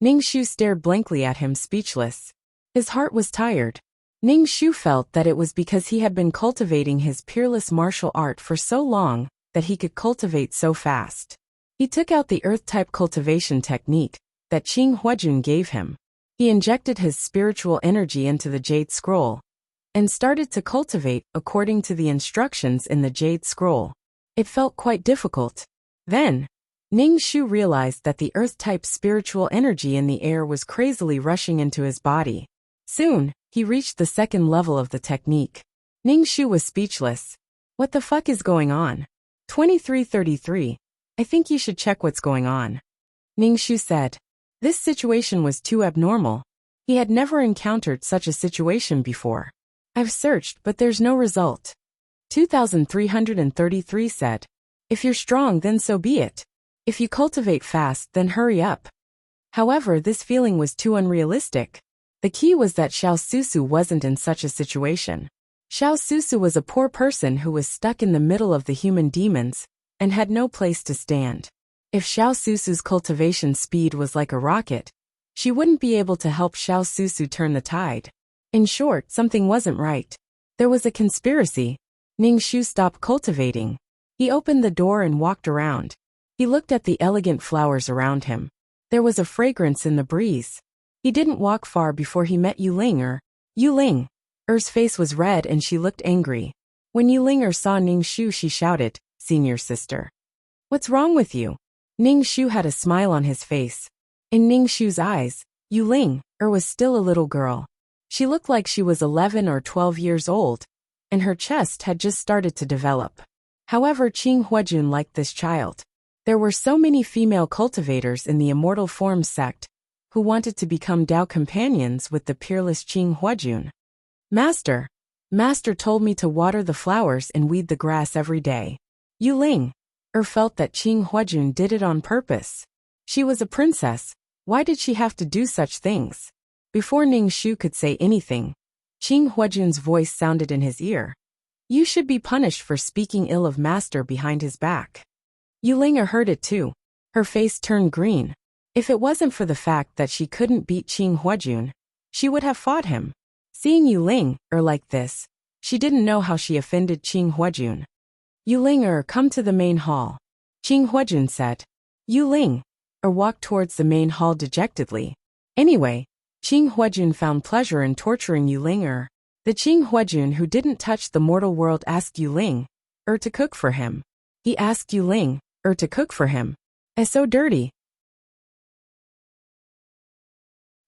Ning Shu stared blankly at him, speechless. His heart was tired. Ning Shu felt that it was because he had been cultivating his peerless martial art for so long that he could cultivate so fast. He took out the earth-type cultivation technique that Qing Huajun gave him. He injected his spiritual energy into the Jade Scroll and started to cultivate according to the instructions in the Jade Scroll. It felt quite difficult. Then, Ning Shu realized that the earth-type spiritual energy in the air was crazily rushing into his body. Soon, he reached the second level of the technique. Ning Shu was speechless. What the fuck is going on? 2333. I think you should check what's going on. Ning Shu said. This situation was too abnormal. He had never encountered such a situation before. I've searched, but there's no result. 2333 said. If you're strong, then so be it. If you cultivate fast, then hurry up. However, this feeling was too unrealistic. The key was that Xiao Susu wasn't in such a situation. Xiao Susu was a poor person who was stuck in the middle of the human demons and had no place to stand. If Xiao Susu's cultivation speed was like a rocket, she wouldn't be able to help Xiao Susu turn the tide. In short, something wasn't right. There was a conspiracy. Ning Shu stopped cultivating. He opened the door and walked around. He looked at the elegant flowers around him. There was a fragrance in the breeze. He didn't walk far before he met Yuling. Yuling. Face was red and she looked angry. When Yuling saw Ning Shu, she shouted, "Senior sister. What's wrong with you?" Ning Shu had a smile on his face. In Ning Shu's eyes, Yuling was still a little girl. She looked like she was 11 or 12 years old, and her chest had just started to develop. However, Qing Huajun liked this child. There were so many female cultivators in the Immortal Forms sect who wanted to become Dao companions with the peerless Qing Huajun. Master told me to water the flowers and weed the grass every day. Yuling felt that Qing Huajun did it on purpose. She was a princess. Why did she have to do such things? Before Ning Shu could say anything, Qing Huajun's voice sounded in his ear. You should be punished for speaking ill of Master behind his back. Yuling heard it too. Her face turned green. If it wasn't for the fact that she couldn't beat Qing Huajun, she would have fought him. Seeing Yuling like this, she didn't know how she offended Qing Huajun. Yuling come to the main hall. Qing Huajun said. Yuling walked towards the main hall dejectedly. Anyway, Qing Huajun found pleasure in torturing Yuling. The Qing Huajun who didn't touch the mortal world asked Yuling to cook for him. He asked Yuling to cook for him. It's so dirty.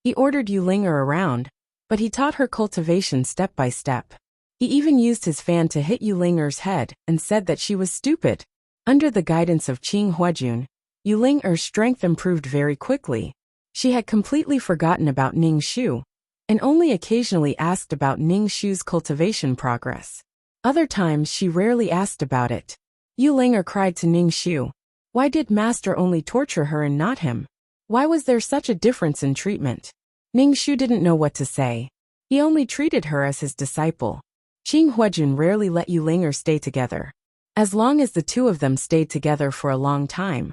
He ordered Yuling around, but he taught her cultivation step by step. He even used his fan to hit Yuling's head and said that she was stupid. Under the guidance of Qing Huajun, Yuling's strength improved very quickly. She had completely forgotten about Ning Shu, and only occasionally asked about Ning Shu's cultivation progress. Other times she rarely asked about it. Yuling cried to Ning Shu. Why did Master only torture her and not him? Why was there such a difference in treatment? Ning Shu didn't know what to say. He only treated her as his disciple. Qing Huajun rarely let Yuling stay together. As long as the two of them stayed together for a long time,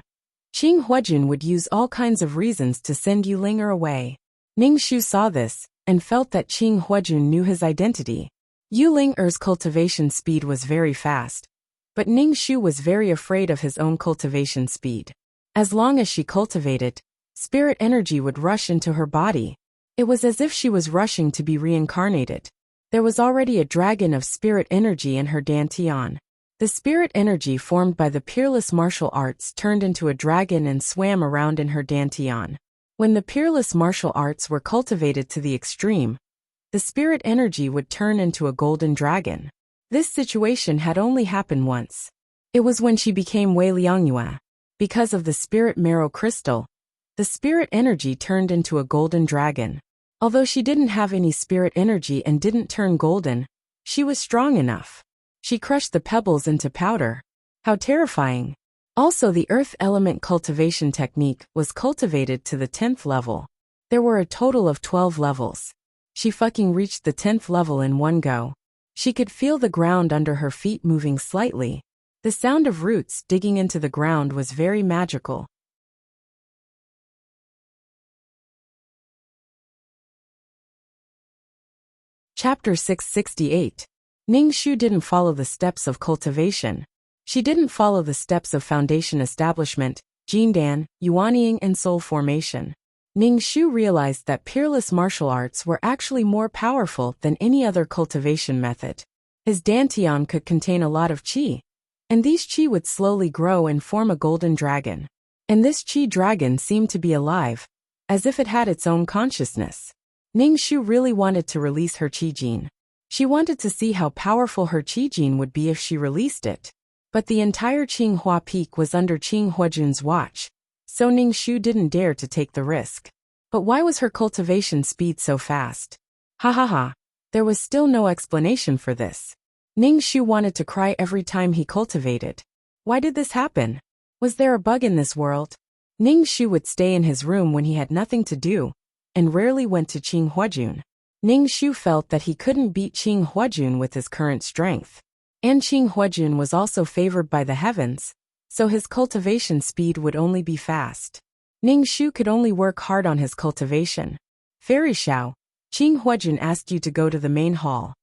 Qing Huajun would use all kinds of reasons to send Yuling away. Ning Shu saw this and felt that Qing Huajun knew his identity. Yuling's cultivation speed was very fast, but Ning Shu was very afraid of his own cultivation speed. As long as she cultivated, spirit energy would rush into her body. It was as if she was rushing to be reincarnated. There was already a dragon of spirit energy in her dantian. The spirit energy formed by the peerless martial arts turned into a dragon and swam around in her dantian. When the peerless martial arts were cultivated to the extreme, the spirit energy would turn into a golden dragon. This situation had only happened once. It was when she became Wei Liangyue. Because of the spirit marrow crystal, the spirit energy turned into a golden dragon. Although she didn't have any spirit energy and didn't turn golden, she was strong enough. She crushed the pebbles into powder. How terrifying. Also, the earth element cultivation technique was cultivated to the 10th level. There were a total of 12 levels. She fucking reached the 10th level in one go. She could feel the ground under her feet moving slightly. The sound of roots digging into the ground was very magical. Chapter 668. Ning Shu didn't follow the steps of cultivation. She didn't follow the steps of foundation establishment. Jindan, Yuanying and Soul Formation. Ning Shu realized that peerless martial arts were actually more powerful than any other cultivation method. His dantian could contain a lot of qi, and these qi would slowly grow and form a golden dragon. And this qi dragon seemed to be alive, as if it had its own consciousness. Ning Shu really wanted to release her qi gene. She wanted to see how powerful her qi gene would be if she released it. But the entire Qinghua Peak was under Qing Huajun's watch, so Ning Shu didn't dare to take the risk. But why was her cultivation speed so fast? Ha ha ha. There was still no explanation for this. Ning Shu wanted to cry every time he cultivated. Why did this happen? Was there a bug in this world? Ning Shu would stay in his room when he had nothing to do, and rarely went to Qing Huajun. Ning Shu felt that he couldn't beat Qing Huajun with his current strength. And Qing Huajun was also favored by the heavens, so his cultivation speed would only be fast. Ning Shu could only work hard on his cultivation. Fairy Xiao, Qing Huajun asked you to go to the main hall.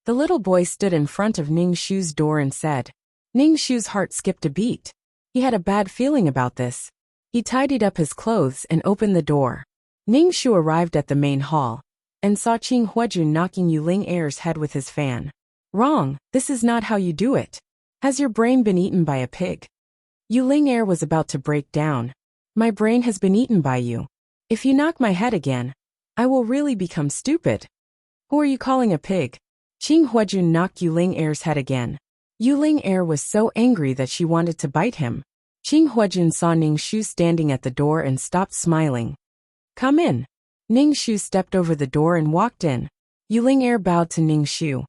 The little boy stood in front of Ning Shu's door and said. Ning Shu's heart skipped a beat. He had a bad feeling about this. He tidied up his clothes and opened the door. Ning Shu arrived at the main hall, and saw Qing Huajun knocking Yuling Air's head with his fan. Wrong, this is not how you do it. Has your brain been eaten by a pig? Yuling Air was about to break down. My brain has been eaten by you. If you knock my head again, I will really become stupid. Who are you calling a pig? Qing Huajun knocked Yuling Air's head again. Yuling Air was so angry that she wanted to bite him. Qing Huajun saw Ning Shu standing at the door and stopped smiling. Come in. Ning Shu stepped over the door and walked in. Yuling Air bowed to Ning Shu.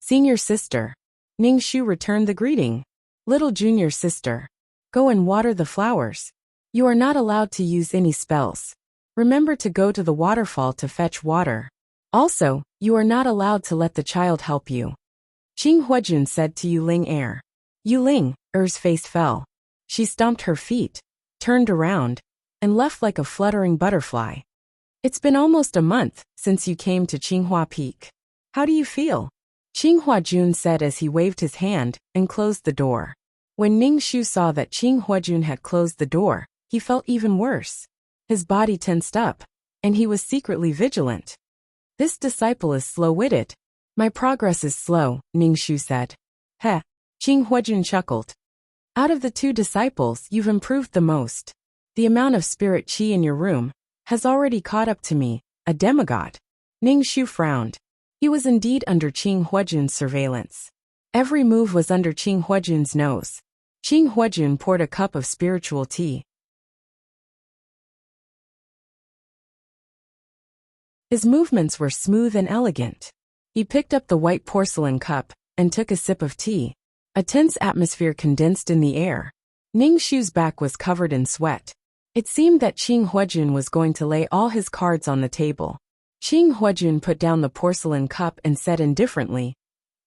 Senior sister. Ning Shu returned the greeting. Little junior sister. Go and water the flowers. You are not allowed to use any spells. Remember to go to the waterfall to fetch water. Also, you are not allowed to let the child help you. Qing Huajun said to Yuling Air. Yuling Er's face fell. She stomped her feet, turned around, and left like a fluttering butterfly. It's been almost a month since you came to Qinghua Peak. How do you feel? Qing Huajun said as he waved his hand and closed the door. When Ning Shu saw that Qing Huajun had closed the door, he felt even worse. His body tensed up, and he was secretly vigilant. This disciple is slow-witted. My progress is slow, Ning Shu said. Heh, Qing Huajun chuckled. Out of the two disciples, you've improved the most. The amount of spirit qi in your room has already caught up to me, a demigod. Ning Shu frowned. He was indeed under Qing Huajun's surveillance. Every move was under Qing Huajun's nose. Qing Huajun poured a cup of spiritual tea. His movements were smooth and elegant. He picked up the white porcelain cup and took a sip of tea. A tense atmosphere condensed in the air. Ning Shu's back was covered in sweat. It seemed that Qing Huajun was going to lay all his cards on the table. Qing Huajun put down the porcelain cup and said indifferently,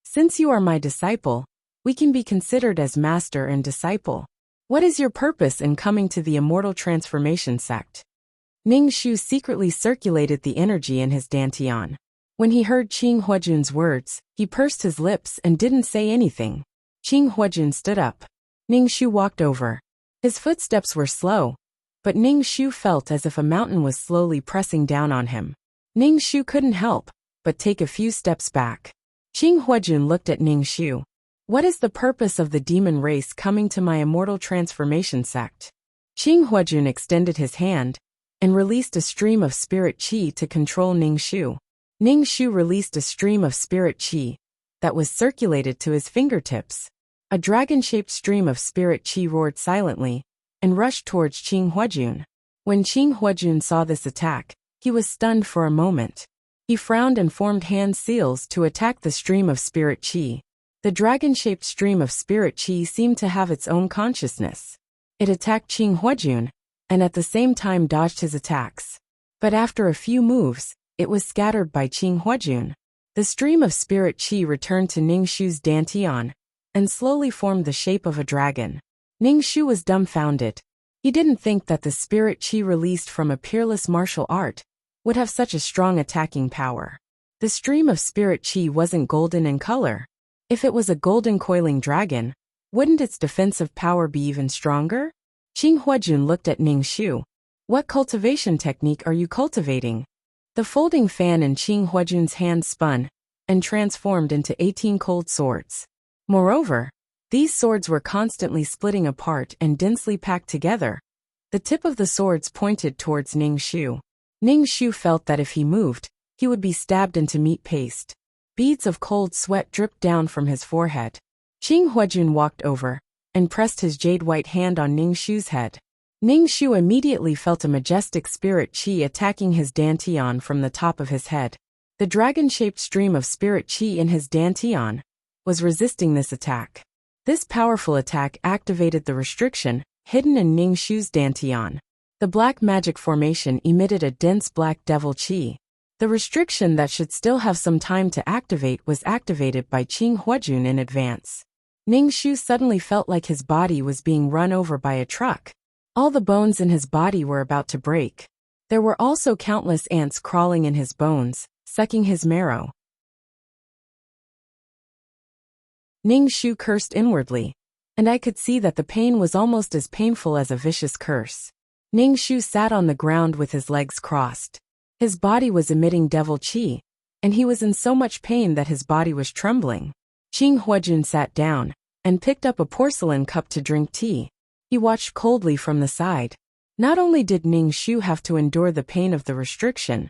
Since you are my disciple, we can be considered as master and disciple. What is your purpose in coming to the Immortal Transformation sect? Ning Shu secretly circulated the energy in his dantian. When he heard Qing Huajun's words, he pursed his lips and didn't say anything. Qing Huajun stood up. Ning Shu walked over. His footsteps were slow, but Ning Shu felt as if a mountain was slowly pressing down on him. Ning Shu couldn't help but take a few steps back. Qing Huajun looked at Ning Shu. What is the purpose of the demon race coming to my Immortal Transformation sect? Qing Huajun extended his hand and released a stream of spirit qi to control Ning Shu. Ning Shu released a stream of spirit qi that was circulated to his fingertips. A dragon-shaped stream of spirit qi roared silently and rushed towards Qing Huajun. When Qing Huajun saw this attack, he was stunned for a moment. He frowned and formed hand seals to attack the stream of spirit qi. The dragon-shaped stream of spirit qi seemed to have its own consciousness. It attacked Qing Huajun, and at the same time dodged his attacks. But after a few moves, it was scattered by Qing Huajun. The stream of spirit qi returned to Ning Shu's dantian, and slowly formed the shape of a dragon. Ning Shu was dumbfounded. He didn't think that the spirit qi released from a peerless martial art would have such a strong attacking power. The stream of spirit qi wasn't golden in color. If it was a golden coiling dragon, wouldn't its defensive power be even stronger? Qing Huajun looked at Ning Shu. What cultivation technique are you cultivating? The folding fan in Qing Huajun's hand spun and transformed into 18 cold swords. Moreover, these swords were constantly splitting apart and densely packed together. The tip of the swords pointed towards Ning Shu. Ning Shu felt that if he moved, he would be stabbed into meat paste. Beads of cold sweat dripped down from his forehead. Qing Huajun walked over and pressed his jade-white hand on Ning Shu's head. Ning Shu immediately felt a majestic spirit qi attacking his dantian from the top of his head. The dragon-shaped stream of spirit qi in his dantian was resisting this attack. This powerful attack activated the restriction hidden in Ning Shu's dantian. The black magic formation emitted a dense black devil qi. The restriction that should still have some time to activate was activated by Qing Huajun in advance. Ning Shu suddenly felt like his body was being run over by a truck. All the bones in his body were about to break. There were also countless ants crawling in his bones, sucking his marrow. Ning Shu cursed inwardly, and I could see that the pain was almost as painful as a vicious curse. Ning Shu sat on the ground with his legs crossed. His body was emitting devil qi, and he was in so much pain that his body was trembling. Qing Huajun sat down and picked up a porcelain cup to drink tea. He watched coldly from the side. Not only did Ning Shu have to endure the pain of the restriction,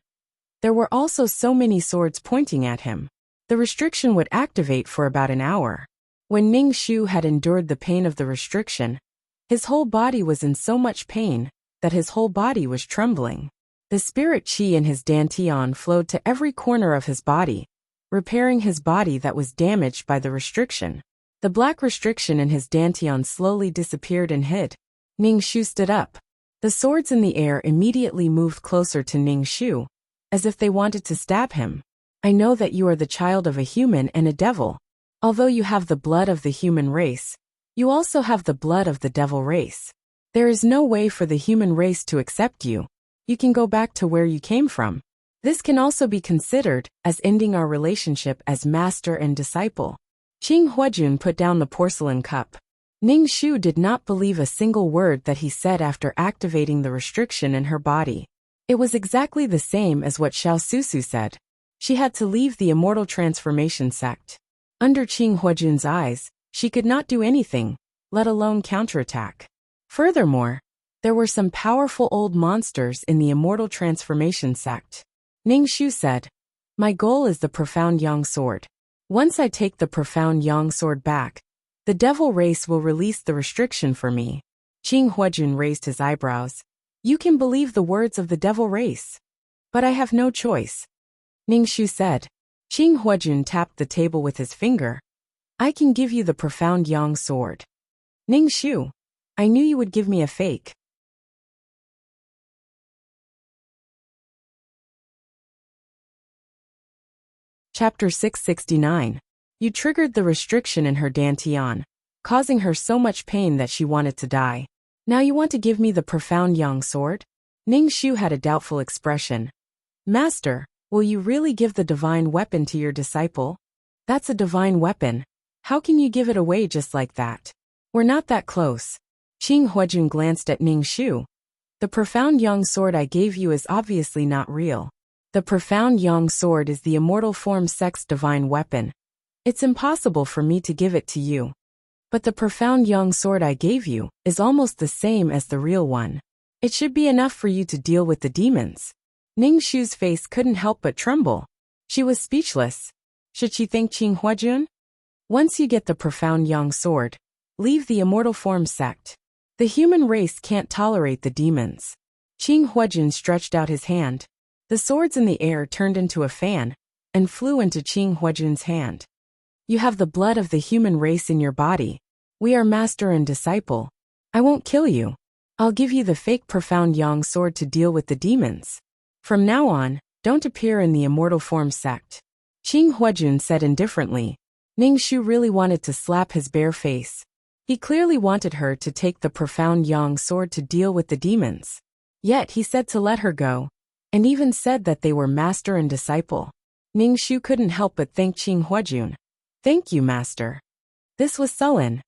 there were also so many swords pointing at him. The restriction would activate for about an hour. When Ning Shu had endured the pain of the restriction, his whole body was in so much pain that his whole body was trembling. The spirit qi in his dantian flowed to every corner of his body, repairing his body that was damaged by the restriction. The black restriction in his dantian slowly disappeared and hid. Ning Shu stood up. The swords in the air immediately moved closer to Ning Shu, as if they wanted to stab him. I know that you are the child of a human and a devil. Although you have the blood of the human race, you also have the blood of the devil race. There is no way for the human race to accept you. You can go back to where you came from. This can also be considered as ending our relationship as master and disciple. Qing Huajun put down the porcelain cup. Ning Shu did not believe a single word that he said after activating the restriction in her body. It was exactly the same as what Xiao Susu said. She had to leave the immortal transformation sect. Under Qing Huajun's eyes, she could not do anything, let alone counterattack. Furthermore, there were some powerful old monsters in the immortal transformation sect. Ning Shu said, "My goal is the profound yang sword. Once I take the profound yang sword back, the devil race will release the restriction for me." Qing Huajun raised his eyebrows. "You can believe the words of the devil race. But I have no choice," Ning Shu said. Qing Huajun tapped the table with his finger. "I can give you the profound yang sword." Ning Shu, I knew you would give me a fake. Chapter 669. You triggered the restriction in her dantian, causing her so much pain that she wanted to die. Now you want to give me the profound yang sword? Ning Shu had a doubtful expression. Master, will you really give the divine weapon to your disciple? That's a divine weapon. How can you give it away just like that? We're not that close. Qing Huajun glanced at Ning Shu. The profound yang sword I gave you is obviously not real. The profound yang sword is the immortal form sect's divine weapon. It's impossible for me to give it to you. But the profound yang sword I gave you is almost the same as the real one. It should be enough for you to deal with the demons. Ning Shu's face couldn't help but tremble. She was speechless. Should she thank Qing Huajun? Once you get the profound yang sword, leave the immortal form sect. The human race can't tolerate the demons. Qing Huajun stretched out his hand. The swords in the air turned into a fan and flew into Qing Huajun's hand. You have the blood of the human race in your body. We are master and disciple. I won't kill you. I'll give you the fake profound yang sword to deal with the demons. From now on, don't appear in the immortal form sect. Qing Huajun said indifferently. Ning Shu really wanted to slap his bare face. He clearly wanted her to take the profound yang sword to deal with the demons. Yet he said to let her go, and even said that they were master and disciple. Ning Shu couldn't help but thank Qing Huajun. Thank you, master. This was sullen.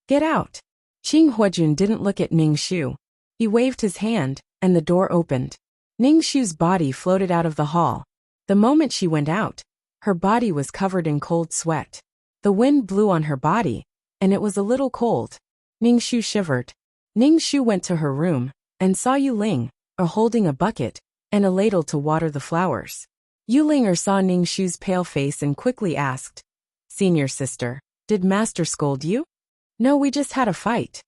Get out. Qing Huajun didn't look at Ning Shu. He waved his hand, and the door opened. Ning Shu's body floated out of the hall. The moment she went out, her body was covered in cold sweat. The wind blew on her body, and it was a little cold. Ning Shu shivered. Ning Shu went to her room, and saw Yu Ling, holding a bucket and a ladle to water the flowers. Yu Ling saw Ning Shu's pale face and quickly asked, "Senior sister, did master scold you?" "No, we just had a fight."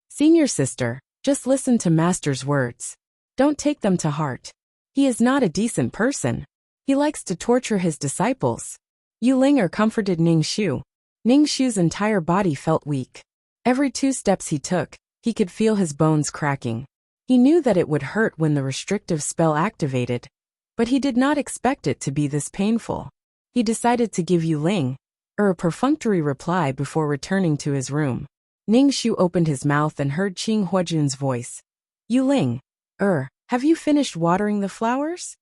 "Senior sister, just listen to master's words. Don't take them to heart. He is not a decent person. He likes to torture his disciples." Yu Ling comforted Ning Shu. Ning Shu's entire body felt weak. Every 2 steps he took, he could feel his bones cracking. He knew that it would hurt when the restrictive spell activated, but he did not expect it to be this painful. He decided to give Yu Ling a perfunctory reply before returning to his room. Ning Shu opened his mouth and heard Qing Huajun's voice. "Yu Ling, have you finished watering the flowers?"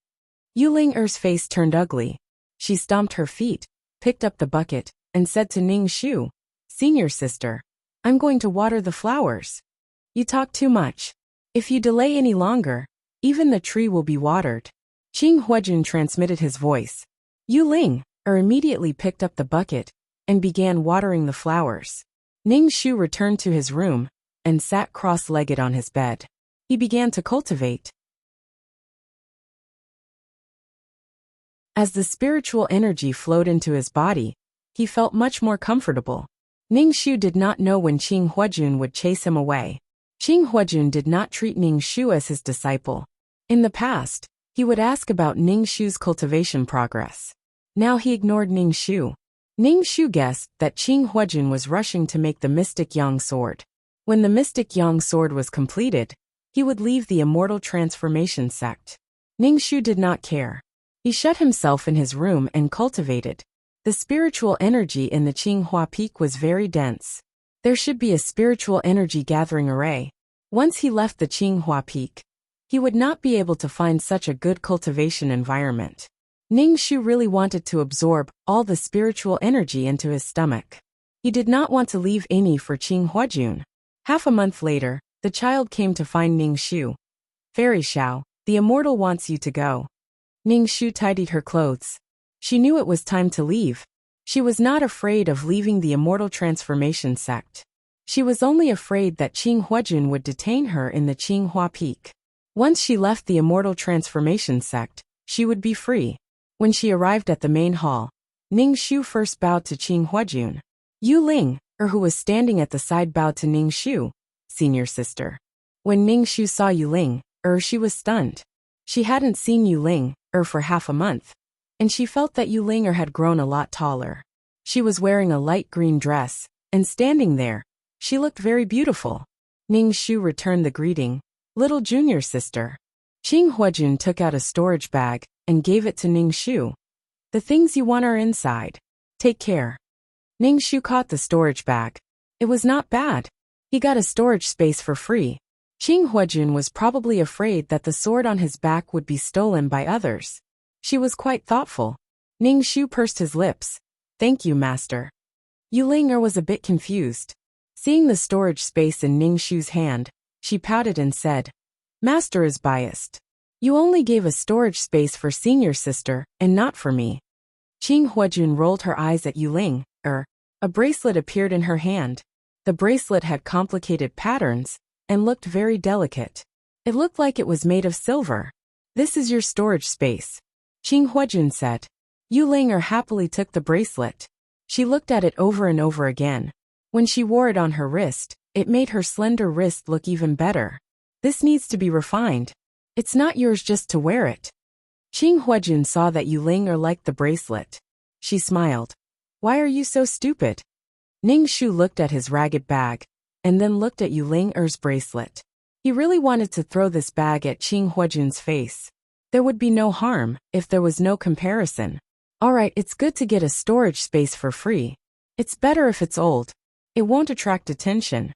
Yu Ling's face turned ugly. She stomped her feet, picked up the bucket, and said to Ning Shu, "Senior sister, I'm going to water the flowers. You talk too much. If you delay any longer, even the tree will be watered." Qing Huajun transmitted his voice. Yu Ling immediately picked up the bucket and began watering the flowers. Ning Shu returned to his room and sat cross-legged on his bed. He began to cultivate. As the spiritual energy flowed into his body, he felt much more comfortable. Ning Shu did not know when Qing Huajun would chase him away. Qing Huajun did not treat Ning Shu as his disciple. In the past, he would ask about Ning Shu's cultivation progress. Now he ignored Ning Shu. Ning Shu guessed that Qing Huajun was rushing to make the Mystic Yang Sword. When the Mystic Yang Sword was completed, he would leave the Immortal Transformation sect. Ning Shu did not care. He shut himself in his room and cultivated. The spiritual energy in the Qinghua Peak was very dense. There should be a spiritual energy gathering array. Once he left the Qinghua Peak, he would not be able to find such a good cultivation environment. Ning Shu really wanted to absorb all the spiritual energy into his stomach. He did not want to leave any for Qing Huajun. Half a month later, the child came to find Ning Shu. "Fairy Xiao, the immortal wants you to go." Ning Shu tidied her clothes. She knew it was time to leave. She was not afraid of leaving the Immortal Transformation sect. She was only afraid that Qing Huajun would detain her in the Qinghua Peak. Once she left the Immortal Transformation sect, she would be free. When she arrived at the main hall, Ning Shu first bowed to Qing Huajun. Yu Ling, who was standing at the side, bowed to Ning Shu, "Senior sister." When Ning Shu saw Yu Ling, she was stunned. She hadn't seen Yu Ling, for half a month, and she felt that Yu Ling had grown a lot taller. She was wearing a light green dress, and standing there, she looked very beautiful. Ning Shu returned the greeting, "Little junior sister." Qing Huajun took out a storage bag and gave it to Ning Shu. "The things you want are inside. Take care." Ning Shu caught the storage bag. It was not bad. He got a storage space for free. Qing Huajun was probably afraid that the sword on his back would be stolen by others. She was quite thoughtful. Ning Shu pursed his lips. "Thank you, master." Yu Ling was a bit confused. Seeing the storage space in Ning Shu's hand, she pouted and said, "Master is biased. You only gave a storage space for senior sister, and not for me." Qing Huajun rolled her eyes at Yu Ling. A bracelet appeared in her hand. The bracelet had complicated patterns, and looked very delicate. It looked like it was made of silver. "This is your storage space," Qing Huajun said. Yu Ling happily took the bracelet. She looked at it over and over again. When she wore it on her wrist, it made her slender wrist look even better. "This needs to be refined. It's not yours just to wear it." Qing Huajun saw that Yu Ling liked the bracelet. She smiled. "Why are you so stupid?" Ning Shu looked at his ragged bag, and then looked at Yu Ling's bracelet. He really wanted to throw this bag at Qing Huajun's face. There would be no harm if there was no comparison. Alright, it's good to get a storage space for free. It's better if it's old. It won't attract attention.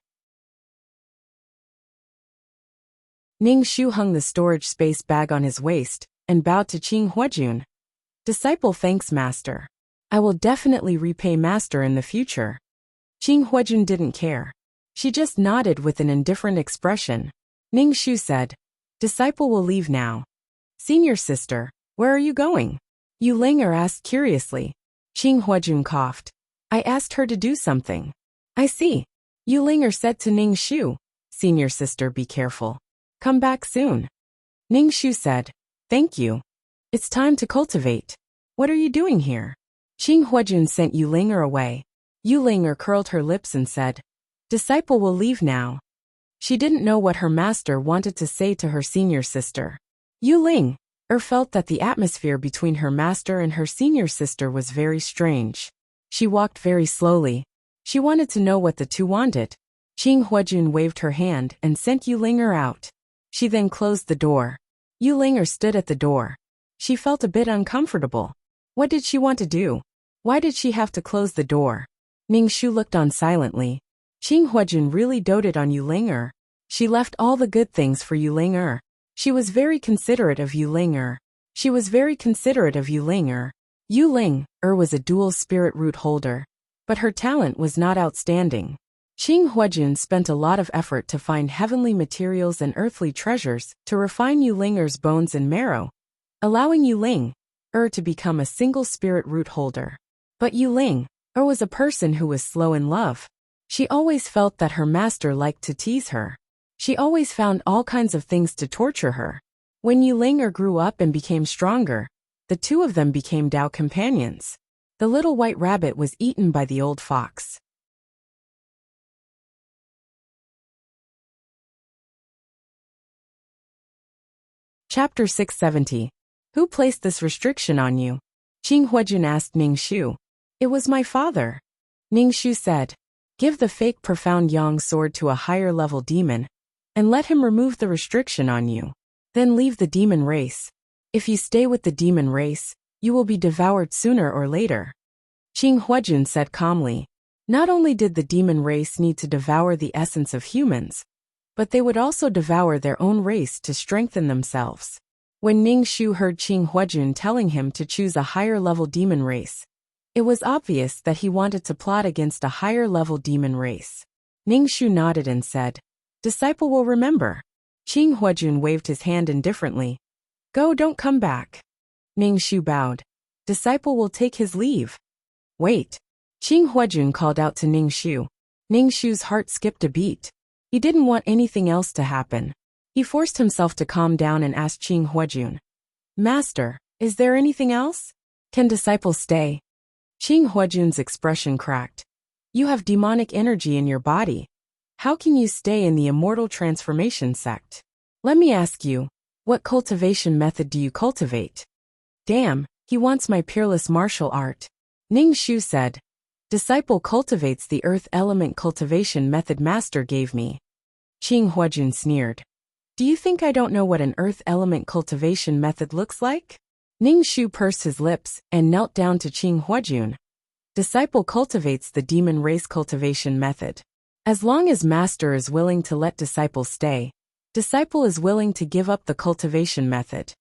Ning Shu hung the storage space bag on his waist, and bowed to Qing Huajun. "Disciple thanks master. I will definitely repay master in the future." Qing Huajun didn't care. She just nodded with an indifferent expression. Ning Shu said, "Disciple will leave now." "Senior sister, where are you going?" Yu Linger asked curiously. Qing Huajun coughed. "I asked her to do something." "I see." Yu Linger said to Ning Shu, "Senior sister, be careful. Come back soon." Ning Shu said, "Thank you. It's time to cultivate. What are you doing here?" Qing Huajun sent Yu Linger away. Yu Linger curled her lips and said, "Disciple will leave now." She didn't know what her master wanted to say to her senior sister. Yu Linger felt that the atmosphere between her master and her senior sister was very strange. She walked very slowly. She wanted to know what the two wanted. Qing Huajun waved her hand and sent Yu Linger out. She then closed the door. Yu Linger stood at the door. She felt a bit uncomfortable. What did she want to do? Why did she have to close the door? Ning Shu looked on silently. Qing Huajun really doted on Yu Linger. She left all the good things for Yu Linger. She was very considerate of Yu Linger. She was very considerate of Yu Linger. Yu Linger was a dual spirit root holder, but her talent was not outstanding. Qing Huajun spent a lot of effort to find heavenly materials and earthly treasures to refine Yu Linger's bones and marrow, allowing Yu Linger to become a single spirit root holder. But Yu Linger was a person who was slow in love. She always felt that her master liked to tease her. She always found all kinds of things to torture her. When Yu Linger grew up and became stronger, the two of them became Tao companions. The little white rabbit was eaten by the old fox. Chapter 670. Who placed this restriction on you? Qing Huajun asked Ning Shu. It was my father. Ning Shu said, give the fake profound yang sword to a higher level demon, and let him remove the restriction on you. Then leave the demon race. If you stay with the demon race, you will be devoured sooner or later. Qing Huajun said calmly. Not only did the demon race need to devour the essence of humans, but they would also devour their own race to strengthen themselves. When Ning Shu heard Qing Huajun telling him to choose a higher level demon race, it was obvious that he wanted to plot against a higher level demon race. Ning Shu nodded and said, disciple will remember. Qing Huajun waved his hand indifferently. Go, don't come back. Ning Shu bowed. Disciple will take his leave. Wait. Qing Huajun called out to Ning Shu. Ning Shu's heart skipped a beat. He didn't want anything else to happen. He forced himself to calm down and asked Qing Huajun, Master, is there anything else? Can disciple stay? Qing Huajun's expression cracked. You have demonic energy in your body. How can you stay in the immortal transformation sect? Let me ask you, what cultivation method do you cultivate? Damn, he wants my peerless martial art. Ning Shu said, disciple cultivates the earth element cultivation method master gave me. Qing Huajun sneered. Do you think I don't know what an earth element cultivation method looks like? Ning Shu pursed his lips and knelt down to Qing Huajun. Disciple cultivates the demon race cultivation method. As long as master is willing to let disciple stay, disciple is willing to give up the cultivation method.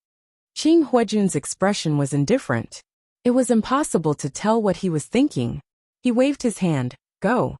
Qing Huajun's expression was indifferent. It was impossible to tell what he was thinking. He waved his hand, go.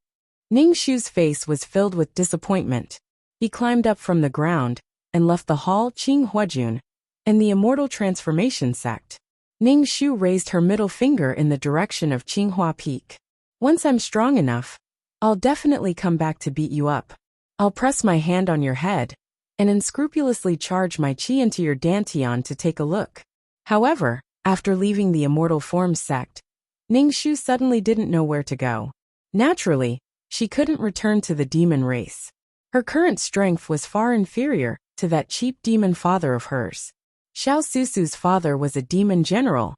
Ning Shu's face was filled with disappointment. He climbed up from the ground and left the hall. Qing Huajun and the immortal transformation sect. Ning Shu raised her middle finger in the direction of Qinghua Peak. Once I'm strong enough, I'll definitely come back to beat you up. I'll press my hand on your head and unscrupulously charge my qi into your dantian to take a look. However, after leaving the immortal forms sect, Ning Shu suddenly didn't know where to go. Naturally, she couldn't return to the demon race. Her current strength was far inferior to that cheap demon father of hers. Xiao Susu's father was a demon general,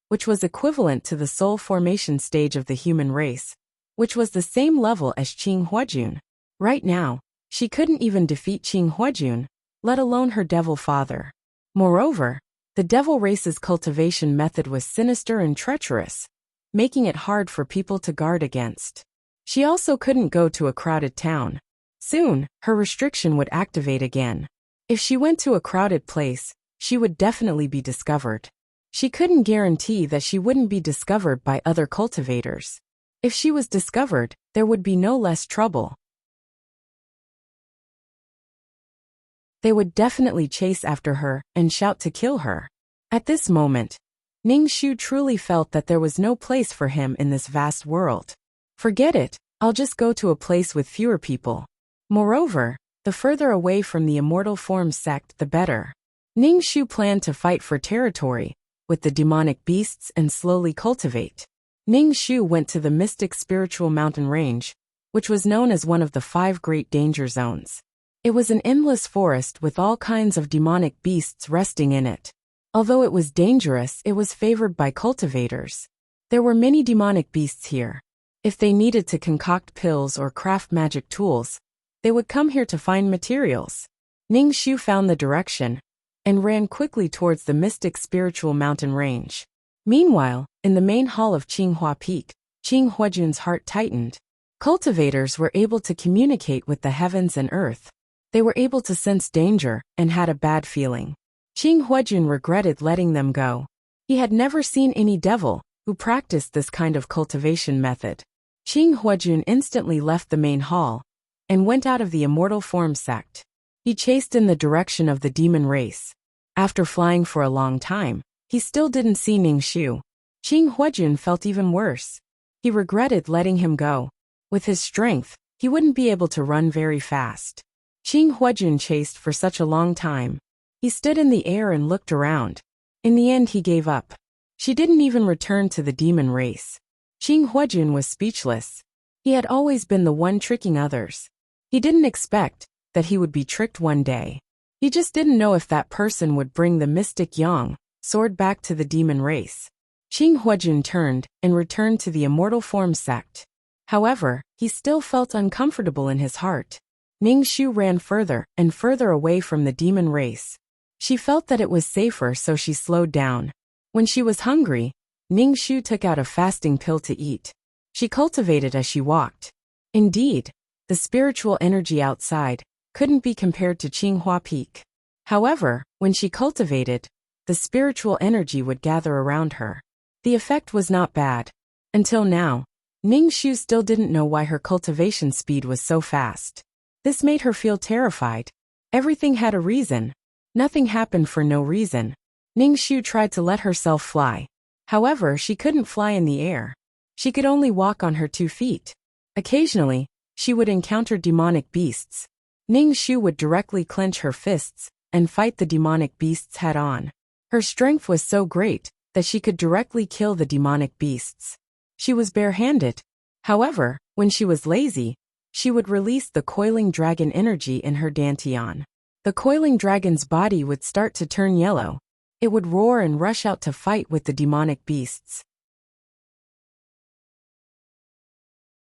which was equivalent to the soul formation stage of the human race, which was the same level as Qing Huajun. Right now, she couldn't even defeat Qing Huajun, let alone her devil father. Moreover, the devil race's cultivation method was sinister and treacherous, making it hard for people to guard against. She also couldn't go to a crowded town. Soon, her restriction would activate again. If she went to a crowded place, she would definitely be discovered. She couldn't guarantee that she wouldn't be discovered by other cultivators. If she was discovered, there would be no less trouble. They would definitely chase after her and shout to kill her. At this moment, Ning Shu truly felt that there was no place for him in this vast world. Forget it, I'll just go to a place with fewer people. Moreover, the further away from the immortal form sect the better. Ning Shu planned to fight for territory with the demonic beasts and slowly cultivate. Ning Shu went to the mystic spiritual mountain range, which was known as one of the 5 great danger zones. It was an endless forest with all kinds of demonic beasts resting in it. Although it was dangerous, it was favored by cultivators. There were many demonic beasts here. If they needed to concoct pills or craft magic tools, they would come here to find materials. Ning Shu found the direction and ran quickly towards the mystic spiritual mountain range. Meanwhile, in the main hall of Qinghua Peak, Qing Huajun's heart tightened. Cultivators were able to communicate with the heavens and earth. They were able to sense danger and had a bad feeling. Qing Huajun regretted letting them go. He had never seen any devil who practiced this kind of cultivation method. Qing Huajun instantly left the main hall and went out of the immortal form sect. He chased in the direction of the demon race. After flying for a long time, he still didn't see Ning Shu. Qing Huajun felt even worse. He regretted letting him go. With his strength, he wouldn't be able to run very fast. Qing Huajun chased for such a long time. He stood in the air and looked around. In the end he gave up. She didn't even return to the demon race. Qing Huajun was speechless. He had always been the one tricking others. He didn't expect that he would be tricked one day. He just didn't know if that person would bring the mystic yang sword back to the demon race. Qing Huajun turned and returned to the immortal form sect. However, he still felt uncomfortable in his heart. Ning Shu ran further and further away from the demon race. She felt that it was safer, so she slowed down. When she was hungry, Ning Shu took out a fasting pill to eat. She cultivated as she walked. Indeed, the spiritual energy outside couldn't be compared to Qinghua Peak. However, when she cultivated, the spiritual energy would gather around her. The effect was not bad. Until now, Ning Shu still didn't know why her cultivation speed was so fast. This made her feel terrified. Everything had a reason. Nothing happened for no reason. Ning Shu tried to let herself fly. However, she couldn't fly in the air. She could only walk on her 2 feet. Occasionally, she would encounter demonic beasts. Ning Shu would directly clench her fists and fight the demonic beasts head-on. Her strength was so great that she could directly kill the demonic beasts. She was barehanded. However, when she was lazy, she would release the coiling dragon energy in her dantian. The coiling dragon's body would start to turn yellow. It would roar and rush out to fight with the demonic beasts.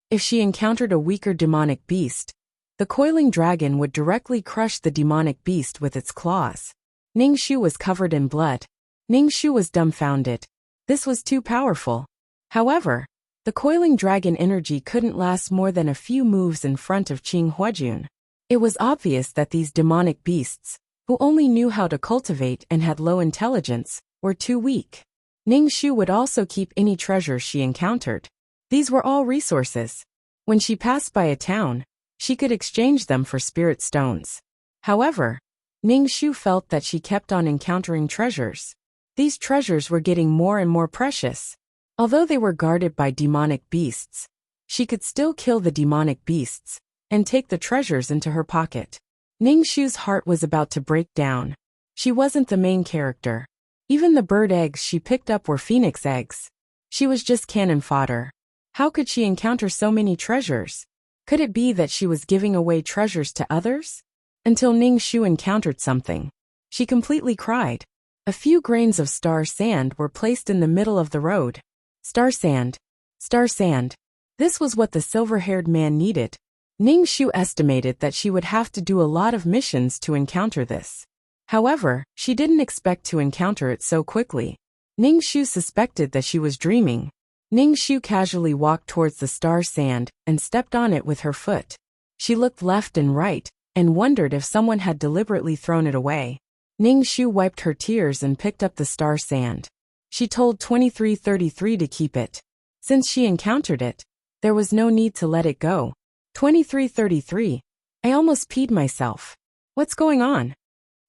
If she encountered a weaker demonic beast, the coiling dragon would directly crush the demonic beast with its claws. Ning Shu was covered in blood. Ning Shu was dumbfounded. This was too powerful. However, the coiling dragon energy couldn't last more than a few moves in front of Qing Huajun. It was obvious that these demonic beasts, who only knew how to cultivate and had low intelligence, were too weak. Ning Shu would also keep any treasures she encountered. These were all resources. When she passed by a town, she could exchange them for spirit stones. However, Ning Shu felt that she kept on encountering treasures. These treasures were getting more and more precious. Although they were guarded by demonic beasts, she could still kill the demonic beasts and take the treasures into her pocket. Ning Shu's heart was about to break down. She wasn't the main character. Even the bird eggs she picked up were phoenix eggs. She was just cannon fodder. How could she encounter so many treasures? Could it be that she was giving away treasures to others? Until Ning Shu encountered something. She completely cried. A few grains of star sand were placed in the middle of the road. Star sand. Star sand. This was what the silver-haired man needed. Ning Shu estimated that she would have to do a lot of missions to encounter this. However, she didn't expect to encounter it so quickly. Ning Shu suspected that she was dreaming. Ning Shu casually walked towards the star sand and stepped on it with her foot. She looked left and right and wondered if someone had deliberately thrown it away. Ning Shu wiped her tears and picked up the star sand. She told 2333 to keep it. Since she encountered it, there was no need to let it go. 2333. I almost peed myself. What's going on?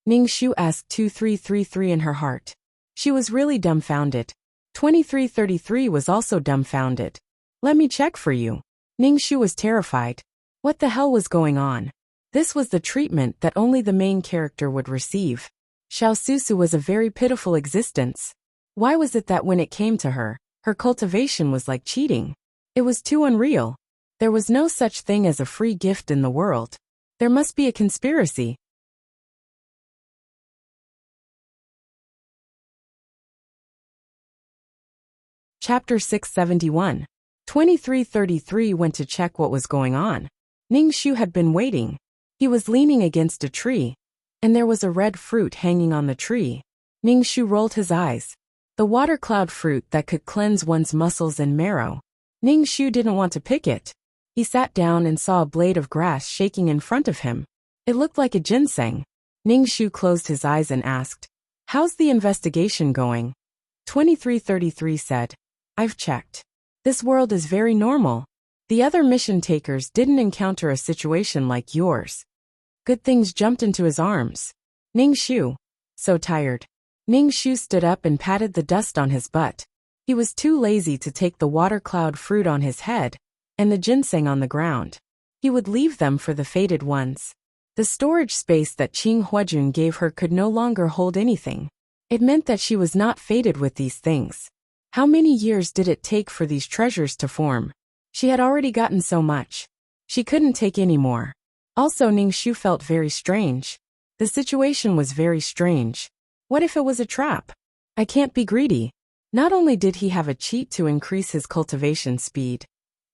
Ning Shu asked 2333 in her heart. She was really dumbfounded. 2333 was also dumbfounded. Let me check for you. Ning Shu was terrified. What the hell was going on? This was the treatment that only the main character would receive. Xiao Susu was a very pitiful existence. Why was it that when it came to her, her cultivation was like cheating? It was too unreal. There was no such thing as a free gift in the world. There must be a conspiracy. Chapter 671. 2333 went to check what was going on. Ning Shu had been waiting. He was leaning against a tree, and there was a red fruit hanging on the tree. Ning Shu rolled his eyes. The water cloud fruit that could cleanse one's muscles and marrow. Ning Shu didn't want to pick it. He sat down and saw a blade of grass shaking in front of him. It looked like a ginseng. Ning Shu closed his eyes and asked, "How's the investigation going?" 2333 said, "I've checked. This world is very normal. The other mission takers didn't encounter a situation like yours." Good things jumped into his arms. Ning Shu. So tired. Ning Shu stood up and patted the dust on his butt. He was too lazy to take the water cloud fruit on his head, and the ginseng on the ground. He would leave them for the fated ones. The storage space that Qing Huajun gave her could no longer hold anything. It meant that she was not fated with these things. How many years did it take for these treasures to form? She had already gotten so much. She couldn't take any more. Also, Ning Shu felt very strange. The situation was very strange. What if it was a trap? I can't be greedy. Not only did he have a cheat to increase his cultivation speed,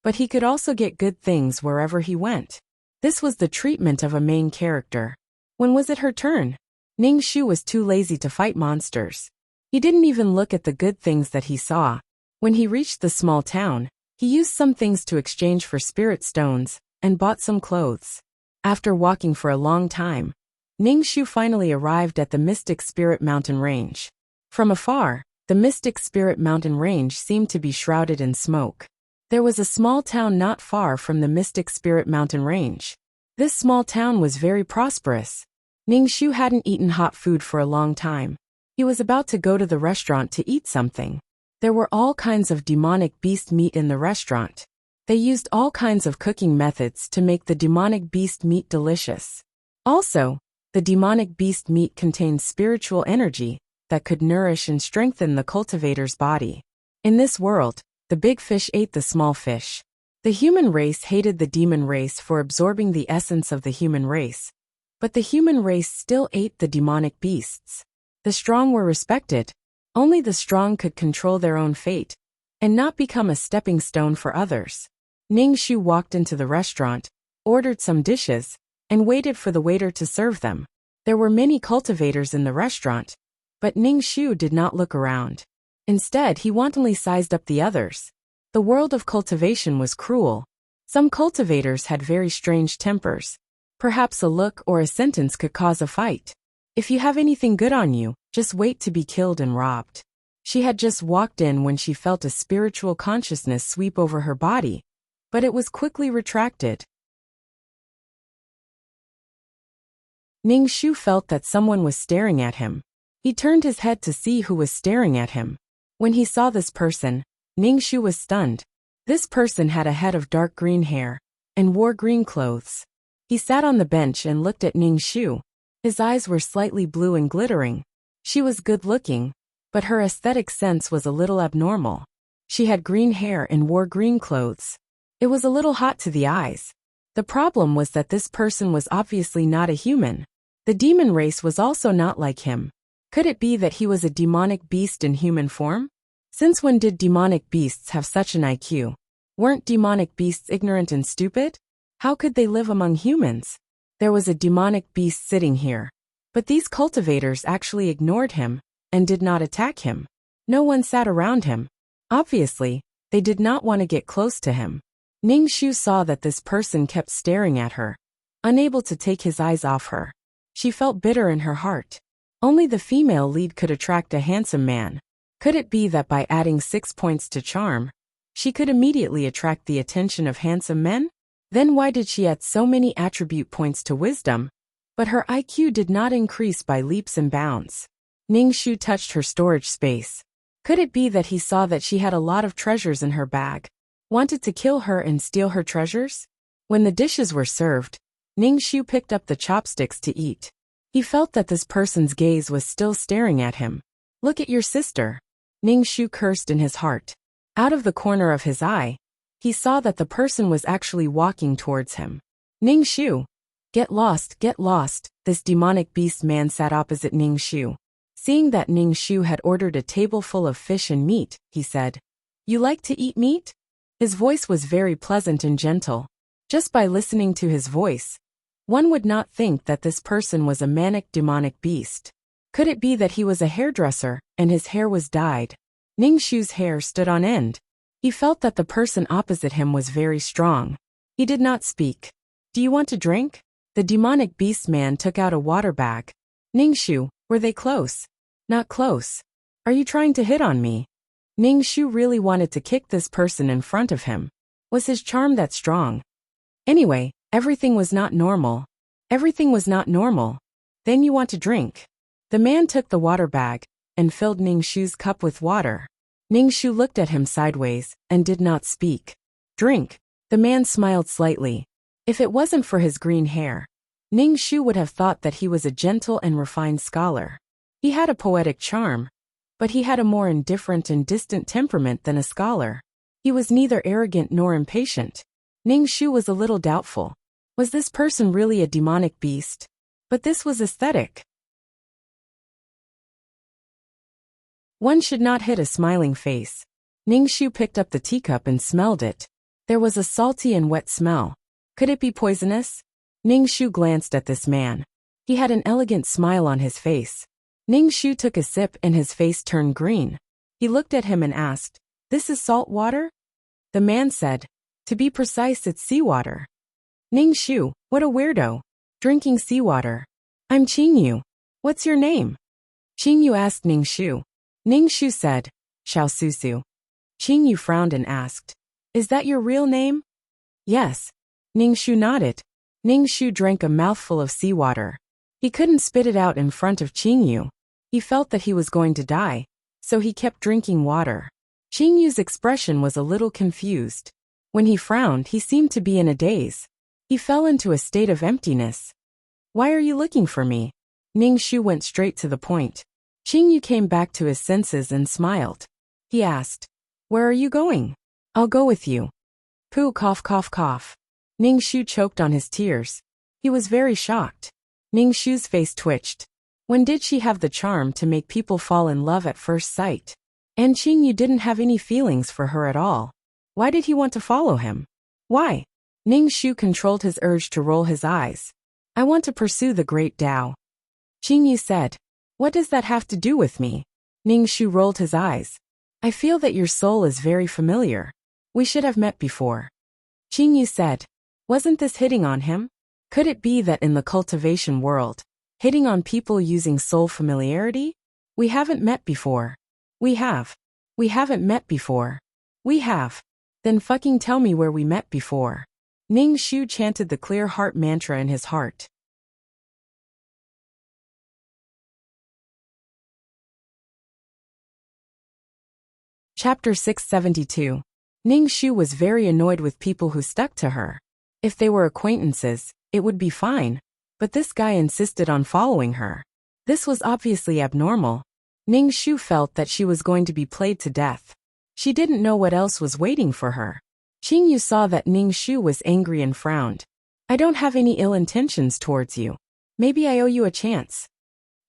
but he could also get good things wherever he went. This was the treatment of a main character. When was it her turn? Ning Shu was too lazy to fight monsters. He didn't even look at the good things that he saw. When he reached the small town, he used some things to exchange for spirit stones, and bought some clothes. After walking for a long time, Ning Shu finally arrived at the Mystic Spirit Mountain Range. From afar, the Mystic Spirit Mountain Range seemed to be shrouded in smoke. There was a small town not far from the Mystic Spirit Mountain Range. This small town was very prosperous. Ning Shu hadn't eaten hot food for a long time. He was about to go to the restaurant to eat something. There were all kinds of demonic beast meat in the restaurant. They used all kinds of cooking methods to make the demonic beast meat delicious. Also, the demonic beast meat contained spiritual energy that could nourish and strengthen the cultivator's body. In this world, the big fish ate the small fish. The human race hated the demon race for absorbing the essence of the human race. But the human race still ate the demonic beasts. The strong were respected. Only the strong could control their own fate, and not become a stepping stone for others. Ning Shu walked into the restaurant, ordered some dishes, and waited for the waiter to serve them. There were many cultivators in the restaurant, but Ning Shu did not look around. Instead, he wantonly sized up the others. The world of cultivation was cruel. Some cultivators had very strange tempers. Perhaps a look or a sentence could cause a fight. If you have anything good on you, just wait to be killed and robbed. She had just walked in when she felt a spiritual consciousness sweep over her body, but it was quickly retracted. Ning Shu felt that someone was staring at him. He turned his head to see who was staring at him. When he saw this person, Ning Shu was stunned. This person had a head of dark green hair and wore green clothes. He sat on the bench and looked at Ning Shu. His eyes were slightly blue and glittering. She was good-looking, but her aesthetic sense was a little abnormal. She had green hair and wore green clothes. It was a little hot to the eyes. The problem was that this person was obviously not a human. The demon race was also not like him. Could it be that he was a demonic beast in human form? Since when did demonic beasts have such an IQ? Weren't demonic beasts ignorant and stupid? How could they live among humans? There was a demonic beast sitting here. But these cultivators actually ignored him and did not attack him. No one sat around him. Obviously, they did not want to get close to him. Ning Shu saw that this person kept staring at her, unable to take his eyes off her. She felt bitter in her heart. Only the female lead could attract a handsome man. Could it be that by adding 6 points to charm, she could immediately attract the attention of handsome men? Then why did she add so many attribute points to wisdom? But her IQ did not increase by leaps and bounds. Ningxu touched her storage space. Could it be that he saw that she had a lot of treasures in her bag? Wanted to kill her and steal her treasures? When the dishes were served, Ningxu picked up the chopsticks to eat. He felt that this person's gaze was still staring at him. Look at your sister. Ningxu cursed in his heart. Out of the corner of his eye, he saw that the person was actually walking towards him. Ningxu! Get lost, get lost. This demonic beast man sat opposite Ningxu. Seeing that Ningxu had ordered a table full of fish and meat, he said, You like to eat meat? His voice was very pleasant and gentle. Just by listening to his voice, one would not think that this person was a manic demonic beast. Could it be that he was a hairdresser, and his hair was dyed? Ningxu's hair stood on end. He felt that the person opposite him was very strong. He did not speak. Do you want to drink? The demonic beast man took out a water bag. Ningxu, were they close? Not close. Are you trying to hit on me? Ningxu really wanted to kick this person in front of him. Was his charm that strong? Anyway, everything was not normal. Everything was not normal. Then you want to drink. The man took the water bag and filled Ningxu's cup with water. Ningxu looked at him sideways and did not speak. Drink. The man smiled slightly. If it wasn't for his green hair, Ningxu would have thought that he was a gentle and refined scholar. He had a poetic charm, but he had a more indifferent and distant temperament than a scholar. He was neither arrogant nor impatient. Ningxu was a little doubtful. Was this person really a demonic beast? But this was aesthetic. One should not hit a smiling face. Ningxu picked up the teacup and smelled it. There was a salty and wet smell. Could it be poisonous? Ningxu glanced at this man. He had an elegant smile on his face. Ningxu took a sip and his face turned green. He looked at him and asked, This is salt water? The man said, To be precise, it's seawater. Ningxu, what a weirdo. Drinking seawater. I'm Qingyu. What's your name? Qingyu asked Ningxu. Ningxu said, Xiaosusu. Qingyu frowned and asked, Is that your real name? Yes. Ningxu nodded. Ningxu drank a mouthful of seawater. He couldn't spit it out in front of Qingyu. He felt that he was going to die, so he kept drinking water. Qingyu's expression was a little confused. When he frowned, he seemed to be in a daze. He fell into a state of emptiness. Why are you looking for me? Ningxu went straight to the point. Qingyu came back to his senses and smiled. He asked, Where are you going? I'll go with you. Pooh, cough, cough, cough. Ningxu choked on his tears. He was very shocked. Ningxu's face twitched. When did she have the charm to make people fall in love at first sight? And Qingyu didn't have any feelings for her at all. Why did he want to follow him? Why? Ningxu controlled his urge to roll his eyes. I want to pursue the great Tao. Qingyu said, What does that have to do with me? Ningxu rolled his eyes. I feel that your soul is very familiar. We should have met before. Qingyu said, Wasn't this hitting on him? Could it be that in the cultivation world, hitting on people using soul familiarity? We haven't met before. We have. We haven't met before. We have. Then fucking tell me where we met before. Ningxu chanted the clear heart mantra in his heart. Chapter 672. Ningxu was very annoyed with people who stuck to her. If they were acquaintances, it would be fine. But this guy insisted on following her. This was obviously abnormal. Ningxu felt that she was going to be played to death. She didn't know what else was waiting for her. Qingyu saw that Ningxu was angry and frowned. I don't have any ill intentions towards you. Maybe I owe you a chance.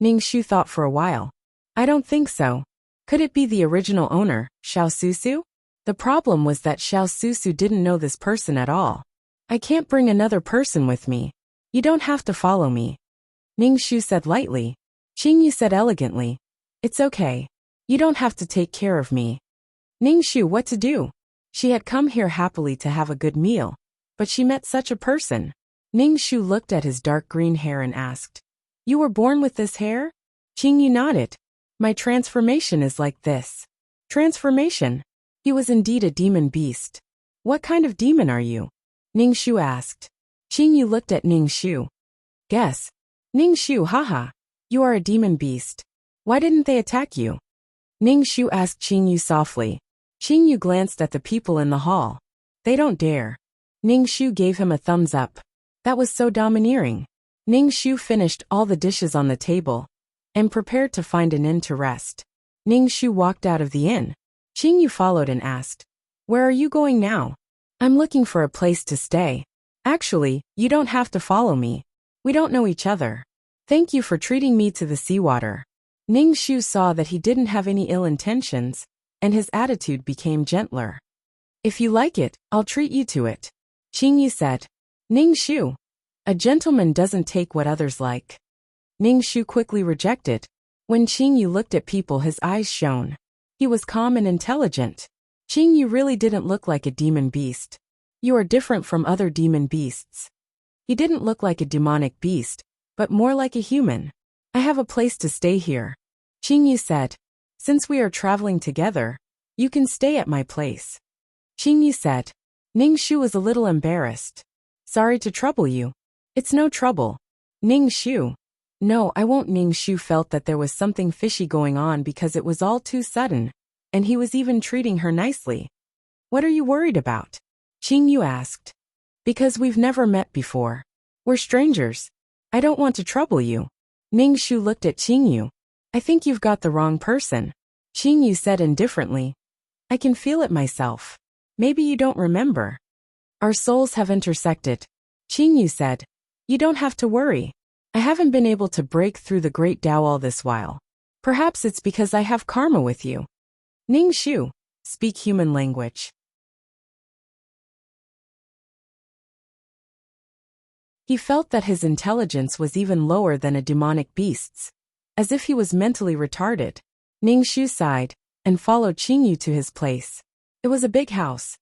Ningxu thought for a while. I don't think so. Could it be the original owner, Xiaosusu? The problem was that Xiaosusu didn't know this person at all. I can't bring another person with me. You don't have to follow me. Ningxu said lightly. Qingyu said elegantly. It's okay. You don't have to take care of me. Ningxu, what to do? She had come here happily to have a good meal, but she met such a person. Ningxu looked at his dark green hair and asked, You were born with this hair? Qingyu nodded. My transformation is like this. Transformation? He was indeed a demon beast. What kind of demon are you? Ningxu asked. Qingyu looked at Ningxu. Guess. Ning Shu, haha. You are a demon beast. Why didn't they attack you? Ning Shu asked Qing Yu softly. Qing Yu glanced at the people in the hall. They don't dare. Ning Shu gave him a thumbs up. That was so domineering. Ning Shu finished all the dishes on the table and prepared to find an inn to rest. Ning Shu walked out of the inn. Qing Yu followed and asked, "Where are you going now?" "I'm looking for a place to stay." "Actually, you don't have to follow me. We don't know each other. Thank you for treating me to the seawater." Ning Shu saw that he didn't have any ill intentions, and his attitude became gentler. "If you like it, I'll treat you to it," Qing Yu said. Ning Shu. A gentleman doesn't take what others like. Ning Shu quickly rejected. When Qing Yu looked at people, his eyes shone. He was calm and intelligent. Qing Yu really didn't look like a demon beast. You are different from other demon beasts. He didn't look like a demonic beast, but more like a human. "I have a place to stay here," Qing Yu said. "Since we are traveling together, you can stay at my place," Qing Yu said. Ning Shu was a little embarrassed. "Sorry to trouble you." "It's no trouble." Ning Shu. "No, I won't." Ning Shu felt that there was something fishy going on because it was all too sudden, and he was even treating her nicely. "What are you worried about?" Qing Yu asked. "Because we've never met before. We're strangers. I don't want to trouble you." Ning Shu looked at Qing Yu. "I think you've got the wrong person," Qing Yu said indifferently. "I can feel it myself. Maybe you don't remember. Our souls have intersected," Qing Yu said. "You don't have to worry. I haven't been able to break through the Great Tao all this while. Perhaps it's because I have karma with you." Ning Shu. Speak human language. He felt that his intelligence was even lower than a demonic beast's, as if he was mentally retarded. Ning Shu sighed and followed Qing Yu to his place. It was a big house.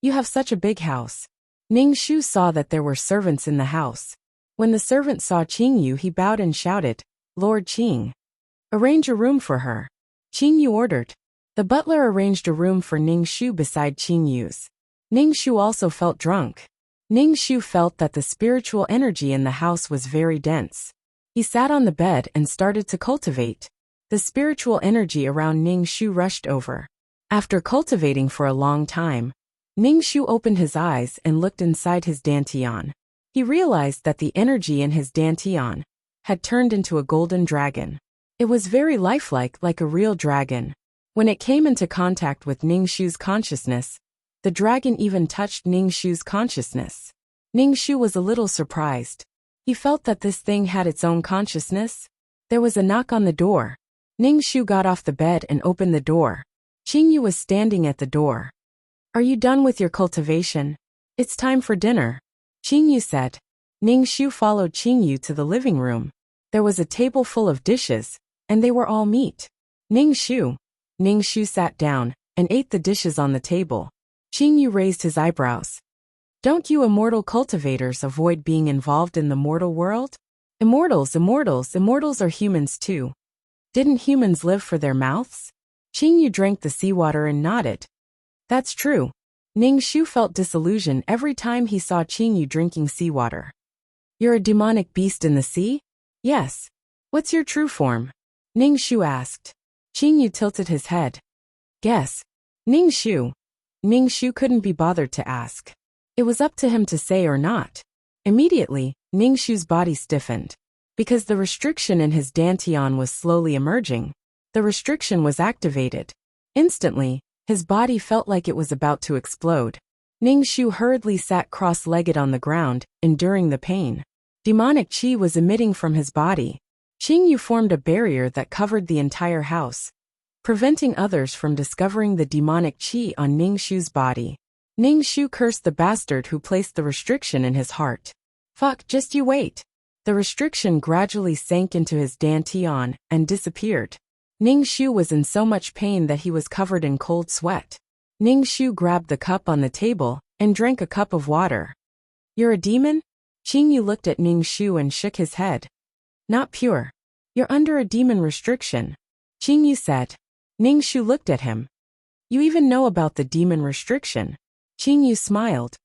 "You have such a big house." Ning Shu saw that there were servants in the house. When the servant saw Qing Yu, he bowed and shouted, "Lord Qing, arrange a room for her." Qing Yu ordered. The butler arranged a room for Ning Shu beside Qing Yu's. Ning Shu also felt drunk. Ning Shu felt that the spiritual energy in the house was very dense. He sat on the bed and started to cultivate. The spiritual energy around Ning Shu rushed over. After cultivating for a long time, Ning Shu opened his eyes and looked inside his dantian. He realized that the energy in his dantian had turned into a golden dragon. It was very lifelike, like a real dragon. When it came into contact with Ning Shu's consciousness, the dragon even touched Ning Shu's consciousness. Ning Shu was a little surprised. He felt that this thing had its own consciousness. There was a knock on the door. Ning Shu got off the bed and opened the door. Qing Yu was standing at the door. "Are you done with your cultivation? It's time for dinner," Qing Yu said. Ning Shu followed Qing Yu to the living room. There was a table full of dishes, and they were all meat. Ning Shu sat down and ate the dishes on the table. Qing Yu raised his eyebrows. "Don't you immortal cultivators avoid being involved in the mortal world?" Immortals are humans too. Didn't humans live for their mouths?" Qing Yu drank the seawater and nodded. "That's true." Ning Shu felt disillusion every time he saw Qing Yu drinking seawater. "You're a demonic beast in the sea?" "Yes." "What's your true form?" Ning Shu asked. Qing Yu tilted his head. "Guess." Ning Shu couldn't be bothered to ask. It was up to him to say or not. Immediately, Ning Shu's body stiffened. Because the restriction in his dantian was slowly emerging, the restriction was activated. Instantly, his body felt like it was about to explode. Ning Shu hurriedly sat cross-legged on the ground, enduring the pain. Demonic qi was emitting from his body. Qing Yu formed a barrier that covered the entire house, preventing others from discovering the demonic qi on Ning Shu's body. Ning Shu cursed the bastard who placed the restriction in his heart. "Fuck, just you wait." The restriction gradually sank into his dantian and disappeared. Ning Shu was in so much pain that he was covered in cold sweat. Ning Shu grabbed the cup on the table and drank a cup of water. "You're a demon?" Qing Yu looked at Ning Shu and shook his head. "Not pure. You're under a demon restriction," Qing Yu said. Ning Shu looked at him. "You even know about the demon restriction?" Qing Yu smiled.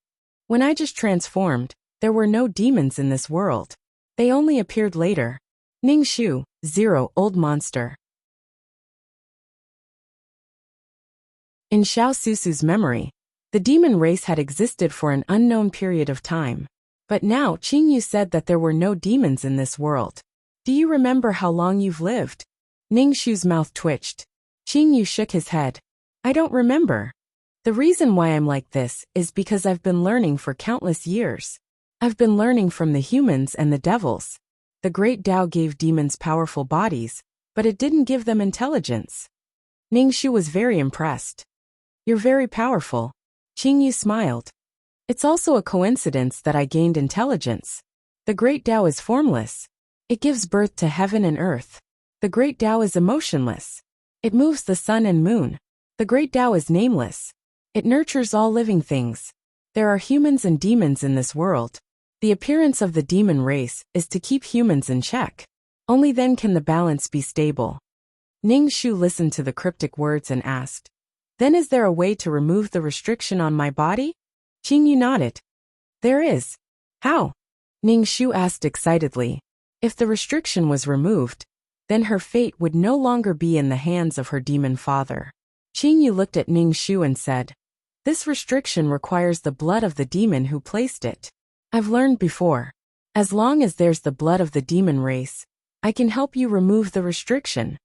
"When I just transformed, there were no demons in this world. They only appeared later. Ningshu, 0, old monster. In Xiao Susu's memory, the demon race had existed for an unknown period of time. But now Qingyu said that there were no demons in this world. Do you remember how long you've lived? Ningshu's mouth twitched. Qingyu shook his head. I don't remember. The reason why I'm like this is because I've been learning for countless years. I've been learning from the humans and the devils. The great Tao gave demons powerful bodies, but it didn't give them intelligence. Ningshu was very impressed. You're very powerful. Qingyu smiled. It's also a coincidence that I gained intelligence. The great Tao is formless. It gives birth to heaven and earth. The great Tao is emotionless. It moves the sun and moon. The great Tao is nameless. It nurtures all living things. There are humans and demons in this world. The appearance of the demon race is to keep humans in check. Only then can the balance be stable. Ningshu listened to the cryptic words and asked, Then is there a way to remove the restriction on my body? Qingyu nodded. There is. How? Ningshu asked excitedly. If the restriction was removed, then her fate would no longer be in the hands of her demon father. Qingyu looked at Ningshu and said, This restriction requires the blood of the demon who placed it. I've learned before. As long as there's the blood of the demon race, I can help you remove the restriction.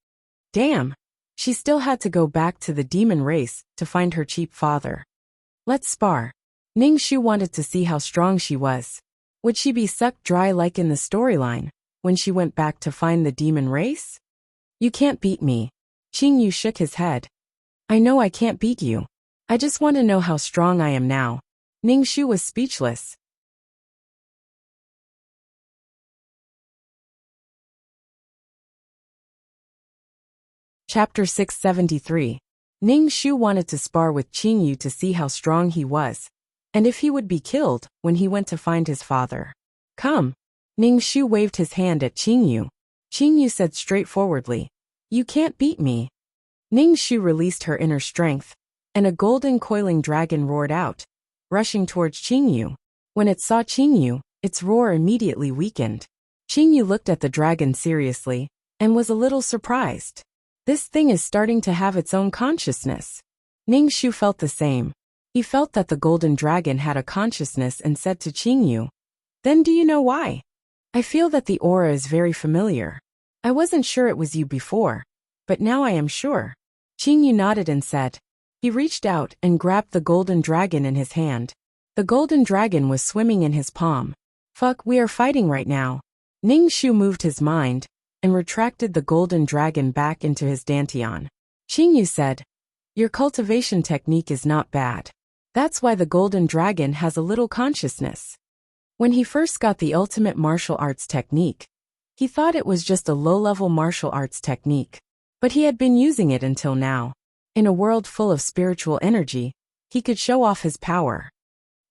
Damn. She still had to go back to the demon race to find her cheap father. Let's spar. Ningshu wanted to see how strong she was. Would she be sucked dry like in the storyline, when she went back to find the demon race? You can't beat me. Qingyu shook his head. I know I can't beat you. I just want to know how strong I am now. Ningshu was speechless. Chapter 673. Ningshu wanted to spar with Qingyu to see how strong he was, and if he would be killed when he went to find his father. Come. Ningshu waved his hand at Qingyu. Qingyu said straightforwardly, You can't beat me. Ningshu released her inner strength, and a golden coiling dragon roared out, rushing towards Qingyu. When it saw Qingyu, its roar immediately weakened. Qingyu looked at the dragon seriously, and was a little surprised. This thing is starting to have its own consciousness. Ningshu felt the same. He felt that the golden dragon had a consciousness and said to Qingyu, Then do you know why? I feel that the aura is very familiar. I wasn't sure it was you before, but now I am sure. Qingyu nodded and said. He reached out and grabbed the golden dragon in his hand. The golden dragon was swimming in his palm. Fuck, we are fighting right now. Ningshu moved his mind and retracted the golden dragon back into his dantian. Qingyu said, Your cultivation technique is not bad. That's why the golden dragon has a little consciousness. When he first got the ultimate martial arts technique, he thought it was just a low-level martial arts technique, but he had been using it until now. In a world full of spiritual energy, he could show off his power.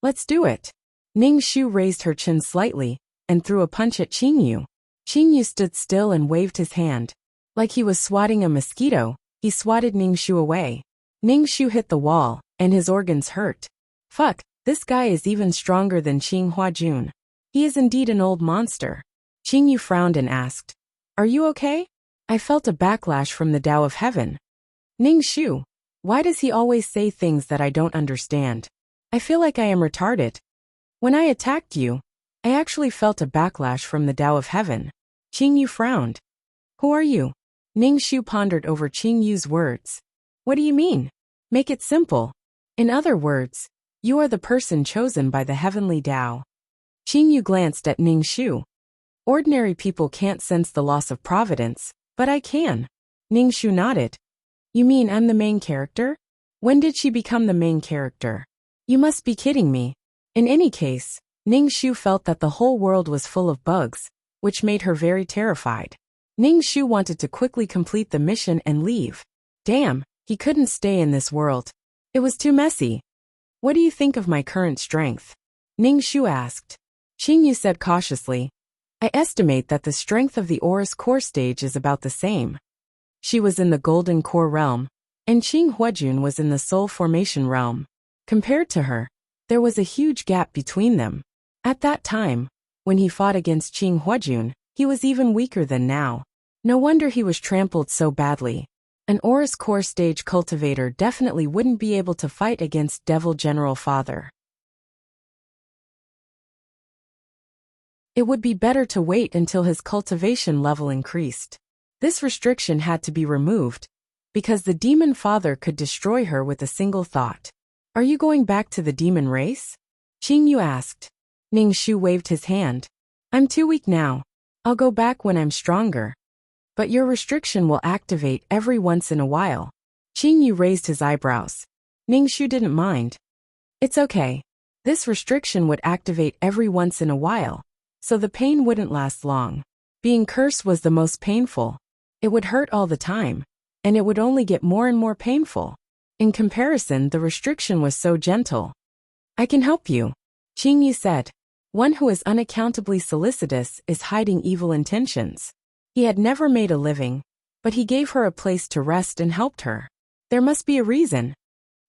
Let's do it. Ningshu raised her chin slightly and threw a punch at Qingyu. Qingyu stood still and waved his hand. Like he was swatting a mosquito, he swatted Ningshu away. Ningshu hit the wall, and his organs hurt. Fuck, this guy is even stronger than Qing Huajun. He is indeed an old monster. Qingyu frowned and asked, Are you okay? I felt a backlash from the Tao of Heaven. Ningshu, why does he always say things that I don't understand? I feel like I am retarded. When I attacked you, I actually felt a backlash from the Tao of Heaven. Qingyu frowned. Who are you? Ningshu pondered over Qingyu's words. What do you mean? Make it simple. In other words, you are the person chosen by the heavenly Tao. Qingyu glanced at Ningshu. Ordinary people can't sense the loss of providence, but I can. Ningshu nodded. You mean I'm the main character? When did she become the main character? You must be kidding me. In any case, Ningshu felt that the whole world was full of bugs, which made her very terrified. Ningshu wanted to quickly complete the mission and leave. Damn, he couldn't stay in this world. It was too messy. What do you think of my current strength? Ningshu asked. Qingyu said cautiously. I estimate that the strength of the Aura's core stage is about the same. She was in the Golden Core realm, and Qing Huajun was in the Soul Formation realm. Compared to her, there was a huge gap between them. At that time, When he fought against Qing Huajun, he was even weaker than now. No wonder he was trampled so badly. An Aurus Core stage cultivator definitely wouldn't be able to fight against Devil General Fodder. It would be better to wait until his cultivation level increased. This restriction had to be removed, because the demon father could destroy her with a single thought. Are you going back to the demon race? Qing Yu asked. Ning Shu waved his hand. I'm too weak now. I'll go back when I'm stronger. But your restriction will activate every once in a while. Qing Yu raised his eyebrows. Ning Shu didn't mind. It's okay. This restriction would activate every once in a while, so the pain wouldn't last long. Being cursed was the most painful. It would hurt all the time, and it would only get more and more painful. In comparison, the restriction was so gentle. I can help you, Qing Yu said. One who is unaccountably solicitous is hiding evil intentions. He had never made a living, but he gave her a place to rest and helped her. There must be a reason.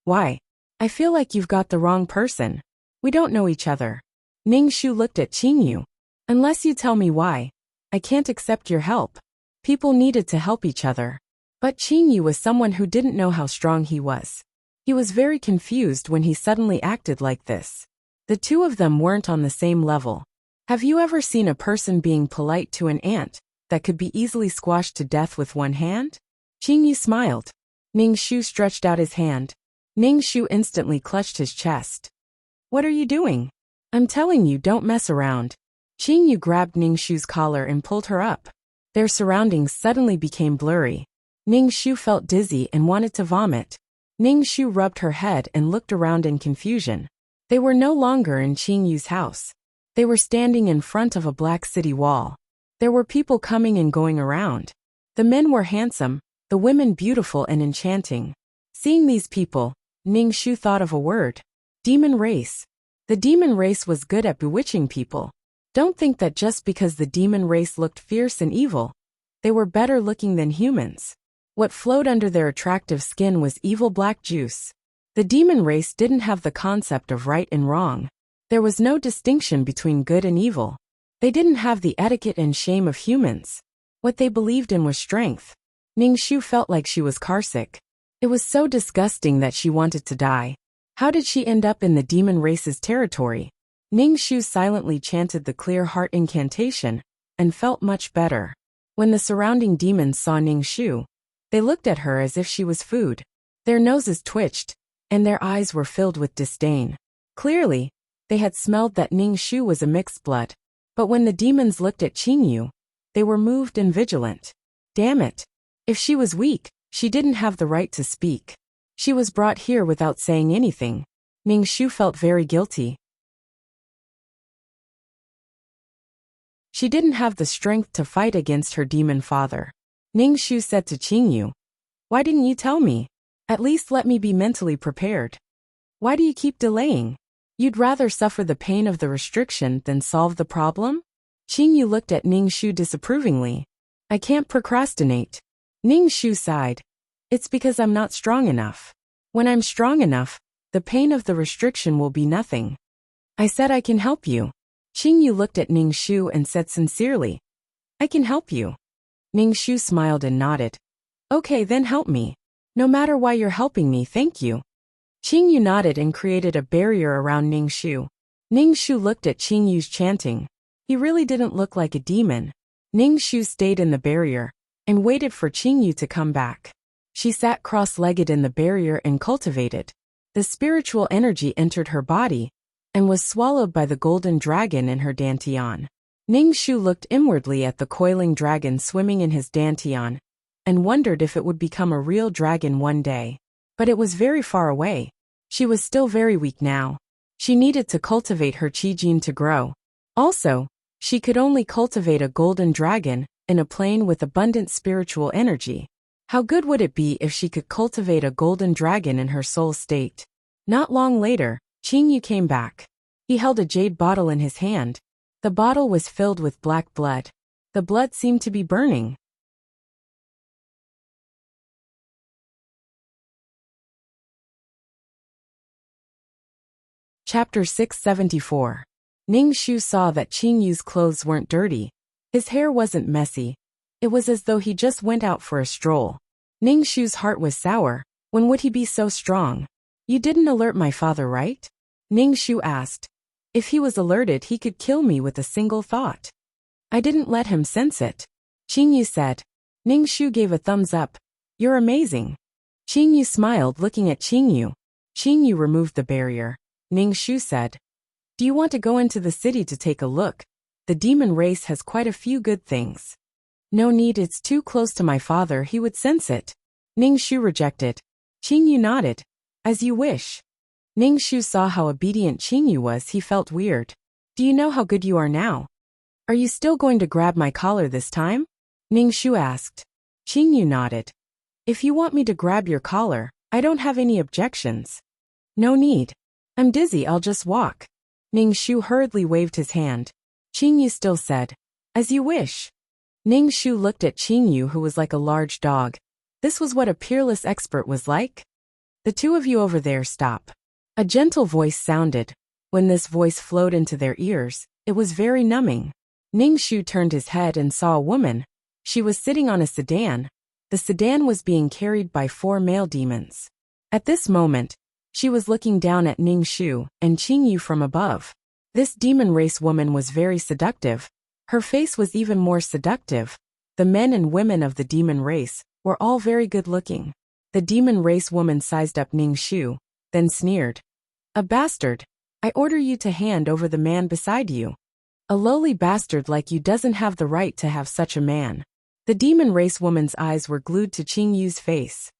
Why? I feel like you've got the wrong person. We don't know each other. Ning Shu looked at Qing Yu. Unless you tell me why, I can't accept your help. People needed to help each other. But Qing Yu was someone who didn't know how strong he was. He was very confused when he suddenly acted like this. The two of them weren't on the same level. Have you ever seen a person being polite to an ant that could be easily squashed to death with one hand? Qing Yu smiled. Ning Shu stretched out his hand. Ning Shu instantly clutched his chest. What are you doing? I'm telling you, don't mess around. Qing Yu grabbed Ning Shu's collar and pulled her up. Their surroundings suddenly became blurry. Ning Shu felt dizzy and wanted to vomit. Ning Shu rubbed her head and looked around in confusion. They were no longer in Qing Yu's house. They were standing in front of a black city wall. There were people coming and going around. The men were handsome, the women beautiful and enchanting. Seeing these people, Ning Shu thought of a word. Demon race. The demon race was good at bewitching people. Don't think that just because the demon race looked fierce and evil, they were better looking than humans. What flowed under their attractive skin was evil black juice. The demon race didn't have the concept of right and wrong. There was no distinction between good and evil. They didn't have the etiquette and shame of humans. What they believed in was strength. Ning Shu felt like she was carsick. It was so disgusting that she wanted to die. How did she end up in the demon race's territory? Ning Shu silently chanted the clear heart incantation and felt much better. When the surrounding demons saw Ning Shu, they looked at her as if she was food. Their noses twitched, and their eyes were filled with disdain. Clearly, they had smelled that Ning Shu was a mixed blood. But when the demons looked at Qing Yu, they were moved and vigilant. Damn it! If she was weak, she didn't have the right to speak. She was brought here without saying anything. Ning Shu felt very guilty. She didn't have the strength to fight against her demon father. Ning Shu said to Qing Yu, "Why didn't you tell me? At least let me be mentally prepared. Why do you keep delaying? You'd rather suffer the pain of the restriction than solve the problem?" Qing Yu looked at Ning Shu disapprovingly. "I can't procrastinate." Ning Shu sighed. "It's because I'm not strong enough. When I'm strong enough, the pain of the restriction will be nothing. I said I can help you." Qing Yu looked at Ning Shu and said sincerely, "I can help you." Ning Shu smiled and nodded. "Okay, then help me. No matter why you're helping me, thank you." Qing Yu nodded and created a barrier around Ning Shu. Ning Shu looked at Qing Yu's chanting. He really didn't look like a demon. Ning Shu stayed in the barrier and waited for Qing Yu to come back. She sat cross-legged in the barrier and cultivated. The spiritual energy entered her body and was swallowed by the golden dragon in her dantian. Ning Shu looked inwardly at the coiling dragon swimming in his dantian and wondered if it would become a real dragon one day. But it was very far away. She was still very weak now. She needed to cultivate her qi gene to grow. Also, she could only cultivate a golden dragon in a plane with abundant spiritual energy. How good would it be if she could cultivate a golden dragon in her soul state? Not long later, Qing Yu came back. He held a jade bottle in his hand. The bottle was filled with black blood. The blood seemed to be burning. Chapter 674. Ning Shu saw that Qing Yu's clothes weren't dirty. His hair wasn't messy. It was as though he just went out for a stroll. Ning Shu's heart was sour. When would he be so strong? You didn't alert my father, right? Ning Shu asked. If he was alerted, he could kill me with a single thought. I didn't let him sense it. Qing Yu said. Ning Shu gave a thumbs up. You're amazing. Qing Yu smiled, looking at Qing Yu. Qing Yu removed the barrier. Ning Shu said. Do you want to go into the city to take a look? The demon race has quite a few good things. No need, it's too close to my father, he would sense it. Ning Shu rejected. Qing Yu nodded. As you wish. Ning Shu saw how obedient Qing Yu was. He felt weird. Do you know how good you are now? Are you still going to grab my collar this time? Ning Shu asked. Qing Yu nodded. If you want me to grab your collar, I don't have any objections. No need. I'm dizzy, I'll just walk. Ning Shu hurriedly waved his hand. Qing Yu still said, as you wish. Ning Shu looked at Qing Yu, who was like a large dog. This was what a peerless expert was like? The two of you over there, stop. A gentle voice sounded. When this voice flowed into their ears, it was very numbing. Ning Shu turned his head and saw a woman. She was sitting on a sedan. The sedan was being carried by 4 male demons. At this moment, she was looking down at Ning Shu and Qing Yu from above. This demon race woman was very seductive. Her face was even more seductive. The men and women of the demon race were all very good looking. The demon race woman sized up Ning Shu, then sneered. A bastard. I order you to hand over the man beside you. A lowly bastard like you doesn't have the right to have such a man. The demon race woman's eyes were glued to Qing Yu's face.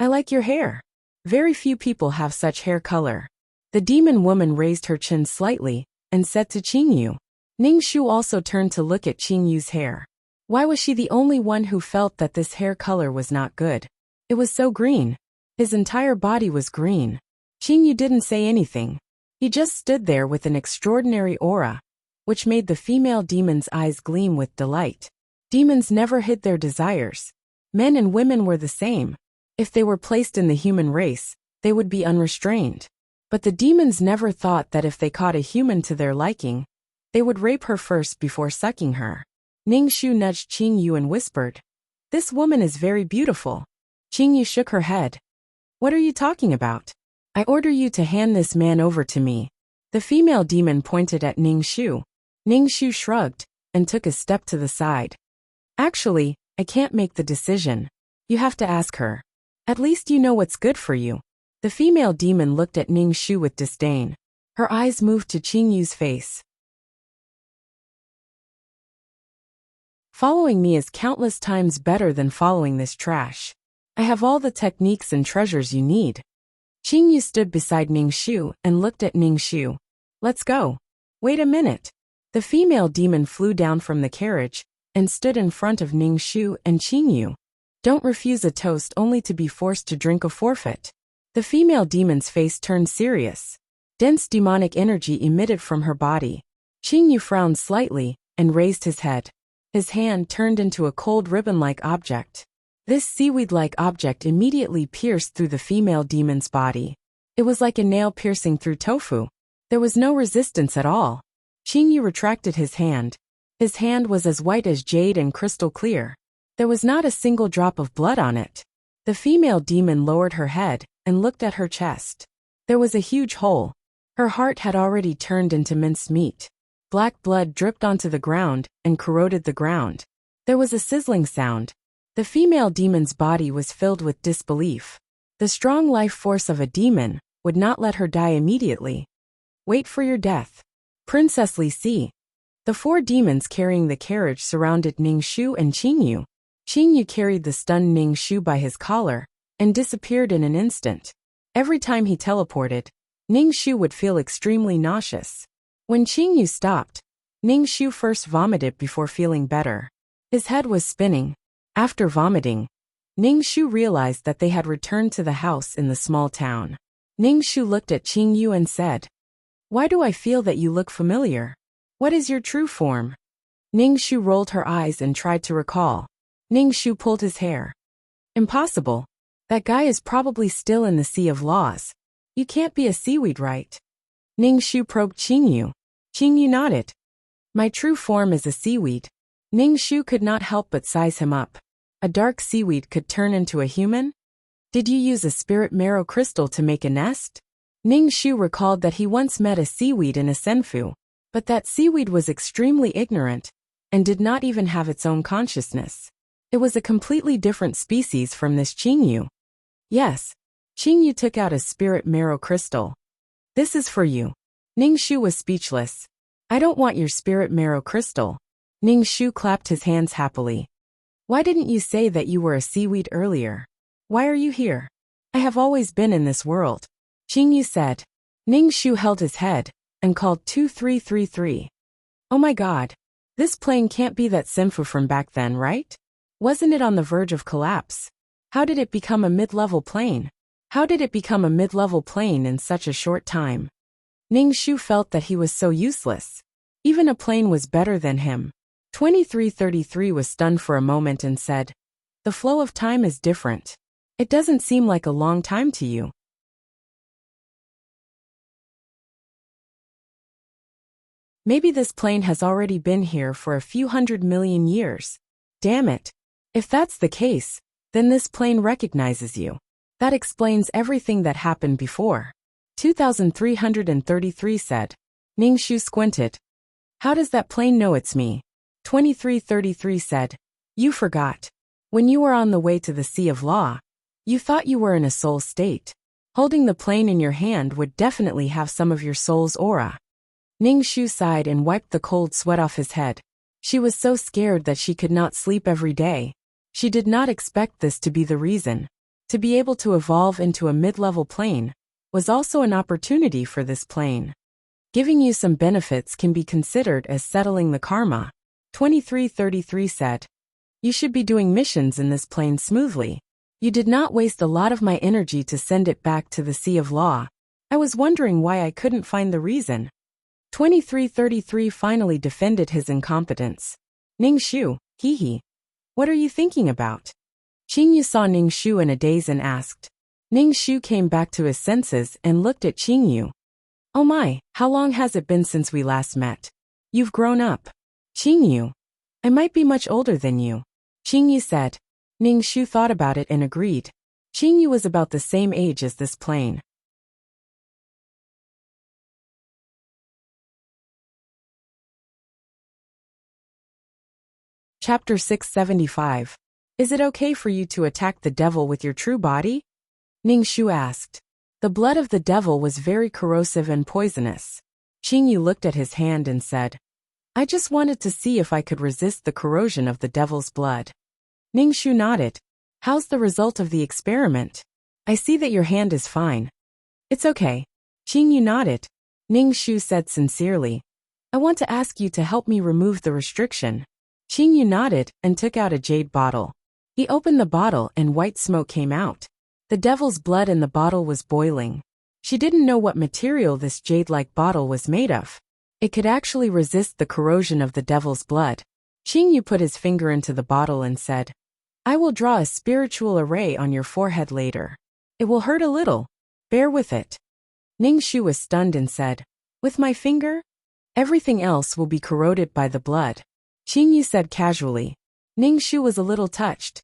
I like your hair. Very few people have such hair color. The demon woman raised her chin slightly and said to Qing Yu. Ning Shu also turned to look at Qing Yu's hair. Why was she the only one who felt that this hair color was not good? It was so green. His entire body was green. Qing Yu didn't say anything. He just stood there with an extraordinary aura, which made the female demon's eyes gleam with delight. Demons never hid their desires. Men and women were the same. If they were placed in the human race, they would be unrestrained. But the demons never thought that if they caught a human to their liking, they would rape her first before sucking her. Ning Shu nudged Qing Yu and whispered, This woman is very beautiful. Qing Yu shook her head. What are you talking about? I order you to hand this man over to me. The female demon pointed at Ning Shu. Ning Shu shrugged and took a step to the side. Actually, I can't make the decision. You have to ask her. At least you know what's good for you. The female demon looked at Ning Shu with disdain. Her eyes moved to Qing Yu's face. Following me is countless times better than following this trash. I have all the techniques and treasures you need. Qing Yu stood beside Ning Shu and looked at Ning Shu. Let's go. Wait a minute. The female demon flew down from the carriage and stood in front of Ning Shu and Qing Yu. Don't refuse a toast only to be forced to drink a forfeit. The female demon's face turned serious. Dense demonic energy emitted from her body. Qing Yu frowned slightly and raised his head. His hand turned into a cold ribbon-like object. This seaweed-like object immediately pierced through the female demon's body. It was like a nail piercing through tofu. There was no resistance at all. Qing Yu retracted his hand. His hand was as white as jade and crystal clear. There was not a single drop of blood on it. The female demon lowered her head and looked at her chest. There was a huge hole. Her heart had already turned into minced meat. Black blood dripped onto the ground and corroded the ground. There was a sizzling sound. The female demon's body was filled with disbelief. The strong life force of a demon would not let her die immediately. Wait for your death. Princess Li Si. The 4 demons carrying the carriage surrounded Ning Shu and Qing Yu. Qing Yu carried the stunned Ning Shu by his collar and disappeared in an instant. Every time he teleported, Ning Shu would feel extremely nauseous. When Qing Yu stopped, Ning Shu first vomited before feeling better. His head was spinning. After vomiting, Ning Shu realized that they had returned to the house in the small town. Ning Shu looked at Qing Yu and said, Why do I feel that you look familiar? What is your true form? Ning Shu rolled her eyes and tried to recall. Ning Shu pulled his hair. Impossible. That guy is probably still in the Sea of Laws. You can't be a seaweed, right? Ning Shu probed Qing Yu. Qingyu nodded. My true form is a seaweed. Ning Shu could not help but size him up. A dark seaweed could turn into a human? Did you use a spirit marrow crystal to make a nest? Ning Shu recalled that he once met a seaweed in a senfu, but that seaweed was extremely ignorant and did not even have its own consciousness. It was a completely different species from this Qingyu. Yes. Qingyu took out a spirit marrow crystal. This is for you. Ning Shu was speechless. I don't want your spirit marrow crystal. Ning Shu clapped his hands happily. Why didn't you say that you were a seaweed earlier? Why are you here? I have always been in this world. Qingyu said. Ning Shu held his head and called 2333. Oh my god. This plane can't be that senfu from back then, right? Wasn't it on the verge of collapse? How did it become a mid-level plane? How did it become a mid-level plane in such a short time? Ning Shu felt that he was so useless. Even a plane was better than him. 2333 was stunned for a moment and said, the flow of time is different. It doesn't seem like a long time to you. Maybe this plane has already been here for a few 100 million years. Damn it. If that's the case, then this plane recognizes you. That explains everything that happened before. 2333 said. Ning Shu squinted. How does that plane know it's me? 2333 said. You forgot. When you were on the way to the Sea of Law, you thought you were in a soul state. Holding the plane in your hand would definitely have some of your soul's aura. Ning Shu sighed and wiped the cold sweat off his head. She was so scared that she could not sleep every day. She did not expect this to be the reason. To be able to evolve into a mid-level plane was also an opportunity for this plane. Giving you some benefits can be considered as settling the karma. 2333 said. You should be doing missions in this plane smoothly. You did not waste a lot of my energy to send it back to the Sea of Law. I was wondering why I couldn't find the reason. 2333 finally defended his incompetence. Ning Shu, hee. What are you thinking about? Qingyu saw Ning Shu in a daze and asked. Ning Shu came back to his senses and looked at Qingyu. Oh my, how long has it been since we last met? You've grown up. Qingyu. I might be much older than you. Qingyu said. Ning Shu thought about it and agreed. Qingyu was about the same age as this plane. Chapter 675. Is it okay for you to attack the devil with your true body? Ning Shu asked. The blood of the devil was very corrosive and poisonous. Qingyu looked at his hand and said, I just wanted to see if I could resist the corrosion of the devil's blood. Ning Shu nodded. How's the result of the experiment? I see that your hand is fine. It's okay. Qingyu nodded. Ning Shu said sincerely, I want to ask you to help me remove the restriction. Qingyu nodded and took out a jade bottle. He opened the bottle and white smoke came out. The devil's blood in the bottle was boiling. She didn't know what material this jade-like bottle was made of. It could actually resist the corrosion of the devil's blood. Qingyu put his finger into the bottle and said, I will draw a spiritual array on your forehead later. It will hurt a little. Bear with it. Ning Shu was stunned and said, With my finger? Everything else will be corroded by the blood. Qingyu said casually. Ning Shu was a little touched.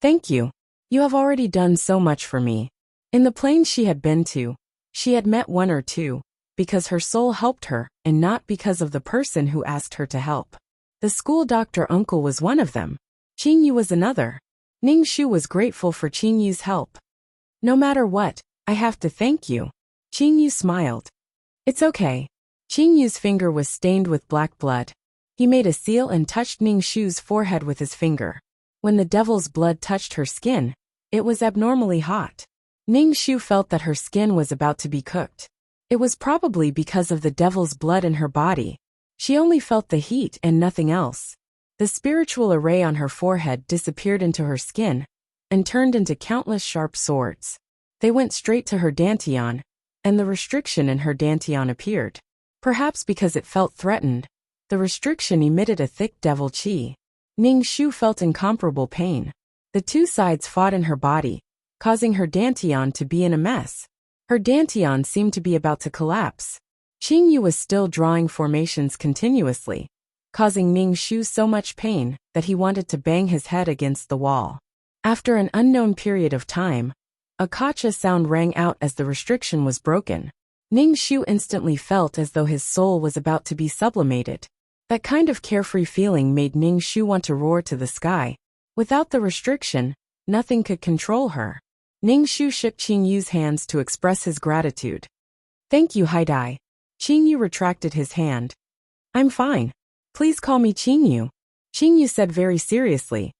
Thank you. You have already done so much for me. In the planes she had been to, she had met one or two, because her soul helped her and not because of the person who asked her to help. The school doctor uncle was one of them. Qingyu was another. Ning Shu was grateful for Qingyu's help. No matter what, I have to thank you. Qingyu smiled. It's okay. Qingyu's finger was stained with black blood. He made a seal and touched Ning Shu's forehead with his finger. When the devil's blood touched her skin, it was abnormally hot. Ning Shu felt that her skin was about to be cooked. It was probably because of the devil's blood in her body. She only felt the heat and nothing else. The spiritual array on her forehead disappeared into her skin and turned into countless sharp swords. They went straight to her dantian, and the restriction in her dantian appeared. Perhaps because it felt threatened, the restriction emitted a thick devil qi. Ning Shu felt incomparable pain. The two sides fought in her body, causing her dantian to be in a mess. Her dantian seemed to be about to collapse. Qingyu was still drawing formations continuously, causing Ningxu so much pain that he wanted to bang his head against the wall. After an unknown period of time, a gotcha sound rang out as the restriction was broken. Ningxu instantly felt as though his soul was about to be sublimated. That kind of carefree feeling made Ningxu want to roar to the sky. Without the restriction, nothing could control her. Ningxu shook Qingyu's hands to express his gratitude. Thank you, Haidai. Qingyu retracted his hand. I'm fine. Please call me Qingyu. Qingyu said very seriously.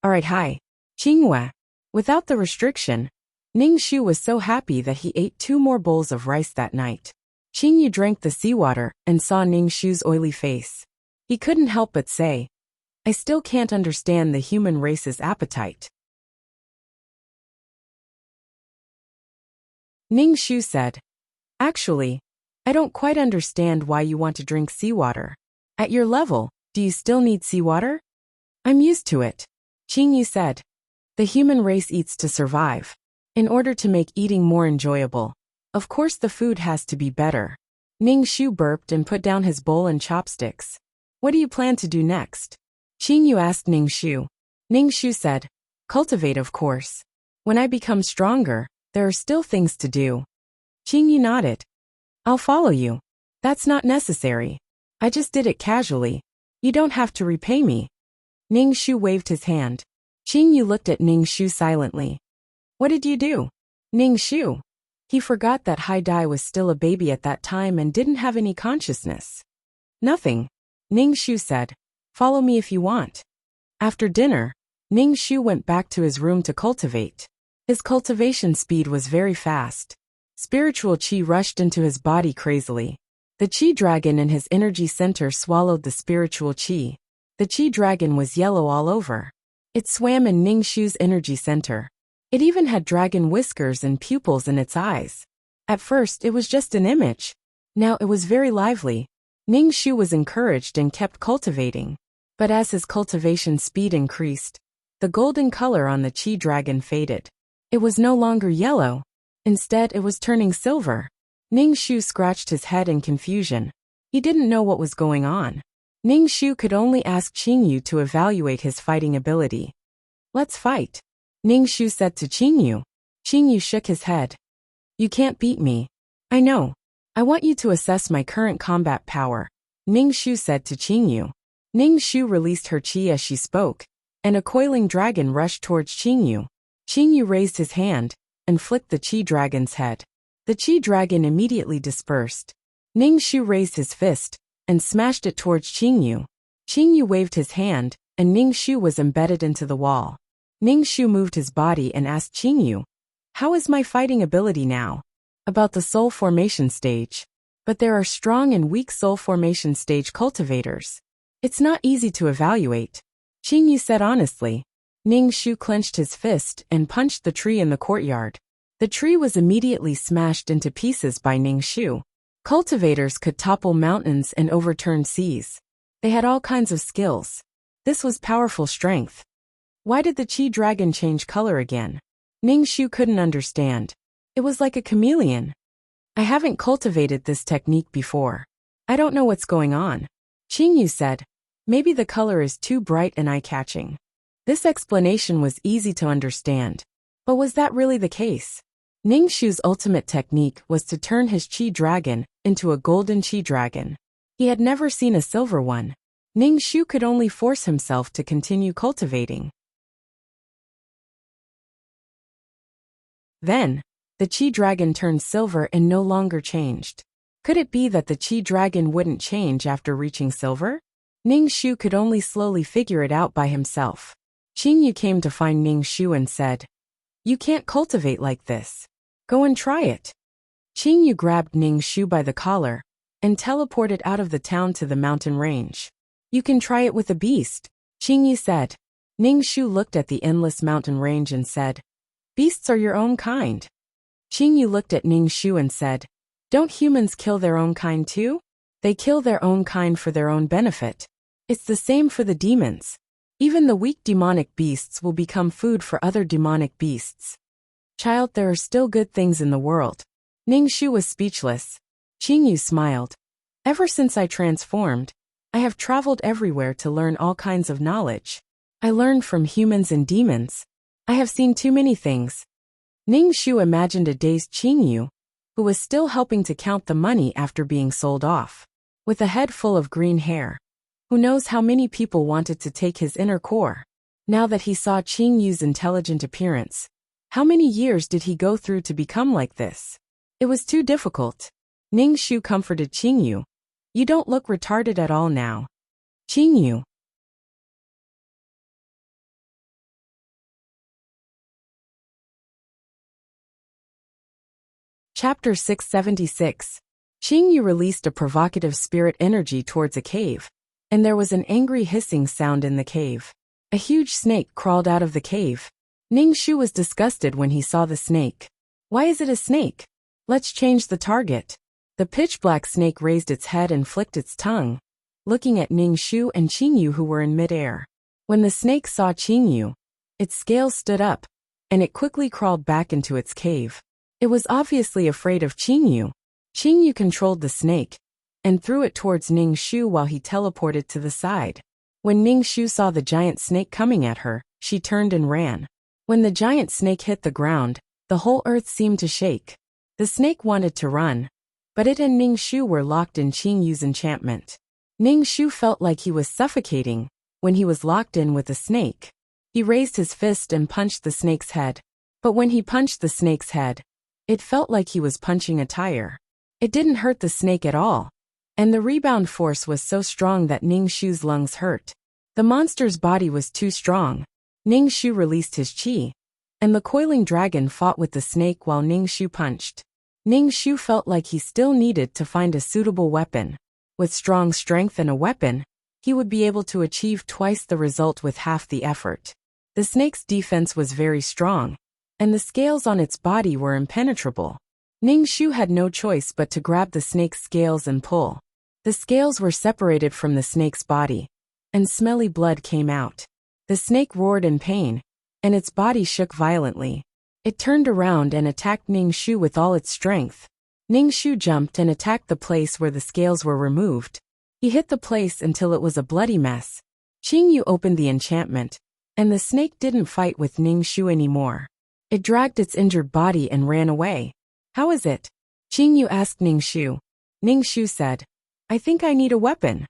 Alright, hi. Qinghua. Without the restriction, Ningxu was so happy that he ate 2 more bowls of rice that night. Qingyu drank the seawater and saw Ningxu's oily face. He couldn't help but say, I still can't understand the human race's appetite. Ningxu said, Actually, I don't quite understand why you want to drink seawater. At your level, do you still need seawater? I'm used to it. Qingyu said, The human race eats to survive. In order to make eating more enjoyable, of course the food has to be better. Ningxu burped and put down his bowl and chopsticks. What do you plan to do next? Qingyu asked Ningxu. Ningxu said, Cultivate, of course. When I become stronger, there are still things to do. Qingyu nodded. I'll follow you. That's not necessary. I just did it casually. You don't have to repay me. Ningxu waved his hand. Qingyu looked at Ningxu silently. What did you do? Ningxu. He forgot that Haidai was still a baby at that time and didn't have any consciousness. Nothing. Ningxu said. Follow me if you want. After dinner, Ningxu went back to his room to cultivate. His cultivation speed was very fast. Spiritual qi rushed into his body crazily. The qi dragon in his energy center swallowed the spiritual qi. The qi dragon was yellow all over. It swam in Ningxu's energy center. It even had dragon whiskers and pupils in its eyes. At first it was just an image. Now it was very lively. Ningxu was encouraged and kept cultivating. But as his cultivation speed increased, the golden color on the qi dragon faded. It was no longer yellow. Instead it was turning silver. Ningxu scratched his head in confusion. He didn't know what was going on. Ningxu could only ask Qingyu to evaluate his fighting ability. Let's fight. Ningxu said to Qingyu. Qingyu shook his head. You can't beat me. I know. I want you to assess my current combat power, Ningxu said to Qingyu. Ningxu released her qi as she spoke, and a coiling dragon rushed towards Qingyu. Qingyu raised his hand and flicked the qi dragon's head. The qi dragon immediately dispersed. Ningxu raised his fist and smashed it towards Qingyu. Qingyu waved his hand, and Ningxu was embedded into the wall. Ningxu moved his body and asked Qingyu, How is my fighting ability now? About the soul formation stage. But there are strong and weak soul formation stage cultivators. It's not easy to evaluate. Qingyu said honestly. Ningxu clenched his fist and punched the tree in the courtyard. The tree was immediately smashed into pieces by Ningxu. Cultivators could topple mountains and overturn seas. They had all kinds of skills. This was powerful strength. Why did the qi dragon change color again? Ningxu couldn't understand. It was like a chameleon. I haven't cultivated this technique before. I don't know what's going on. Qingyu said, Maybe the color is too bright and eye-catching. This explanation was easy to understand. But was that really the case? Ningxu's ultimate technique was to turn his qi dragon into a golden qi dragon. He had never seen a silver one. Ningxu could only force himself to continue cultivating. Then, the qi dragon turned silver and no longer changed. Could it be that the qi dragon wouldn't change after reaching silver? Ningxu could only slowly figure it out by himself. Qingyu came to find Ningxu and said, You can't cultivate like this. Go and try it. Qingyu grabbed Ningxu by the collar and teleported out of the town to the mountain range. You can try it with a beast, Qingyu said. Ningxu looked at the endless mountain range and said, Beasts are your own kind. Qingyu looked at Ningxu and said, Don't humans kill their own kind too? They kill their own kind for their own benefit. It's the same for the demons. Even the weak demonic beasts will become food for other demonic beasts. Child, there are still good things in the world. Ningxu was speechless. Qingyu smiled. Ever since I transformed, I have traveled everywhere to learn all kinds of knowledge. I learned from humans and demons. I have seen too many things. Ning Shu imagined a dazed Qingyu, who was still helping to count the money after being sold off. With a head full of green hair. Who knows how many people wanted to take his inner core? Now that he saw Qingyu's intelligent appearance, how many years did he go through to become like this? It was too difficult. Ning Shu comforted Qingyu. You don't look retarded at all now. Qingyu. Chapter 676. Qingyu released a provocative spirit energy towards a cave, and there was an angry hissing sound in the cave. A huge snake crawled out of the cave. Ning Shu was disgusted when he saw the snake. Why is it a snake? Let's change the target. The pitch-black snake raised its head and flicked its tongue, looking at Ning Shu and Qingyu who were in midair. When the snake saw Qingyu, its scales stood up, and it quickly crawled back into its cave. It was obviously afraid of Qingyu. Qingyu controlled the snake, and threw it towards Ning Shu while he teleported to the side. When Ning Shu saw the giant snake coming at her, she turned and ran. When the giant snake hit the ground, the whole earth seemed to shake. The snake wanted to run, but it and Ning Shu were locked in Qingyu's enchantment. Ning Shu felt like he was suffocating when he was locked in with the snake. He raised his fist and punched the snake's head. But when he punched the snake's head, it felt like he was punching a tire. It didn't hurt the snake at all, and the rebound force was so strong that Ning Shu's lungs hurt. The monster's body was too strong. Ning Shu released his chi, and the coiling dragon fought with the snake while Ning Shu punched. Ning Shu felt like he still needed to find a suitable weapon. With strong strength and a weapon, he would be able to achieve twice the result with half the effort. The snake's defense was very strong, and the scales on its body were impenetrable. Ning Shu had no choice but to grab the snake's scales and pull. The scales were separated from the snake's body, and smelly blood came out. The snake roared in pain, and its body shook violently. It turned around and attacked Ning Shu with all its strength. Ning Shu jumped and attacked the place where the scales were removed. He hit the place until it was a bloody mess. Qingyu opened the enchantment, and the snake didn't fight with Ning Shu anymore. It dragged its injured body and ran away. How is it? Qingyu asked Ning Shu. Ning Shu said, I think I need a weapon.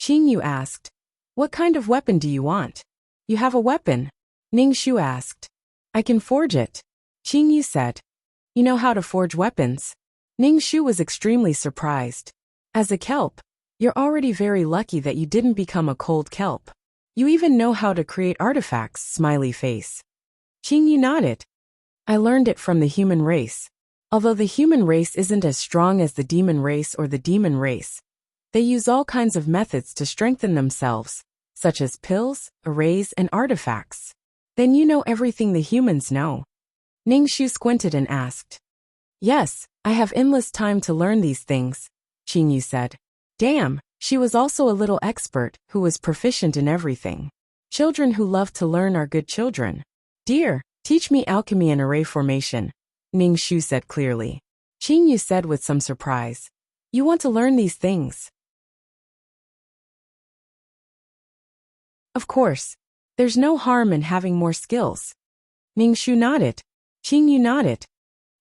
Qingyu asked, what kind of weapon do you want? You have a weapon? Ning Shu asked. I can forge it. Qingyu said. You know how to forge weapons? Ning Shu was extremely surprised. As a kelp, you're already very lucky that you didn't become a cold kelp. You even know how to create artifacts, smiley face. Qingyu nodded. I learned it from the human race. Although the human race isn't as strong as the demon race or the demon race, they use all kinds of methods to strengthen themselves, such as pills, arrays, and artifacts. Then you know everything the humans know. Ning Shu squinted and asked. Yes, I have endless time to learn these things, Qingyu said. Damn, she was also a little expert who was proficient in everything. Children who love to learn are good children. Dear, teach me alchemy and array formation, Ning Shu said clearly. Qingyu said with some surprise. You want to learn these things? Of course. There's no harm in having more skills. Ning Shu nodded. Qingyu nodded.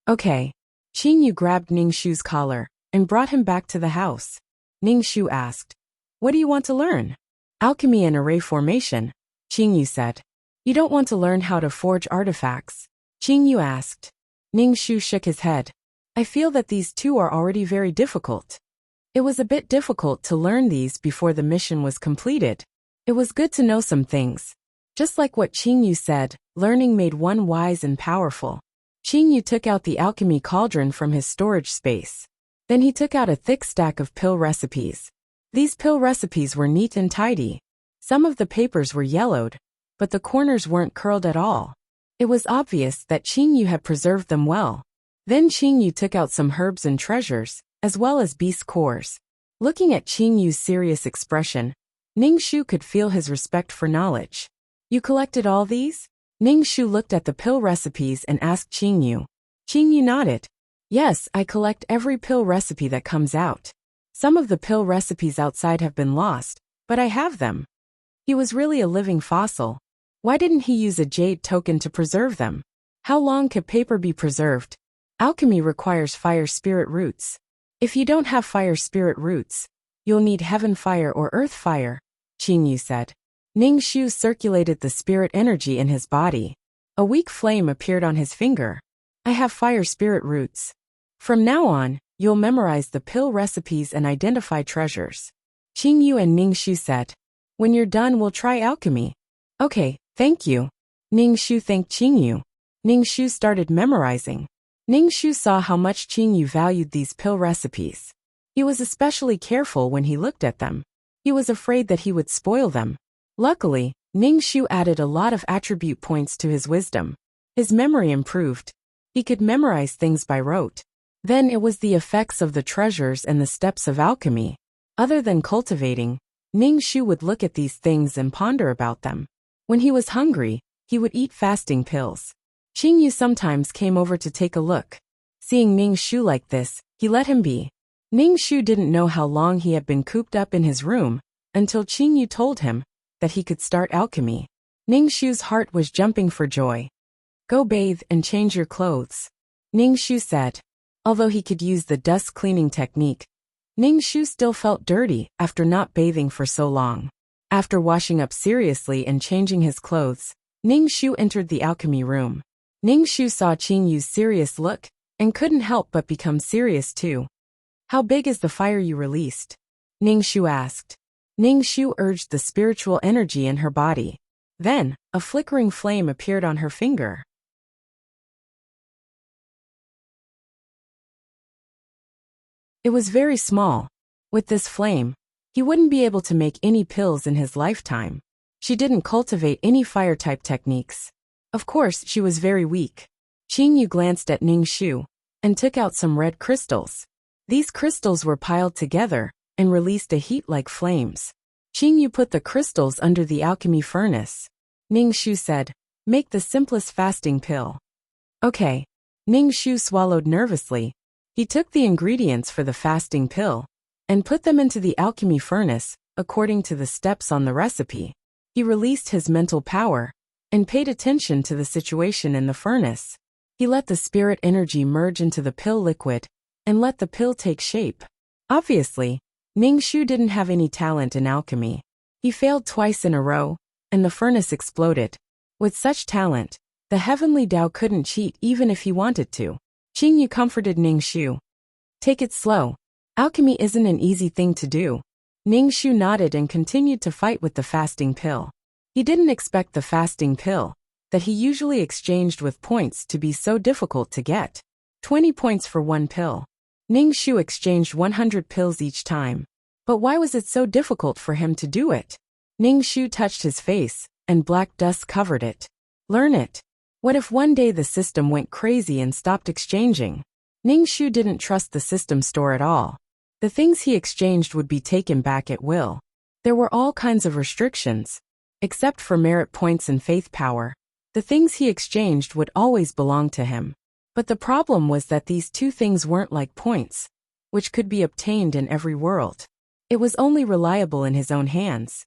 Okay. Qingyu grabbed Ning Shu's collar and brought him back to the house. Ning Shu asked, what do you want to learn? Alchemy and array formation, Qingyu said. You don't want to learn how to forge artifacts? Qingyu asked. Ning Shu shook his head. I feel that these two are already very difficult. It was a bit difficult to learn these before the mission was completed. It was good to know some things. Just like what Qingyu said, learning made one wise and powerful. Qingyu took out the alchemy cauldron from his storage space. Then he took out a thick stack of pill recipes. These pill recipes were neat and tidy. Some of the papers were yellowed, but the corners weren't curled at all. It was obvious that Qingyu had preserved them well. Then Qingyu took out some herbs and treasures, as well as beast cores. Looking at Qingyu's serious expression, Ning Shu could feel his respect for knowledge. You collected all these? Ning Shu looked at the pill recipes and asked Qingyu. Qingyu nodded. Yes, I collect every pill recipe that comes out. Some of the pill recipes outside have been lost, but I have them. He was really a living fossil. Why didn't he use a jade token to preserve them? How long could paper be preserved? Alchemy requires fire spirit roots. If you don't have fire spirit roots, you'll need heaven fire or earth fire, Qingyu said. Ningxu circulated the spirit energy in his body. A weak flame appeared on his finger. I have fire spirit roots. From now on, you'll memorize the pill recipes and identify treasures. Qingyu and Ningxu said. When you're done, we'll try alchemy. Okay, thank you. Ningxu thanked Qingyu. Ningxu started memorizing. Ningxu saw how much Qingyu valued these pill recipes. He was especially careful when he looked at them. He was afraid that he would spoil them. Luckily, Ningxu added a lot of attribute points to his wisdom. His memory improved. He could memorize things by rote. Then it was the effects of the treasures and the steps of alchemy. Other than cultivating, Ningxu would look at these things and ponder about them. When he was hungry, he would eat fasting pills. Qingyu sometimes came over to take a look. Seeing Ningxu like this, he let him be. Ningxu didn't know how long he had been cooped up in his room, until Qingyu told him that he could start alchemy. Ningxu's heart was jumping for joy. Go bathe and change your clothes, Ningxu said. Although he could use the dust cleaning technique, Ningxu still felt dirty after not bathing for so long. After washing up seriously and changing his clothes, Ningxu entered the alchemy room. Ningxu saw Qingyu's serious look and couldn't help but become serious too. How big is the fire you released? Ningxu asked. Ningxu urged the spiritual energy in her body. Then, a flickering flame appeared on her finger. It was very small. With this flame, he wouldn't be able to make any pills in his lifetime. She didn't cultivate any fire-type techniques. Of course, she was very weak. Qingyu glanced at Ningxu and took out some red crystals. These crystals were piled together and released a heat like flames. Qingyu put the crystals under the alchemy furnace. Ningxu said, "Make the simplest fasting pill." Okay. Ningxu swallowed nervously. He took the ingredients for the fasting pill and put them into the alchemy furnace according to the steps on the recipe. He released his mental power and paid attention to the situation in the furnace. He let the spirit energy merge into the pill liquid and let the pill take shape. Obviously, Ningxu didn't have any talent in alchemy. He failed twice in a row, and the furnace exploded. With such talent, the heavenly Tao couldn't cheat even if he wanted to. Qingyu comforted Ningxu. Take it slow. Alchemy isn't an easy thing to do. Ningxu nodded and continued to fight with the fasting pill. He didn't expect the fasting pill, that he usually exchanged with points, to be so difficult to get. 20 points for one pill. Ningxu exchanged 100 pills each time. But why was it so difficult for him to do it? Ningxu touched his face, and black dust covered it. Learn it. What if one day the system went crazy and stopped exchanging? Ningxu didn't trust the system store at all. The things he exchanged would be taken back at will. There were all kinds of restrictions. Except for merit points and faith power, the things he exchanged would always belong to him. But the problem was that these two things weren't like points, which could be obtained in every world. It was only reliable in his own hands.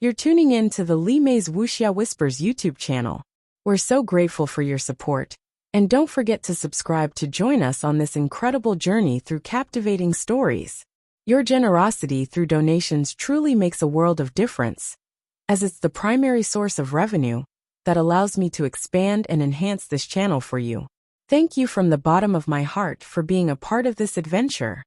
You're tuning in to the Li Mei's Wuxia Whispers YouTube channel. We're so grateful for your support. And don't forget to subscribe to join us on this incredible journey through captivating stories. Your generosity through donations truly makes a world of difference, as it's the primary source of revenue that allows me to expand and enhance this channel for you. Thank you from the bottom of my heart for being a part of this adventure.